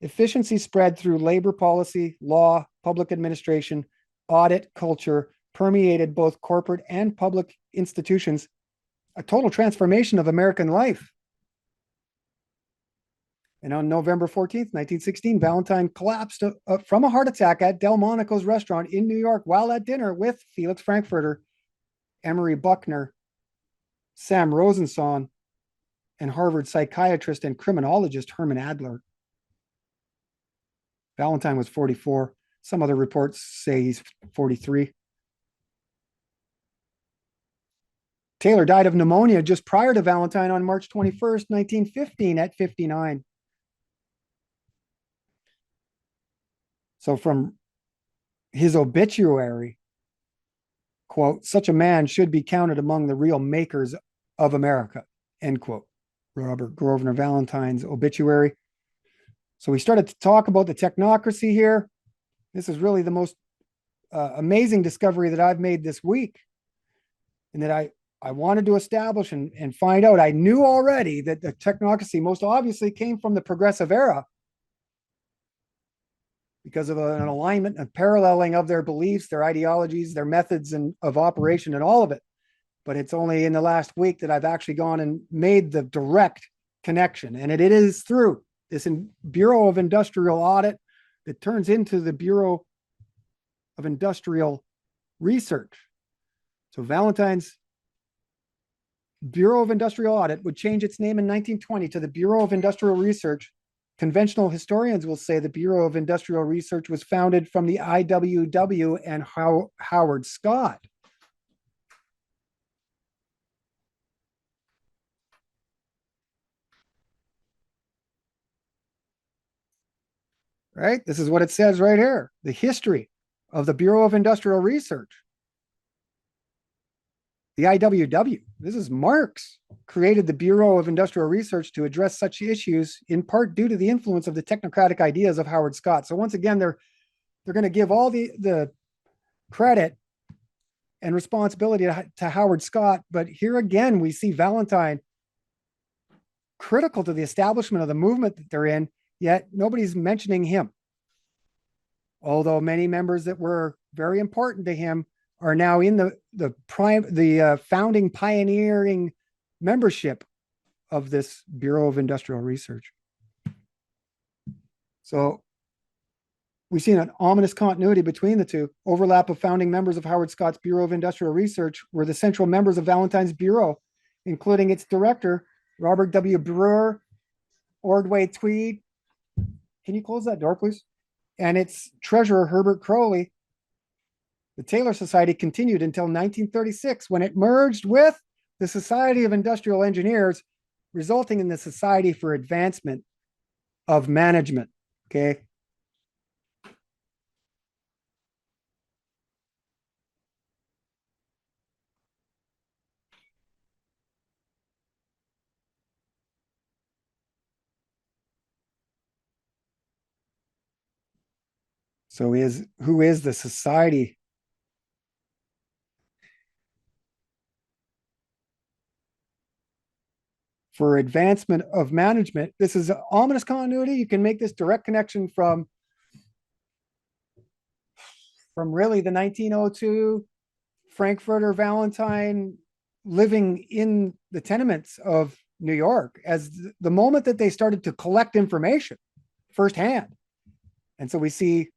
Efficiency spread through labor policy, law, public administration, audit culture, permeated both corporate and public institutions, a total transformation of American life. And on November 14th, 1916, Valentine collapsed from a heart attack at Delmonico's restaurant in New York while at dinner with Felix Frankfurter, Emery Buckner, Sam Rosenson, and Harvard psychiatrist and criminologist Herman Adler. Valentine was 44. Some other reports say he's 43. Taylor died of pneumonia just prior to Valentine on March 21st, 1915 at 59. So from his obituary, quote, "Such a man should be counted among the real makers of America," end quote. Robert Grosvenor Valentine's obituary. So we started to talk about the technocracy here. This is really the most amazing discovery that I've made this week, and that I wanted to establish and find out. I knew already that the technocracy most obviously came from the progressive era because of an alignment and paralleling of their beliefs, their ideologies, their methods of operation, and all of it. But it's only in the last week that I've actually gone and made the direct connection. And it is through this Bureau of Industrial Audit that turns into the Bureau of Industrial Research. So Valentine's Bureau of Industrial Audit would change its name in 1920 to the Bureau of Industrial Research. Conventional historians will say the Bureau of Industrial Research was founded from the IWW and Howard Scott. Right? This is what it says right here. The history of the Bureau of Industrial Research. The IWW, this is Marx, created the Bureau of Industrial Research to address such issues, in part due to the influence of the technocratic ideas of Howard Scott. So once again, they're going to give all the credit and responsibility to Howard Scott. But here again, we see Valentine critical to the establishment of the movement that they're in, yet nobody's mentioning him. although many members that were very important to him are now in the founding pioneering membership of this Bureau of Industrial Research. So we've seen an ominous continuity between the two. Overlap of founding members of Howard Scott's Bureau of Industrial Research were the central members of Valentine's Bureau, including its director, Robert W. Brewer, Ordway Tweed. Can you close that door, please? And its treasurer, Herbert Croly. The Taylor Society continued until 1936 when it merged with the Society of Industrial Engineers, resulting in the Society for Advancement of Management. Okay. So who is the Society for Advancement of Management? This is ominous continuity. You can make this direct connection from really the 1902 Frankfurter Valentine living in the tenements of New York as the moment that they started to collect information firsthand. And so we see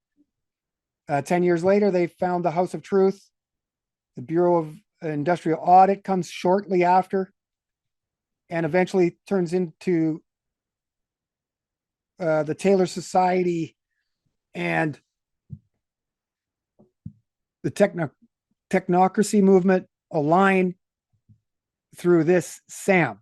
10 years later, they found the House of Truth. The Bureau of Industrial Audit comes shortly after and eventually turns into the Taylor Society and the technocracy movement align through this SAM.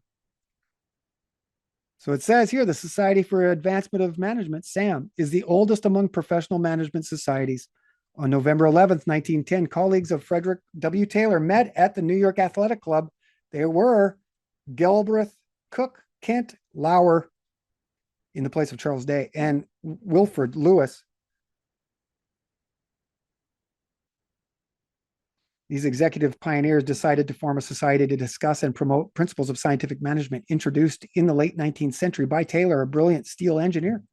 So it says here, the Society for Advancement of Management, SAM, is the oldest among professional management societies. On November 11th, 1910, colleagues of Frederick W. Taylor met at the New York Athletic Club. They were Galbraith, Cook, Kent, Lauer, in the place of Charles Day, and Wilfred Lewis. These executive pioneers decided to form a society to discuss and promote principles of scientific management introduced in the late 19th century by Taylor, a brilliant steel engineer.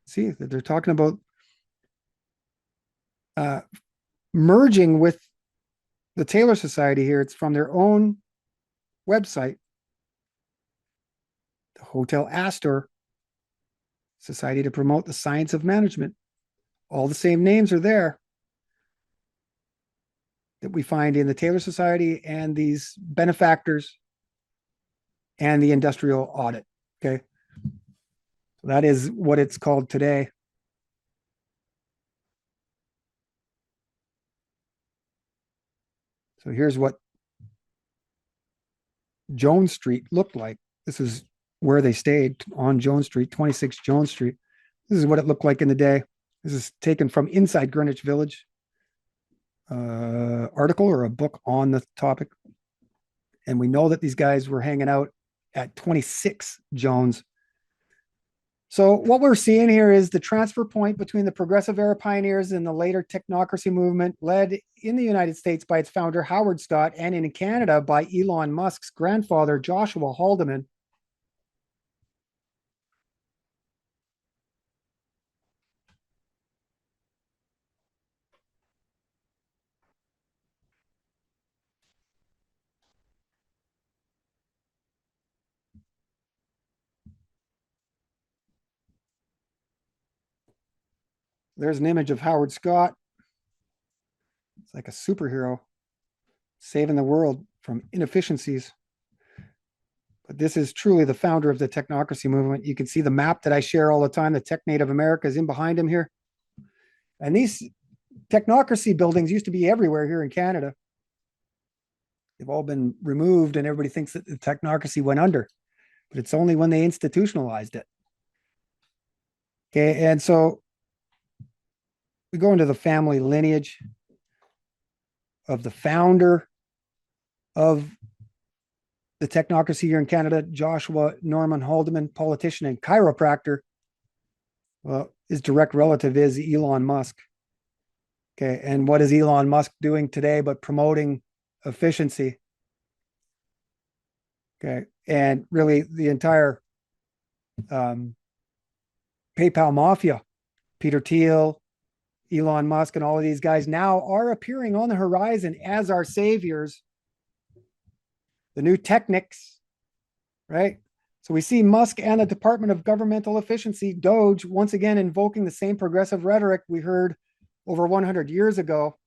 See, they're talking about merging with the Taylor Society here. It's from their own website, the Hotel Astor Society to Promote the Science of Management. All the same names are there that we find in the Taylor Society and these benefactors and the industrial audit. Okay. So that is what it's called today. So here's what Jones Street looked like. This is where they stayed on Jones Street, 26 Jones Street. This is what it looked like in the day. This is taken from Inside Greenwich Village. Article or a book on the topic. And we know that these guys were hanging out at 26 Jones. So what we're seeing here is the transfer point between the progressive era pioneers and the later technocracy movement, led in the United States by its founder, Howard Scott, and in Canada by Elon Musk's grandfather, Joshua Haldeman. There's an image of Howard Scott. It's like a superhero saving the world from inefficiencies. But this is truly the founder of the technocracy movement. You can see the map that I share all the time. The Tech Native America is in behind him here. And these technocracy buildings used to be everywhere here in Canada. They've all been removed and everybody thinks that the technocracy went under, but it's only when they institutionalized it. Okay, and so we go into the family lineage of the founder of the technocracy here in Canada, Joshua Norman Haldeman, politician and chiropractor. Well, his direct relative is Elon Musk. Okay, and what is Elon Musk doing today but promoting efficiency? Okay, and really the entire PayPal mafia, Peter Thiel, Elon Musk and all of these guys now are appearing on the horizon as our saviors, the new technics, right? So we see Musk and the Department of Governmental Efficiency, DOGE, once again invoking the same progressive rhetoric we heard over 100 years ago.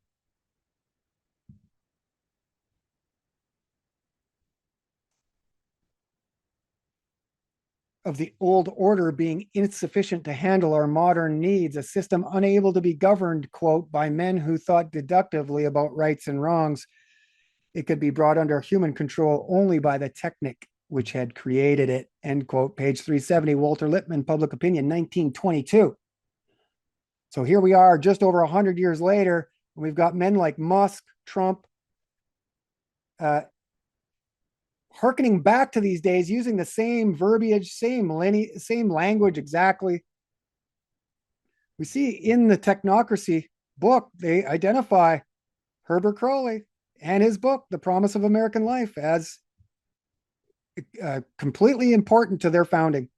Of the old order being insufficient to handle our modern needs, a system unable to be governed, quote, by men who thought deductively about rights and wrongs. It could be brought under human control only by the technic which had created it, end quote. Page 370, Walter Lippmann, Public Opinion, 1922. So here we are just over 100 years later, and we've got men like Musk, Trump, hearkening back to these days, using the same verbiage, same language exactly. We see in the Technocracy book, they identify Herbert Croly and his book, The Promise of American Life, as completely important to their founding.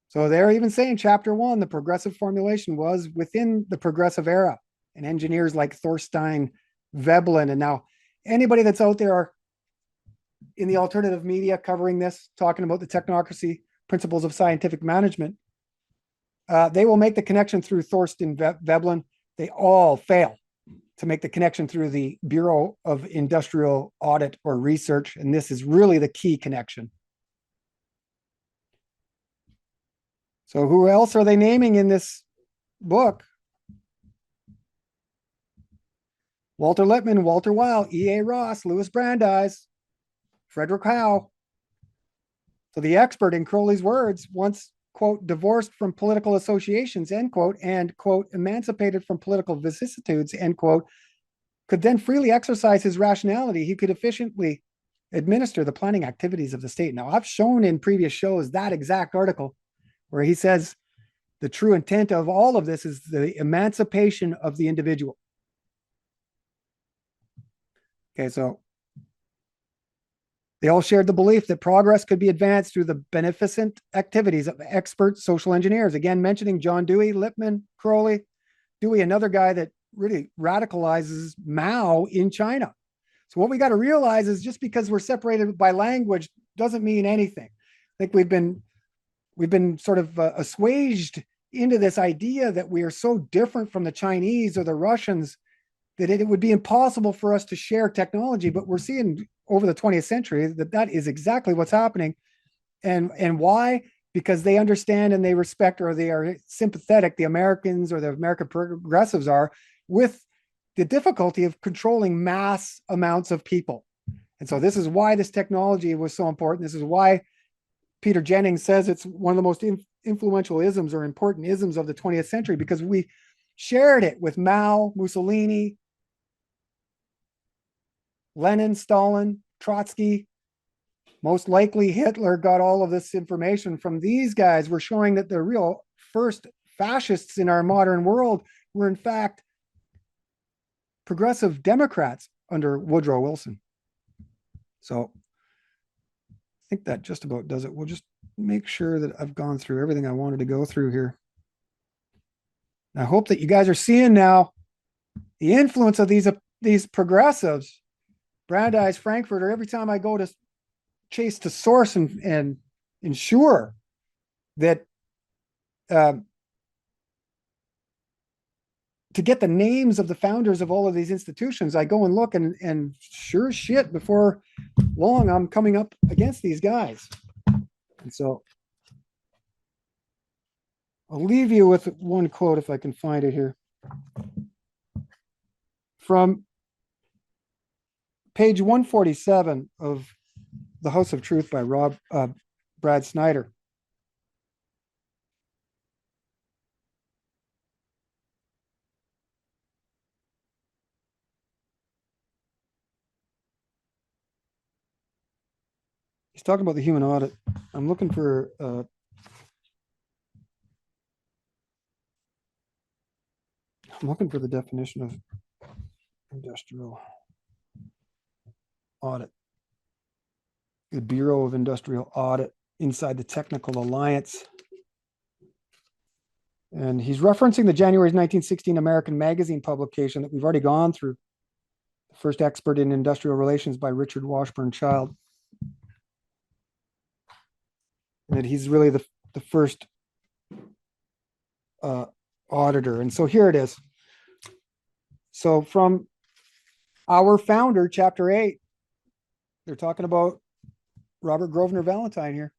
So they're even saying chapter 1, the progressive formulation was within the progressive era, and engineers like Thorstein Veblen. And now anybody that's out there in the alternative media covering this, talking about the Technocracy principles of scientific management, they will make the connection through Thorstein Veblen. They all fail to make the connection through the Bureau of Industrial Audit or Research. And this is really the key connection. So who else are they naming in this book? Walter Lippmann, Walter Weil, E.A. Ross, Louis Brandeis, Frederick Howe. So the expert, in Crowley's words, once, quote, divorced from political associations, end quote, and, quote, emancipated from political vicissitudes, end quote, could then freely exercise his rationality. He could efficiently administer the planning activities of the state. Now, I've shown in previous shows that exact article where he says the true intent of all of this is the emancipation of the individual. Okay, so they all shared the belief that progress could be advanced through the beneficent activities of expert social engineers. Again, mentioning John Dewey, Lippmann, Croly. Dewey, another guy that really radicalizes Mao in China. So what we got to realize is just because we're separated by language doesn't mean anything. I think we've been sort of assuaged into this idea that we are so different from the Chinese or the Russians that it would be impossible for us to share technology. But we're seeing over the 20th century that is exactly what's happening. And why? Because they understand and they respect, or they are sympathetic, the Americans or the American progressives are, with the difficulty of controlling mass amounts of people. And so this is why this technology was so important. This is why Peter Jennings says it's one of the most influential isms or important isms of the 20th century, because we shared it with Mao, Mussolini, Lenin, Stalin, Trotsky. Most likely Hitler got all of this information from these guys. We're showing that the real first fascists in our modern world were in fact progressive Democrats under Woodrow Wilson. So I think that just about does it. We'll just make sure that I've gone through everything I wanted to go through here. I hope that you guys are seeing now the influence of these progressives, Brandeis, Frankfurter. Every time I go to chase to source and ensure that to get the names of the founders of all of these institutions, I go and look, and sure as shit, before long, I'm coming up against these guys. And so I'll leave you with one quote, if I can find it here, from page 147 of The House of Truth by Brad Snyder. He's talking about the human audit. I'm looking for the definition of industrial audit. The Bureau of Industrial Audit inside the Technical Alliance. And he's referencing the January 1916 American Magazine publication that we've already gone through. The First Expert in Industrial Relations by Richard Washburn Child. And that he's really the first auditor. And so here it is. So from our founder, chapter 8, they're talking about Robert Grosvenor Valentine here.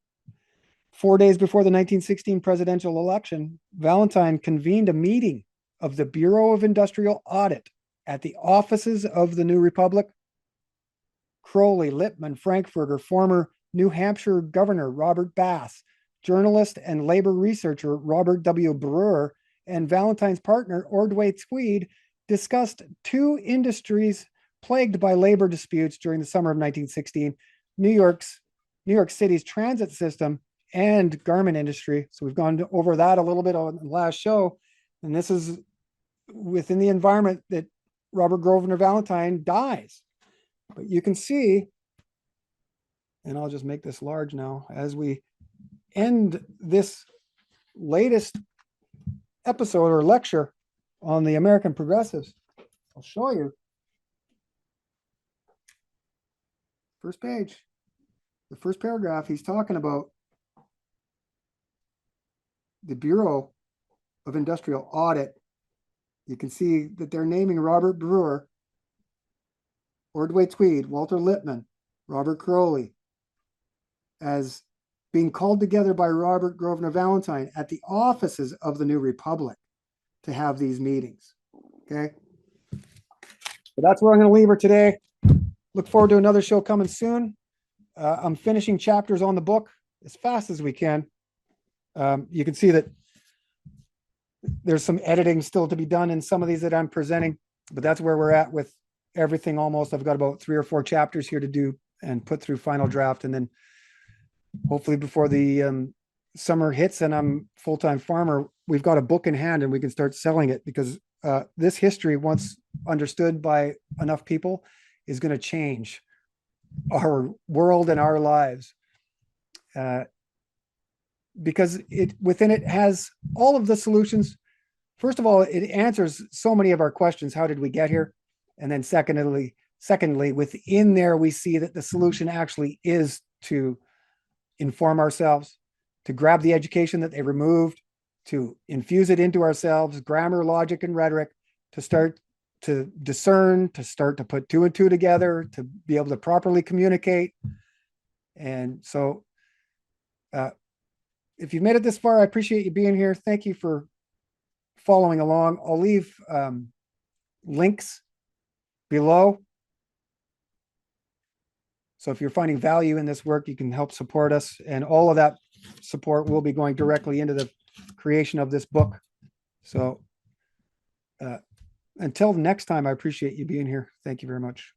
4 days before the 1916 presidential election, Valentine convened a meeting of the Bureau of Industrial Audit at the offices of the New Republic. Croly, Lippmann, Frankfurter, former New Hampshire Governor Robert Bass, journalist and labor researcher Robert W. Brewer, and Valentine's partner Ordway Tweed discussed two industries plagued by labor disputes during the summer of 1916, New York City's transit system and garment industry. So we've gone over that a little bit on the last show. And this is within the environment that Robert Grosvenor Valentine dies. But you can see, and I'll just make this large now, as we end this latest episode or lecture on the American Progressives, I'll show you. First page, the first paragraph, he's talking about the Bureau of Industrial Audit. You can see that they're naming Robert Brewer, Ordway Tweed, Walter Lippmann, Robert Croly as being called together by Robert Grosvenor Valentine at the offices of the New Republic to have these meetings. Okay. So that's where I'm going to leave her today. Look forward to another show coming soon. I'm finishing chapters on the book as fast as we can. You can see that there's some editing still to be done in some of these that I'm presenting, but that's where we're at with everything almost. I've got about 3 or 4 chapters here to do and put through final draft. And then hopefully before the summer hits and I'm full-time farmer, we've got a book in hand and we can start selling it, because this history, once understood by enough people, is going to change our world and our lives. Because within it has all of the solutions. First of all, it answers so many of our questions. How did we get here? And then secondly, within there, we see that the solution actually is to inform ourselves, to grab the education that they removed, to infuse it into ourselves, grammar, logic, and rhetoric, to start to discern, to start to put 2 and 2 together, to be able to properly communicate. And so if you've made it this far, I appreciate you being here. Thank you for following along. I'll leave links below. So if you're finding value in this work, you can help support us. And all of that support will be going directly into the creation of this book. So until next time, I appreciate you being here. Thank you very much.